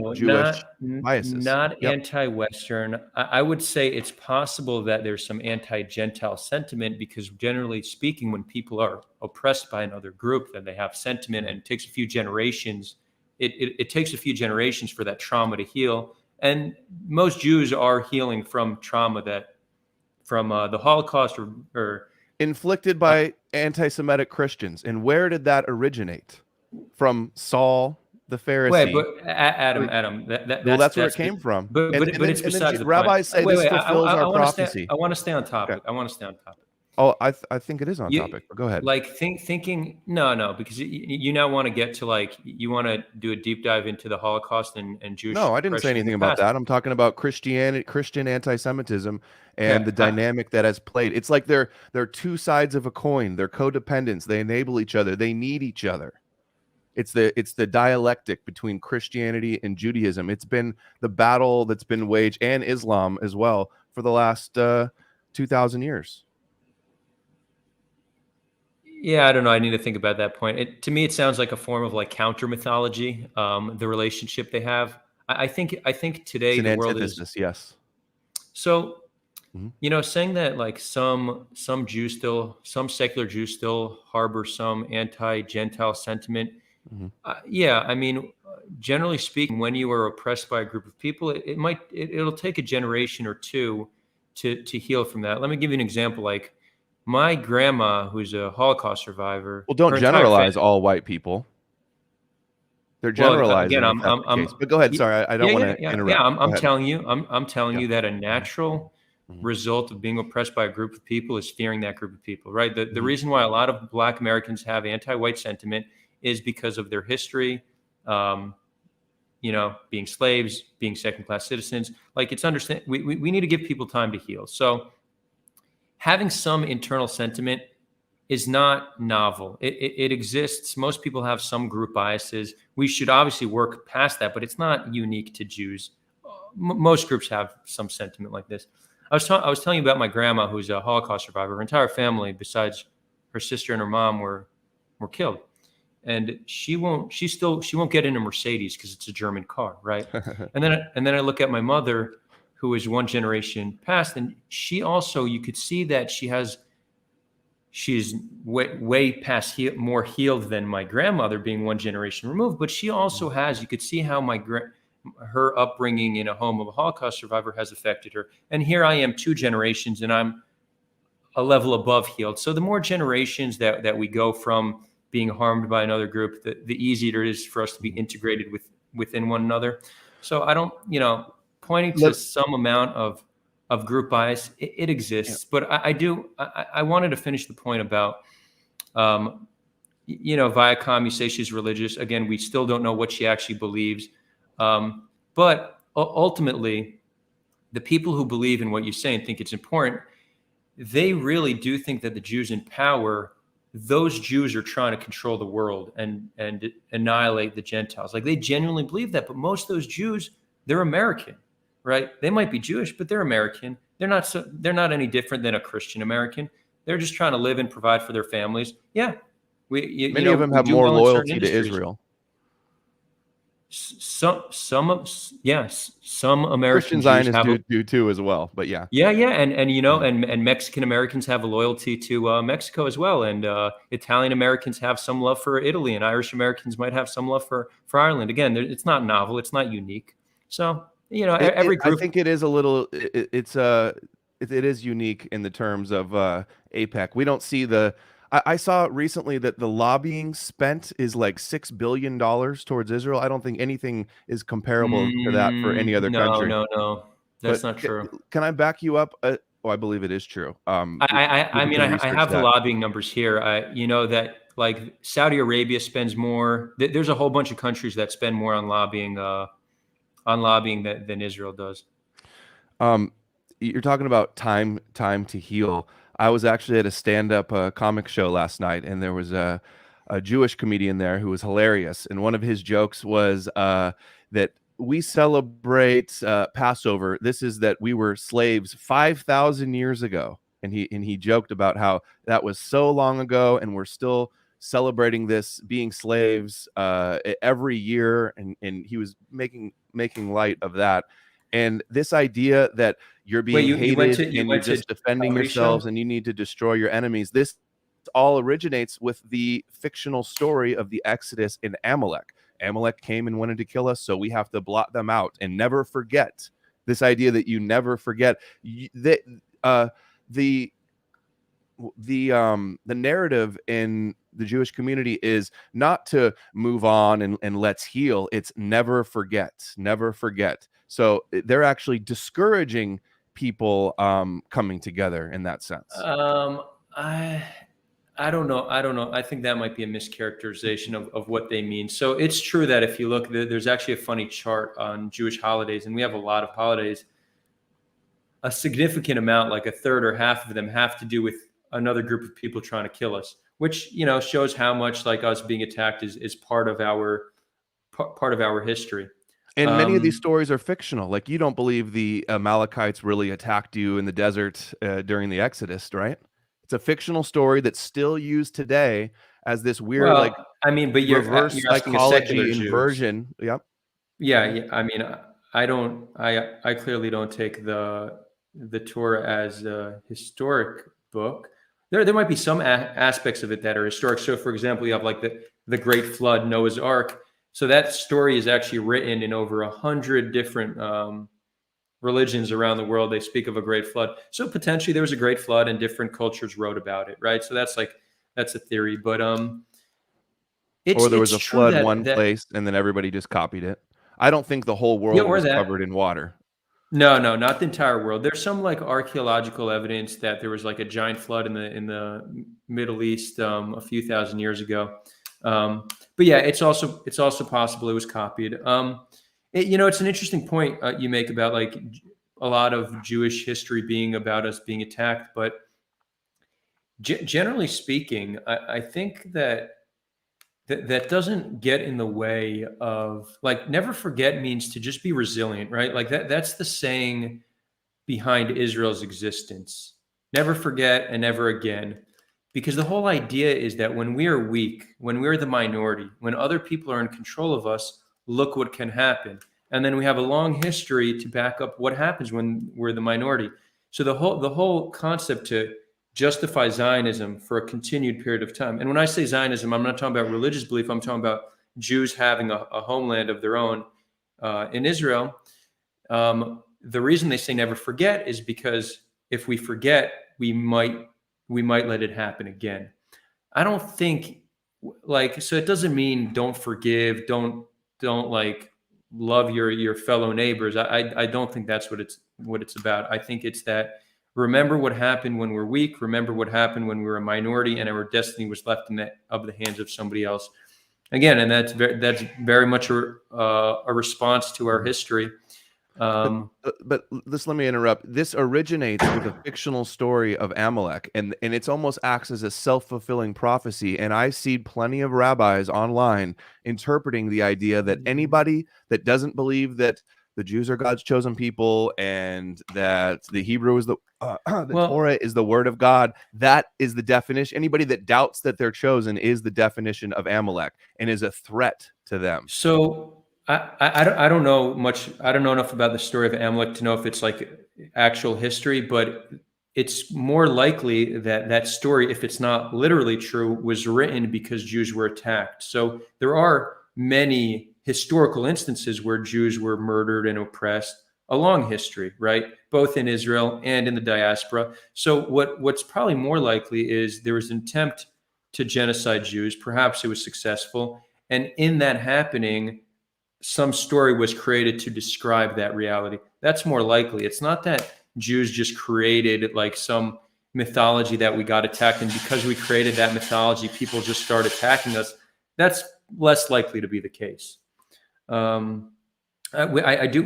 pro-Jewish biases. not Yep. anti-Western. I would say it's possible that there's some anti-Gentile sentiment because, generally speaking, when people are oppressed by another group, then they have sentiment, and it takes a few generations. It takes a few generations for that trauma to heal, and most Jews are healing from trauma from the Holocaust or Inflicted uh, by anti-Semitic Christians. And where did that originate? From Saul the wait, Pharisee. but Adam, Well, that's where it that's came from. but it's And then besides the point. rabbis say this Wait, fulfills our I want to stay. prophecy. I want to stay on Okay. topic. I want to stay on topic. Oh, I think it is on You topic. But go ahead. like thinking no, because you now want to get to you want to do a deep dive into the Holocaust and Jewish No, I didn't say oppression in the anything about past. that. I'm talking about Christian anti-Semitism and Okay, the dynamic that has played. It's like they're two sides of a coin. They're codependents. They enable each other. They need each other. It's the dialectic between Christianity and Judaism. It's been the battle that's been waged, and Islam as well, for the last 2,000 years. yeah, I don't know. I need to think about that point. To me, it sounds like a form of counter mythology. The relationship they have. I think It's today an the world is antithesis, yes. so. Mhm. Saying that some Jews still, some secular Jews still harbor some anti-Gentile sentiment. Mhm. Yeah, I mean, generally speaking, when you are oppressed by a group of people, it'll take a generation or two to heal from that. Let me give you an example. Like my grandma, who's a Holocaust survivor, Well, don't her entire family. generalize all white people. They're Well, again, generalizing if that's the case. But go ahead. Sorry, I don't want to interrupt. Go I'm ahead. telling you, I'm telling Yeah. you that a natural Mhm. result of being oppressed by a group of people is fearing that group of people, right? The Mhm. reason why a lot of Black Americans have anti-white sentiment is because of their history, um, being slaves, being second-class citizens. It's understand. We need to give people time to heal. So having some internal sentiment is not novel. It exists. Most people have some group biases. We should obviously work past that, but it's not unique to Jews. Most groups have some sentiment like this. I was telling you about my grandma, who's a Holocaust survivor. Her entire family, besides her sister and her mom, were killed, and she won't get in a Mercedes because it's a German car, right? And then I look at my mother, who is one generation past, and she also, you could see that she's way past more healed than my grandmother, being one generation removed. But she also has, you could see how her upbringing in a home of a Holocaust survivor has affected her. And here I am 2 generations and I'm a level above healed. So the more generations that we go from being harmed by another group, the easier it is for us to be integrated within one another. So I don't, pointing to Let, some amount of group bias, it yeah. exists. But I wanted to finish the point about, Viacom, you say she's religious. Again, we still don't know what she actually believes. But ultimately, the people who believe in what you say and think it's important, they really do think that the Jews in power, those Jews are trying to control the world and annihilate the Gentiles. Like they genuinely believe that. But most of those Jews, they're American, right? They might be Jewish, but they're American. They're not any different than a Christian American. They're just trying to live and provide for their families. Yeah, Many of them have do more well in certain loyalty to industries. Israel. Some American Christian Jews Zionists have do too as well, but yeah. Yeah, and Mexican Americans have a loyalty to Mexico as well, and Italian Americans have some love for Italy, and Irish Americans might have some love for Ireland. Again, it's not novel, it's not unique. So every group. I think it is a little. It is unique in the terms of AIPAC. We don't see the. I saw recently that the lobbying spent is like $6 billion towards Israel. I don't think anything is comparable to that for any other country. No. That's not true. Can I back you up? I believe it is true. I have the lobbying numbers here. You know that like Saudi Arabia spends more. There's a whole bunch of countries that spend more on lobbying than Israel does. You're talking about time to heal. I was actually at a stand-up comic show last night, and there was a Jewish comedian there who was hilarious. And one of his jokes was that we celebrate Passover. This is that we were slaves 5,000 years ago. And he joked about how that was so long ago, and we're still celebrating this being slaves every year. And he was making light of that. And this idea that you're being hated and you're just defending yourselves and you need to destroy your enemies. This all originates with the fictional story of the Exodus in Amalek. Amalek came and wanted to kill us, so we have to blot them out and never forget. This idea that you never forget. The narrative in the Jewish community is not to move on and let's heal. It's never forget. So they're actually discouraging people coming together in that sense. I don't know. I think that might be a mischaracterization of what they mean. So it's true that if you look, there's actually a funny chart on Jewish holidays, and we have a lot of holidays. A significant amount, like a third or half of them, have to do with another group of people trying to kill us, which shows how much like us being attacked is part of our history. And many of these stories are fictional. Like you don't believe the Amalekites really attacked you in the desert during the Exodus, right? It's a fictional story that's still used today as this weird, but you're reverse psychology inversion. Yep. Yeah. I mean, I clearly don't take the Torah as a historic book. There might be some aspects of it that are historic. So, for example, you have like the Great Flood, Noah's Ark. So that story is actually written in over 100 different religions around the world. They speak of a great flood. So potentially there was a great flood and different cultures wrote about it, right? So that's a theory. But or there was a flood one place and then everybody just copied it. I don't think the whole world was covered in water. No, not the entire world. There's some like archaeological evidence that there was like a giant flood in the Middle East a few thousand years ago. But yeah, it's also possible it was copied. It's an interesting point you make about like a lot of Jewish history being about us being attacked. But generally speaking, I think that doesn't get in the way of like never forget means to just be resilient, right? Like that's the saying behind Israel's existence. Never forget and never again. Because the whole idea is that when we are weak, when we're the minority, when other people are in control of us, look what can happen. And then we have a long history to back up what happens when we're the minority. So the whole concept to justify Zionism for a continued period of time. And when I say Zionism, I'm not talking about religious belief. I'm talking about Jews having a homeland of their own in Israel. The reason they say never forget is because if we forget, we might let it happen again. I don't think so it doesn't mean don't forgive, don't like love your fellow neighbors. I don't think that's what it's about. I think it's that remember what happened when we're weak, remember what happened when we were a minority and our destiny was left in the hands of somebody else. Again, and that's very much a response to our history. But this, let me interrupt. This originates with a fictional story of Amalek, and it's almost acts as a self-fulfilling prophecy. And I see plenty of rabbis online interpreting the idea that anybody that doesn't believe that the Jews are God's chosen people and that the Hebrew is the Torah is the word of God, that is the definition. Anybody that doubts that they're chosen is the definition of Amalek and is a threat to them. So I don't know much. I don't know enough about the story of Amalek to know if it's like actual history, but it's more likely that that story, if it's not literally true, was written because Jews were attacked. So there are many historical instances where Jews were murdered and oppressed along history, right? Both in Israel and in the diaspora. So what's probably more likely is there was an attempt to genocide Jews. Perhaps it was successful. And in that happening, some story was created to describe that reality. That's more likely. It's not that Jews just created like some mythology that we got attacked, and because we created that mythology, people just start attacking us. That's less likely to be the case. We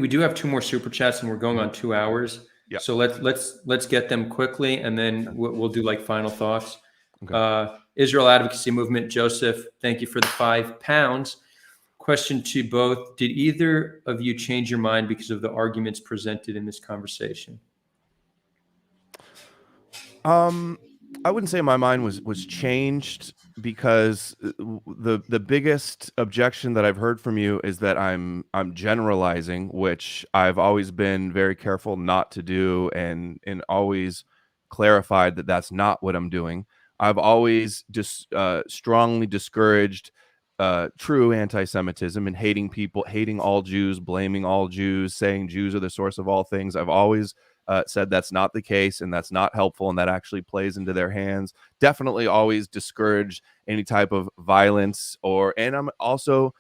do have two more super chats, and we're going on 2 hours. Yeah. So let's get them quickly, and then we'll do like final thoughts. Okay. Israel Advocacy Movement, Joseph, thank you for the £5. Question to both: did either of you change your mind because of the arguments presented in this conversation? I wouldn't say my mind was changed, because the biggest objection that I've heard from you is that I'm generalizing, which I've always been very careful not to do, and always clarified that that's not what I'm doing. I've always just strongly discouraged true anti-Semitism and hating people, hating all Jews, blaming all Jews, saying Jews are the source of all things. I've always said that's not the case, and that's not helpful, and that actually plays into their hands. Definitely always discourage any type of violence, and I'm also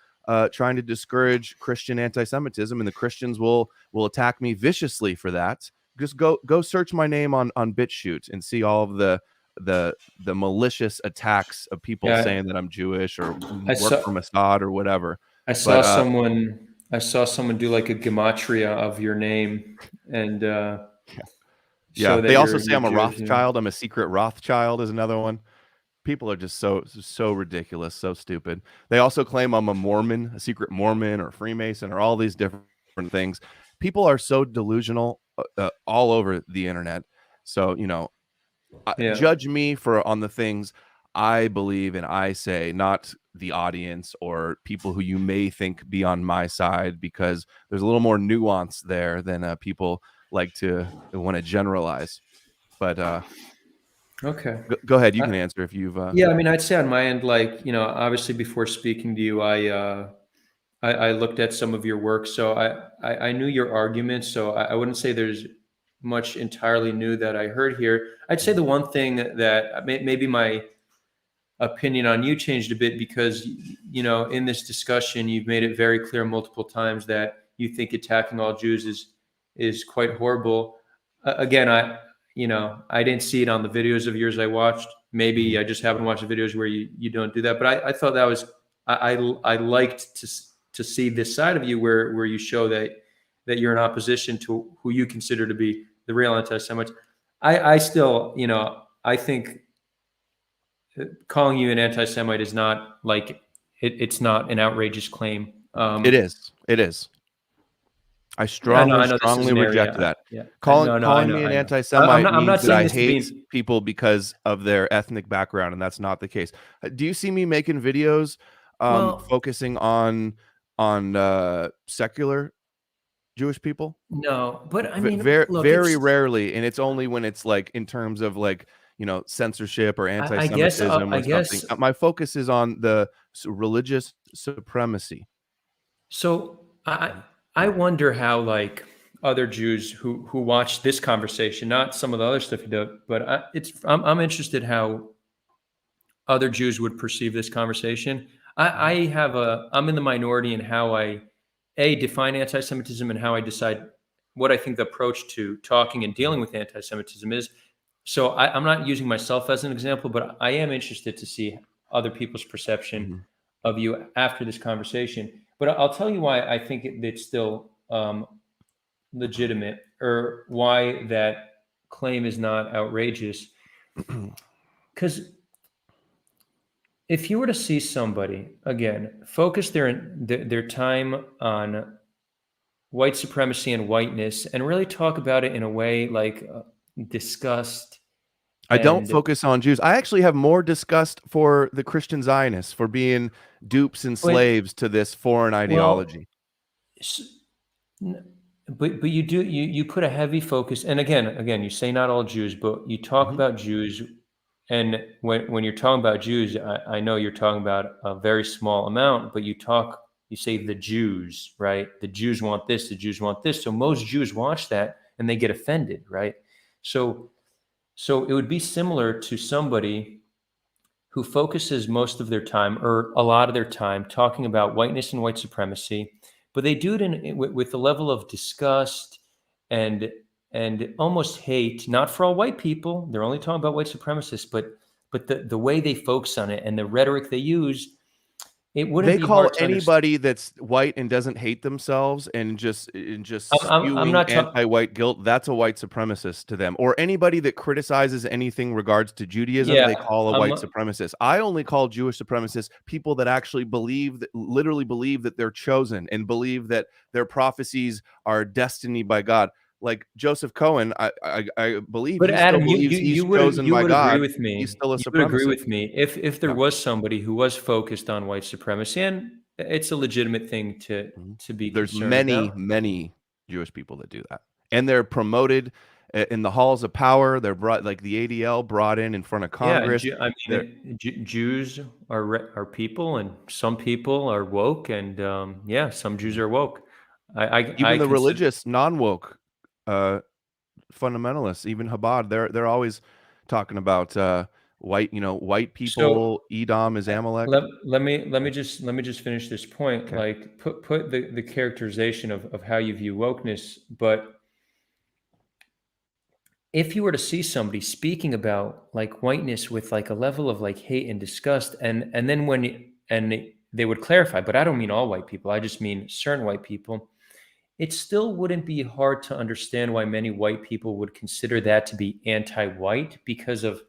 trying to discourage Christian anti-Semitism, and the Christians will attack me viciously for that. Just go search my name on Bitchute and see all of the malicious attacks of people saying that I'm Jewish or work for Mossad or whatever. I saw someone do like a gematria of your name, and yeah, they also say I'm a Rothschild. I'm a secret Rothschild is another one. People are just so ridiculous, so stupid. They also claim I'm a Mormon, a secret Mormon or Freemason or all these different things. People are so delusional all over the internet. So, judge me on the things I believe and I say, not the audience or people who you may think be on my side, because there's a little more nuance there than people like to want to generalize. But okay, go ahead. You can answer if you've. Yeah, I mean, I'd say on my end, like, obviously before speaking to you, I looked at some of your work, so I knew your arguments. So I wouldn't say there's much entirely new that I heard here. I'd say the one thing that maybe my opinion on you changed a bit, because in this discussion you've made it very clear multiple times that you think attacking all Jews is quite horrible. Again, I didn't see it on the videos of yours I watched. Maybe I just haven't watched the videos where you don't do that. But I thought that was I liked to see this side of you where you show that you're in opposition to who you consider to be the real anti-Semites. I still, I think calling you an anti-Semite is not like it's not an outrageous claim. It is. I strongly reject that. Yeah. Calling me an anti-Semite means that I hate people because of their ethnic background, and that's not the case. Do you see me making videos focusing on secular Jewish people? No, but I mean, very rarely, and it's only when it's like in terms of like censorship or anti-Semitism or something. My focus is on the religious supremacy. So I wonder how like other Jews who watch this conversation, not some of the other stuff you do, but I'm interested how other Jews would perceive this conversation. I'm in the minority in how I define anti-Semitism and how I decide what I think the approach to talking and dealing with anti-Semitism is. So I'm not using myself as an example, but I am interested to see other people's perception of you after this conversation. But I'll tell you why I think it's still legitimate, or why that claim is not outrageous. Because if you were to see somebody, again, focus their time on white supremacy and whiteness and really talk about it in a way like disgust I don't and focus on Jews. I actually have more disgust for the Christian Zionists for being dupes and wait, slaves to this foreign well, ideology. s- but you put a heavy focus, and again you say not all Jews, but you talk Mhm. about Jews, and when you're talking about Jews, I know you're talking about a very small amount, but you say the Jews, right? The Jews want this, the Jews want this. So most Jews watch that and they get offended, right? So it would be similar to somebody who focuses most of their time or a lot of their time talking about whiteness and white supremacy, but they do it with a level of disgust and almost hate, not for all white people. They're only talking about white supremacists, but the way they focus on it and the rhetoric they use, it wouldn't They be call hard to understand. anybody that's white and doesn't hate themselves and just I'm spewing not talking. anti-white guilt, that's a white supremacist to them. Or anybody that criticizes anything regards to Judaism, they Yeah, call a white supremacist. I only call Jewish supremacists people that actually literally believe that they're chosen and believe that their prophecies are destiny by God. Like Joseph Cohen, I believe But he still Adam, believes he's chosen you by would agree God. with He's me. still a You would agree supremacist. with me if there Yeah. was somebody who was focused on white supremacy, and it's a legitimate thing Mhm. to be There's concerned many, about. many Jewish people that do that, and they're promoted in the halls of power. They're brought, like the ADL, brought in front of Yeah, Congress. I They're mean, Jews are people, and some people are woke, and yeah, some Jews are woke. I even the consider. religious, non-woke uh, fundamentalists, even Chabad. They're always talking about white, white So people. Edom is Amalek. let me just finish this point. Okay, Like put the characterization of how you view wokeness, but if you were to see somebody speaking about like whiteness with like a level of like hate and disgust, and then they would clarify, but I don't mean all white people, I just mean certain white people, it still wouldn't be hard to understand why many white people would consider that to be anti-white because of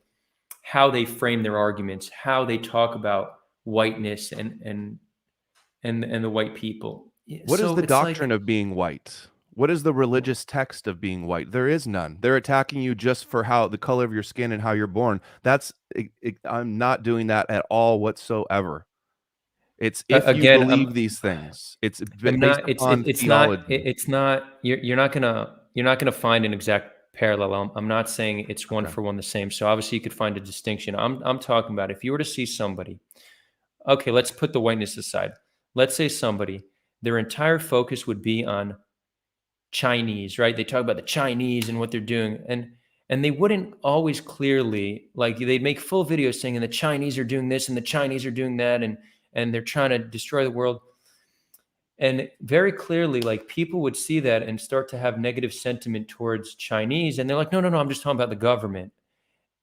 how they frame their arguments, how they talk about whiteness and the white people. what is So the it's like, doctrine of being white? What is the religious text of being white? There is none. They're attacking you just for how the color of your skin and how you're born. I'm not doing that at all whatsoever. It's if you again, believe these things. It's I'm based not. upon It's not. theology. It's not. You're not gonna find an exact parallel. I'm not saying it's one Okay. for one the same. So obviously you could find a distinction. I'm talking about if you were to see somebody. Okay, let's put the whiteness aside. Let's say somebody, their entire focus would be on Chinese, right? They talk about the Chinese and what they're doing, and they wouldn't always clearly, like, they'd make full videos saying, and the Chinese are doing this and the Chinese are doing that, and they're trying to destroy the world. And very clearly, like, people would see that and start to have negative sentiment towards Chinese, and they're like, no, no, no, I'm just talking about the government.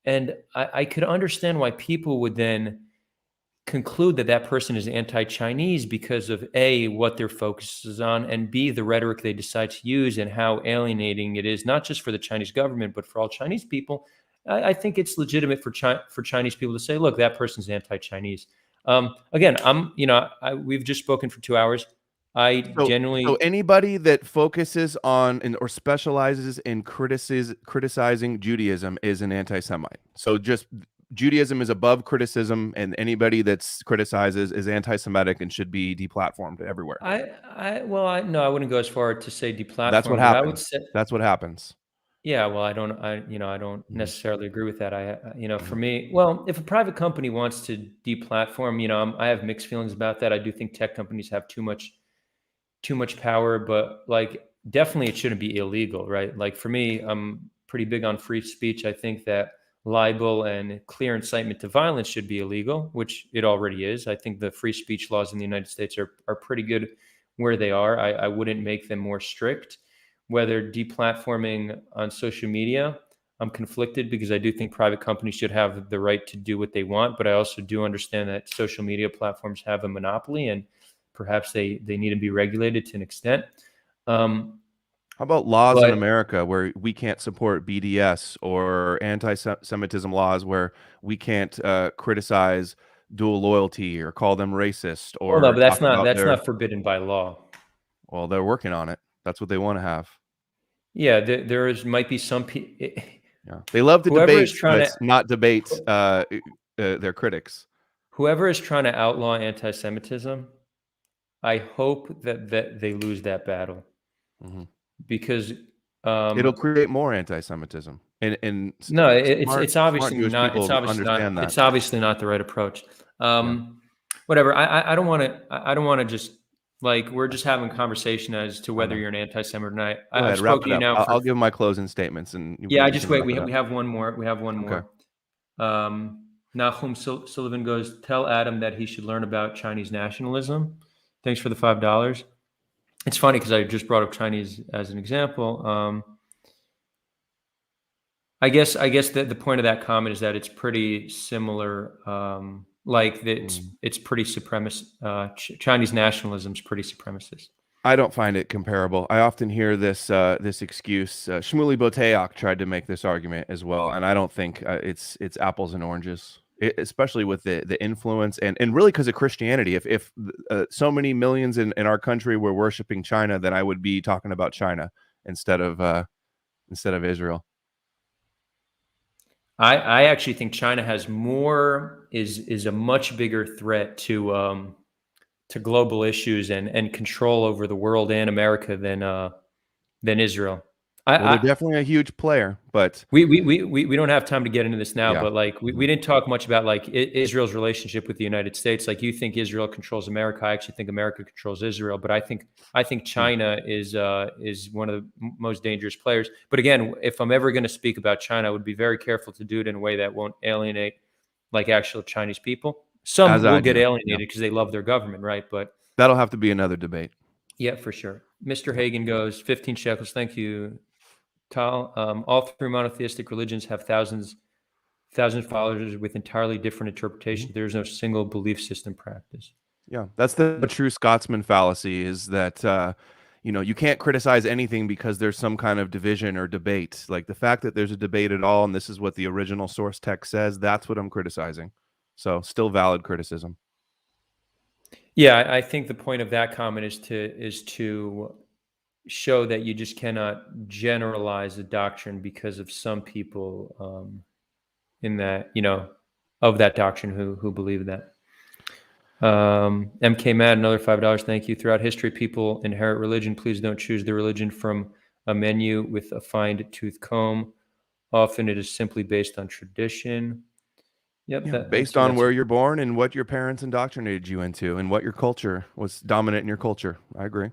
And I could understand why people would then conclude that that person is anti-Chinese because of A, what their focus is on, and B, the rhetoric they decide to use and how alienating it is, not just for the Chinese government, but for all Chinese people. I think it's legitimate for Chinese people to say, look, that person's anti-Chinese. Again, we've just spoken for 2 hours. I So genuinely, anybody that focuses on or specializes in criticizing Judaism is an anti-Semite. So just Judaism is above criticism, and anybody that's criticizes is anti-Semitic and should be deplatformed everywhere. well, no, I wouldn't go as far to say That's what deplatform, but I would happens. say, That's what happens. yeah, well, I don't Mhm, necessarily agree with that. For mhm. me, well, if a private company wants to deplatform, I have mixed feelings about that. I do think tech companies have too much power, but like definitely it shouldn't be illegal, right? Like for me, I'm pretty big on free speech. I think that libel and clear incitement to violence should be illegal, which it already is. I think the free speech laws in the United States are pretty good where they are. I wouldn't make them more strict. Whether deplatforming on social media, I'm conflicted because I do think private companies should have the right to do what they want, but I also do understand that social media platforms have a monopoly and perhaps they need to be regulated to an extent. Um, How about laws in But America where we can't support BDS, or anti-Semitism laws where we can't criticize dual loyalty or call them racist well, no, or but talk about that's their, not forbidden by law. well, they're working on it. That's what they want to have. Yeah, there is might be some people. Yeah. They love to Whoever is debate, trying but to not debate their critics. whoever is trying to outlaw anti-Semitism, I hope that they lose that battle Mhm. because It'll create more anti-Semitism, and no, smart Jewish people understand that. it's obviously not the right approach. Yeah, Whatever. I don't want to. I don't want to just like we're just having a conversation as to I whether know. you're an anti-Semite or not. Go I've ahead, wrap spoken it to you up. now I'll for give my closing statements, and yeah. I we just can wait. wrap it up. We have one more. We have one Okay. more. Nahum Sullivan goes, tell Adam that he should learn about Chinese nationalism. Thanks for the $5. It's funny because I just brought up Chinese as an example. I guess that the point of that comment is that it's pretty similar. Like it's pretty supremacist. Chinese nationalism is pretty supremacist. I don't find it comparable. I often hear this excuse. Shmuley Boteach tried to make this argument as well, and I don't think it's apples and oranges, especially with the influence and really because of Christianity. If so many millions in our country were worshiping China, then I would be talking about China instead of Israel. I actually think China has more is a much bigger threat to global issues and control over the world and America than Israel. Well, they're definitely a huge player, but We don't have time to get into this now, yeah. but like we didn't talk much about like Israel's relationship with the United States. Like you think Israel controls America, I actually think America controls Israel. But I think China is one of the most dangerous players. But again, if I'm ever going to speak about China, I would be very careful to do it in a way that won't alienate like actual Chinese people. As Some will I get do. alienated Yeah. because they love their government, right? But That'll have to be another debate. yeah, for sure. Mr. Yeah. Hagen goes 15 shekels. Thank you, Tal. All three monotheistic religions have thousands of followers with entirely different interpretations. Mhm. There is no single belief system practice. Yeah, that's the true Scotsman fallacy, is that you can't criticize anything because there's some kind of division or debate. Like the fact that there's a debate at all, and this is what the original source text says, that's what I'm criticizing. So still valid criticism. Yeah, I think the point of that comment is to show that you just cannot generalize a doctrine because of some people in that of that doctrine who believe that. MK Mad, another $5. Thank you. Throughout history, people inherit religion. Please don't choose the religion from a menu with a fine tooth comb. Often it is simply based on tradition. Yep. Yeah, based on where you're born and what your parents indoctrinated you into and what your culture was dominant in your culture. I agree.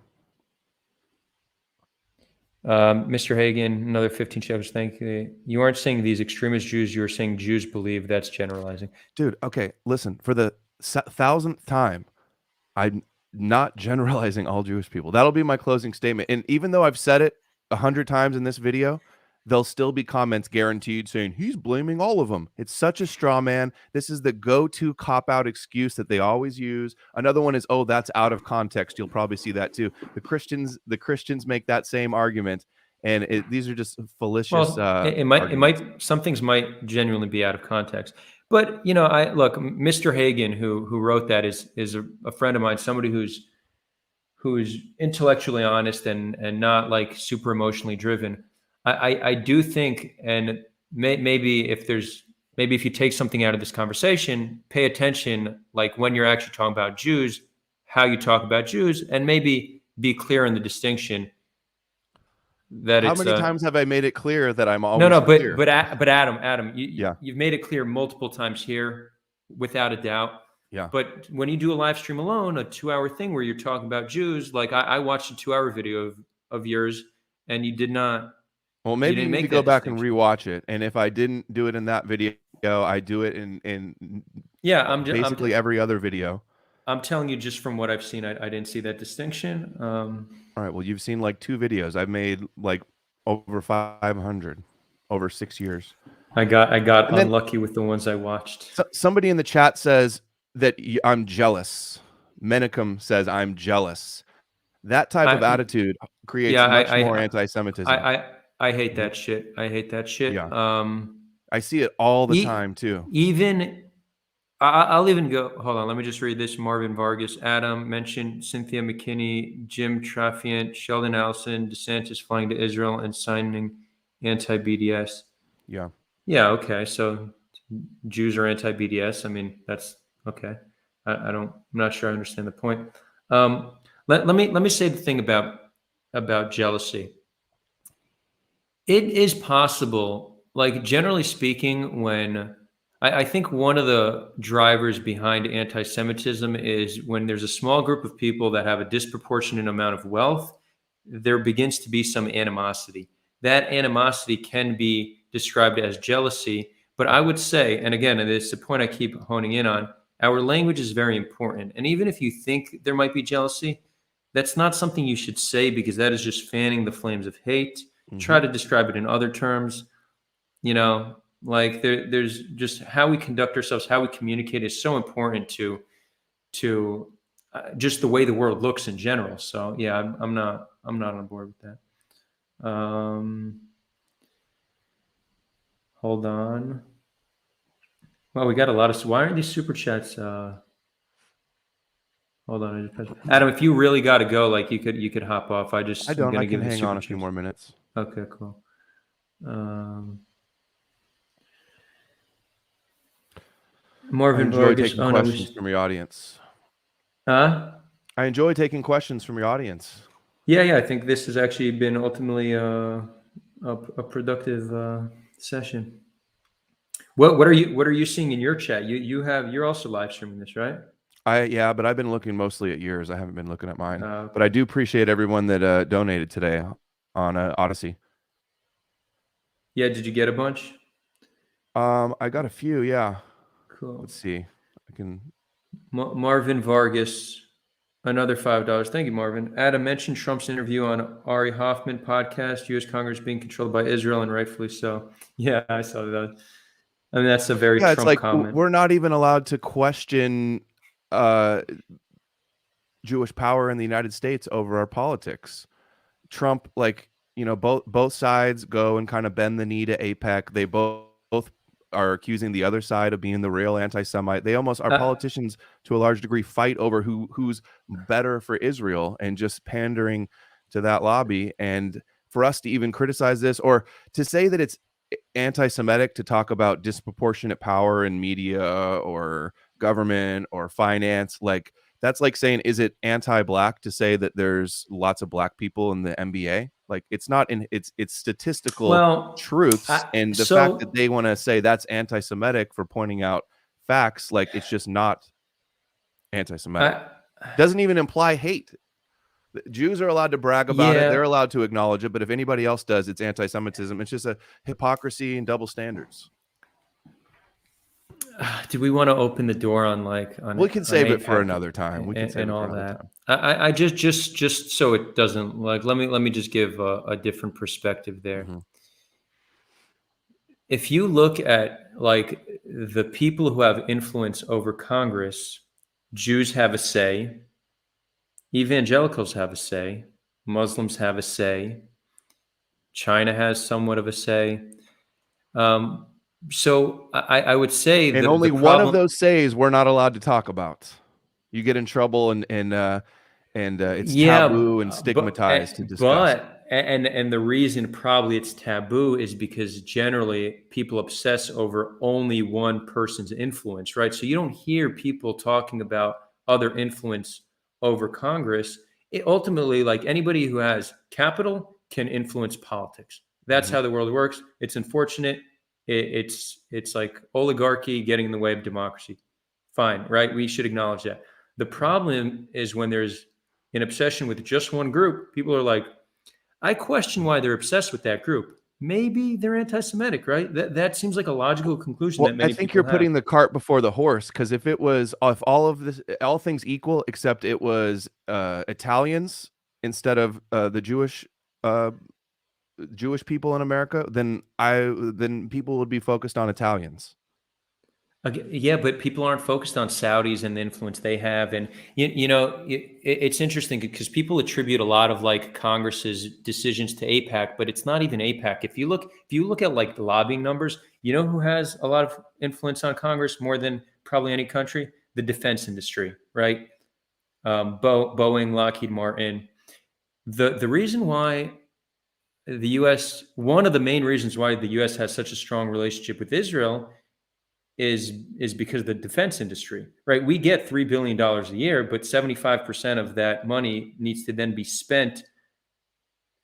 Mr. Hagen, another 15 shekels. Thank you. You aren't saying these extremist Jews. You are saying Jews believe. That's generalizing. Dude, okay, listen, for the thousandth time, I'm not generalizing all Jewish people. That'll be my closing statement. And even though I've said it 100 times in this video, there'll still be comments guaranteed saying he's blaming all of them. It's such a straw man. This is the go-to cop-out excuse that they always use. Another one is, oh, that's out of context. You'll probably see that too. The Christians make that same argument, and these are just fallacious. Well, arguments. some things might genuinely be out of context. But I look, Mr. Hagen, who wrote that, is a friend of mine, somebody who's intellectually honest and not like super emotionally driven. I do think, and maybe if you take something out of this conversation, pay attention, like when you're actually talking about Jews, how you talk about Jews, and maybe be clear in the distinction that How it's many times have I made it clear that I'm always no, clear? but Adam, Yeah. you've made it clear multiple times here, without a doubt. Yeah. But when you do a live stream alone, a 2-hour thing where you're talking about Jews, like I watched a 2-hour video of yours, and you did not. Well, maybe you didn't need to make go that back and distinction. rewatch it. And if I didn't do it in that video, I do it in Yeah, basically every other video. I'm telling you, just from what I've seen, I didn't see that distinction. All right. Well, you've seen like 2 videos. I've made like over 500 over 6 years. I got And then unlucky with the ones I watched. somebody in the chat says that I'm jealous. Menachem says I'm jealous. That type of I attitude creates yeah, much more anti-Semitism. I hate that shit. I hate that shit. Yeah, I see it all the time too. Even I'll even go. Hold on, let me just read this. Marvin Vargas, Adam mentioned Cynthia McKinney, Jim Trafiant, Sheldon Allison, DeSantis flying to Israel and signing anti-BDS. Yeah. Yeah, okay. So Jews are anti-BDS. I mean, that's okay. I'm not sure I understand the point. Let me say the thing about jealousy. It is possible, like generally speaking, when I think one of the drivers behind anti-Semitism is when there's a small group of people that have a disproportionate amount of wealth, there begins to be some animosity. That animosity can be described as jealousy, but I would say, and again, and it's the point I keep honing in on, our language is very important. And even if you think there might be jealousy, that's not something you should say because that is just fanning the flames of hate. Try to describe it in other terms. Like there's just how we conduct ourselves, how we communicate is so important to just the way the world looks in general. So yeah, I'm not on board with that. Hold on. Well, we got a lot of. Why aren't these super chats? Hold on, I just pressed. Adam, if you really got to go, like you could hop off. I'm I don't. gonna I can give the hang super on a few chats. more minutes. Okay, cool. I Marvin enjoy Vargas. taking Oh no, questions from your audience. huh? I enjoy taking questions from your audience. Yeah. I think this has actually been ultimately a productive session. What are you seeing in your chat? You're also live streaming this, right? Yeah, but I've been looking mostly at yours. I haven't been looking at mine. But I Okay. do appreciate everyone that donated today on Odyssey. Yeah, did you get a bunch? I got a few. Yeah. Cool. Let's see. I can. Marvin Vargas, another $5. Thank you, Marvin. Adam mentioned Trump's interview on Ari Hoffman podcast. U.S. Congress being controlled by Israel, and rightfully so. Yeah, I saw that. I mean, that's a very Yeah, it's Trump like comment. we're not even allowed to question Jewish power in the United States over our politics. Trump, both sides go and kind of bend the knee to AIPAC. They both are accusing the other side of being the real anti-Semite. They almost, our politicians to a large degree, fight over who's better for Israel and just pandering to that lobby. And for us to even criticize this or to say that it's anti-Semitic to talk about disproportionate power in media or government or finance, like that's like saying, is it anti-black to say that there's lots of black people in the NBA? Like it's not in it's statistical truths, and the fact that they want to say that's anti-Semitic for pointing out facts, like it's just not anti-Semitic. Doesn't even imply hate. Jews are allowed to brag about it. They're allowed to acknowledge it. But if anybody else does, it's anti-Semitism. It's just a hypocrisy and double standards. Do we want to open the door on we can save it for another time. We can save it for another time. I just so it doesn't like. Let me just give a different perspective there. If you look at like the people who have influence over Congress, Jews have a say, evangelicals have a say, Muslims have a say, China has somewhat of a say. So I would say and only one of those says we're not allowed to talk about. You get in trouble and it's taboo and stigmatized to discuss. And the reason probably it's taboo is because generally people obsess over only one person's influence, right? So you don't hear people talking about other influence over Congress. It ultimately, like anybody who has capital can influence politics. That's how the world works. It's unfortunate. It's like oligarchy getting in the way of democracy. Fine, right? We should acknowledge that. The problem is when there's an obsession with just one group, people are like, I question why they're obsessed with that group. Maybe they're anti-Semitic, right? That seems like a logical conclusion that many I think people you're have. putting the cart before the horse, because if all of this, all things equal, except it was Italians instead of the Jewish people in America, then people would be focused on Italians. Yeah, but people aren't focused on Saudis and the influence they have, and it's interesting because people attribute a lot of like Congress's decisions to AIPAC, but it's not even AIPAC. If you look at like the lobbying numbers, you know who has a lot of influence on Congress more than probably any country? The defense industry, right? Boeing, Lockheed Martin. The reason why the U.S. one of the main reasons why the U.S. has such a strong relationship with Israel is because of the defense industry, right? We get $3 billion a year, but 75% of that money needs to then be spent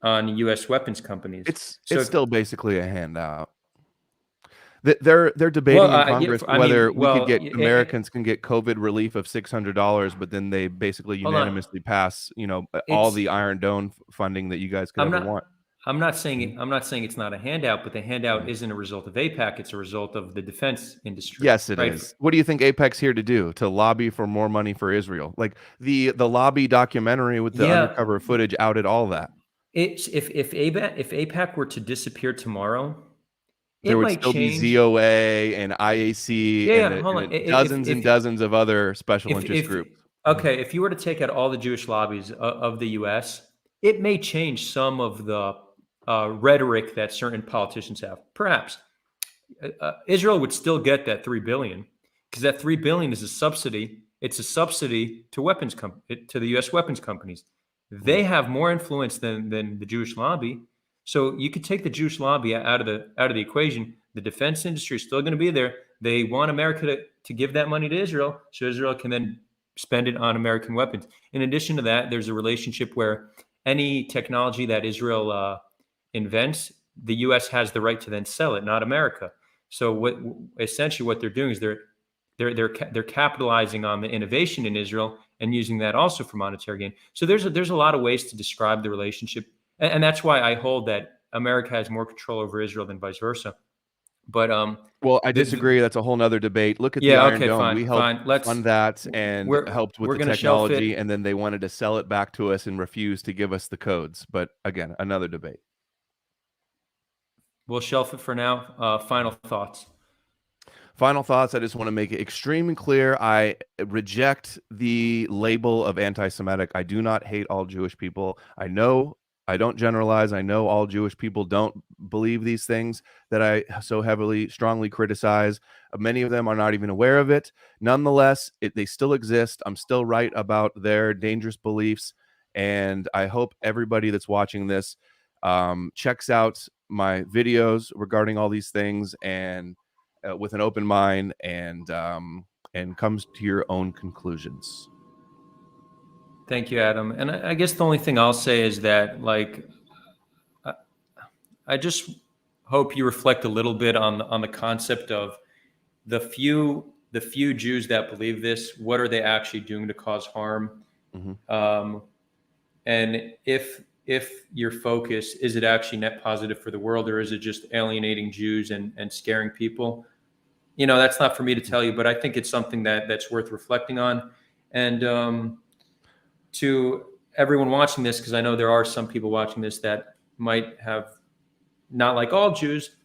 on U.S. weapons companies. It's So, still basically a handout. They're well, debating in Congress I mean, whether we could well, get Americans can get COVID relief of $600, but then they basically hold on. unanimously pass, all It's the Iron Dome funding that you guys could I'm ever not want. I'm not saying Mhm. it. I'm not saying it's not a handout, but the handout Mhm. isn't a result of APAC. It's a result of the defense industry, Yes, it right? is. What do you think APEC's here to do? To lobby for more money for Israel? Like the lobby documentary with the Yeah, undercover footage outed all that. it's if APAC were to disappear tomorrow, There it would might still be change. ZOA and IAC Yeah, and, yeah. Hold on. dozens and dozens of other special interest If groups. Mhm. okay, if you were to take out all the Jewish lobbies of the U.S., it may change some of the rhetoric that certain politicians have. Perhaps Israel would still get that 3 billion because that 3 billion is a subsidy. It's a subsidy to to the U.S. weapons companies. Mhm. They have more influence than the Jewish lobby. So you could take the Jewish lobby out of the equation. The defense industry is still going to be there. They want America to give that money to Israel, so Israel can then spend it on American weapons. In addition to that, there's a relationship where any technology that Israel invents, the U.S. has the right to then sell it, not America. So what they're doing is they're capitalizing on the innovation in Israel and using that also for monetary gain. So there's a lot of ways to describe the relationship, and that's why I hold that America has more control over Israel than vice versa. But Well, I the disagree. That's a whole nother debate. Look at the yeah, Iron okay, Dome. fine, We helped fine. Let's fund that and helped with we're the gonna shelf technology, it. and then they wanted to sell it back to us and refused to give us the codes. But again, another debate. We'll shelf it for now. Final thoughts. Final thoughts. I just want to make it extremely clear. I reject the label of anti-Semitic. I do not hate all Jewish people. I know I don't generalize. I know all Jewish people don't believe these things that I so heavily, strongly criticize. Many of them are not even aware of it. Nonetheless, they still exist. I'm still right about their dangerous beliefs. And I hope everybody that's watching this checks out my videos regarding all these things and with an open mind and comes to your own conclusions. Thank you, Adam. And I guess the only thing I'll say is that, like, I, I just hope you reflect a little bit on the concept of the few Jews that believe this. What are they actually doing to cause harm? Mm-hmm. Um, and if your focus is it actually net positive for the world, or is it just alienating Jews and scaring people? That's not for me to tell you, but I think it's something that's worth reflecting on. And to everyone watching this, because I know there are some people watching this that might have not like all Jews,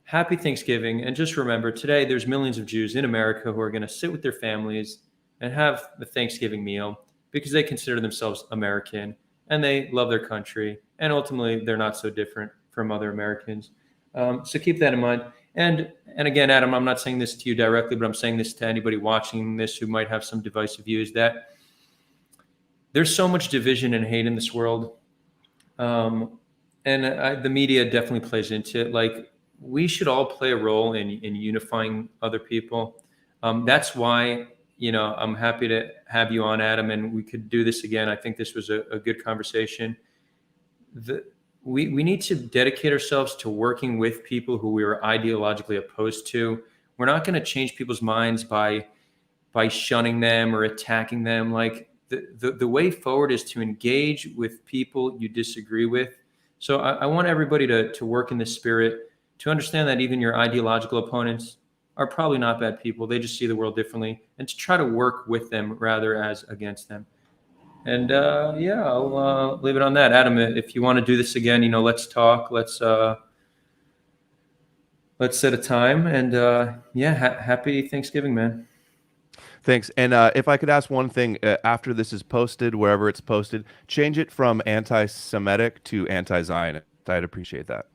happy Thanksgiving. And just remember, today there's millions of Jews in America who are going to sit with their families and have the Thanksgiving meal because they consider themselves American and they love their country. And ultimately, they're not so different from other Americans. So keep that in mind. And again, Adam, I'm not saying this to you directly, but I'm saying this to anybody watching this who might have some divisive views, that there's so much division and hate in this world. Um, and the media definitely plays into it. Like, we should all play a role in unifying other people. That's why, I'm happy to have you on, Adam, and we could do this again. I think this was a good conversation. We need to dedicate ourselves to working with people who we are ideologically opposed to. We're not going to change people's minds by shunning them or attacking them. Like, the way forward is to engage with people you disagree with. So I want everybody to work in this spirit, to understand that even your ideological opponents are probably not bad people. They just see the world differently, and to try to work with them rather as against them. And yeah, I'll leave it on that. Adam, if you want to do this again, let's talk. Let's let's set a time, and yeah, happy Thanksgiving, man. Thanks. And if I could ask one thing, after this is posted, wherever it's posted, change it from anti-Semitic to anti-Zionist. I'd appreciate that.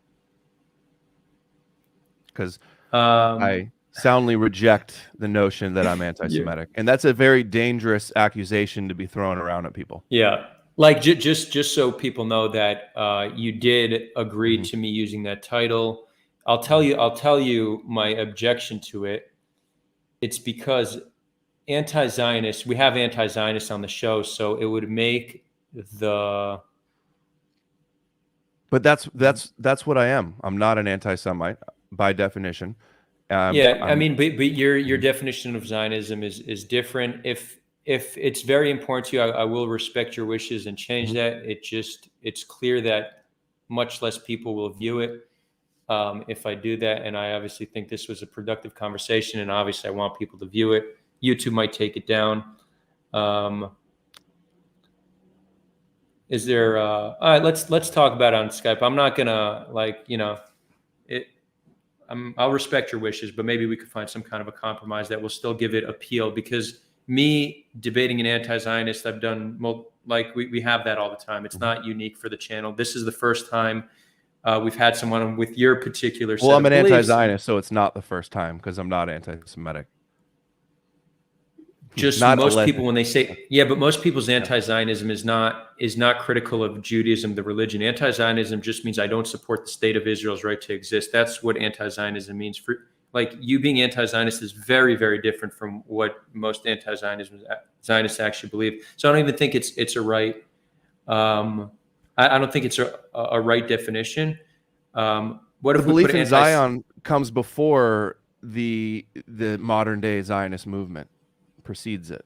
Because I soundly reject the notion that I'm anti-Semitic. And that's a very dangerous accusation to be thrown around at people. Yeah. Like just so people know that you did agree to me using that title. I'll tell you my objection to it. It's because anti-Zionist, we have anti-Zionists on the show, so it would make the. But that's what I am. I'm not an anti-Semite by definition. Yeah, I mean, but your definition of Zionism is different. If it's very important to you, I will respect your wishes and change that. It's clear that much less people will view it if I do that. And I obviously think this was a productive conversation, and obviously I want people to view it. YouTube might take it down. Is there? All right, let's talk about it on Skype. I'm not gonna it. I'll respect your wishes, but maybe we could find some kind of a compromise that will still give it appeal. Because me debating an anti-Zionist, I've done we have that all the time. It's not unique for the channel. This is the first time we've had someone with your particular. Well, I'm an anti-Zionist, so it's not the first time because I'm not anti-Semitic. Just not most people when they say, yeah, but most people's anti-Zionism is not critical of Judaism, the religion. Anti-Zionism just means I don't support the state of Israel's right to exist. That's what anti-Zionism means. For you being anti-Zionist is very, very different from what most anti-Zionists actually believe. So I don't even think it's a right. I don't think it's a right definition. What if the belief in Zion comes before the modern day Zionist movement? Precedes it.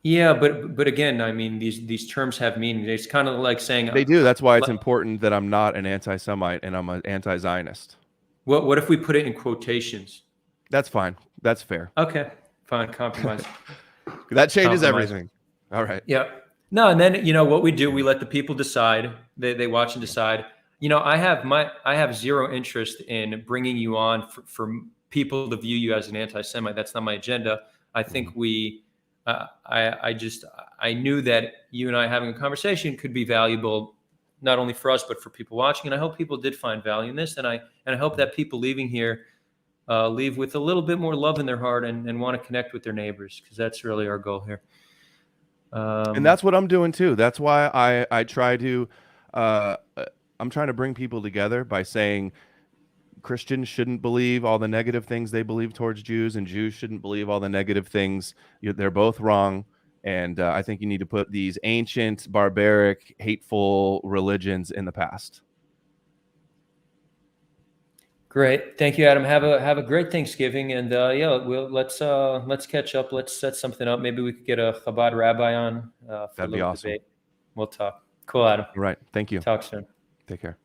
Yeah, but again, I mean, these terms have meaning. It's kind of like saying they do. That's why it's important that I'm not an anti-Semite and I'm an anti-Zionist. What if we put it in quotations? That's fine. That's fair. Okay, fine. Compromise. That changes everything. All right. Yeah. No, and then what we do, we let the people decide. They watch and decide. I have zero interest in bringing you on for people to view you as an anti-Semite. That's not my agenda. I think I knew that you and I having a conversation could be valuable, not only for us, but for people watching. And I hope people did find value in this. And I hope that people leaving here leave with a little bit more love in their heart and want to connect with their neighbors, because that's really our goal here. And that's what I'm doing too. That's why I try to, I'm trying to bring people together by saying, Christians shouldn't believe all the negative things they believe towards Jews, and Jews shouldn't believe all the negative things. They're both wrong. And I think you need to put these ancient, barbaric, hateful religions in the past. Great. Thank you, Adam. Have a great Thanksgiving. And yeah, let's catch up. Let's set something up. Maybe we could get a Chabad rabbi on for That'd be awesome. Debate. We'll talk. Cool, Adam. All right. Thank you. Talk soon. Take care.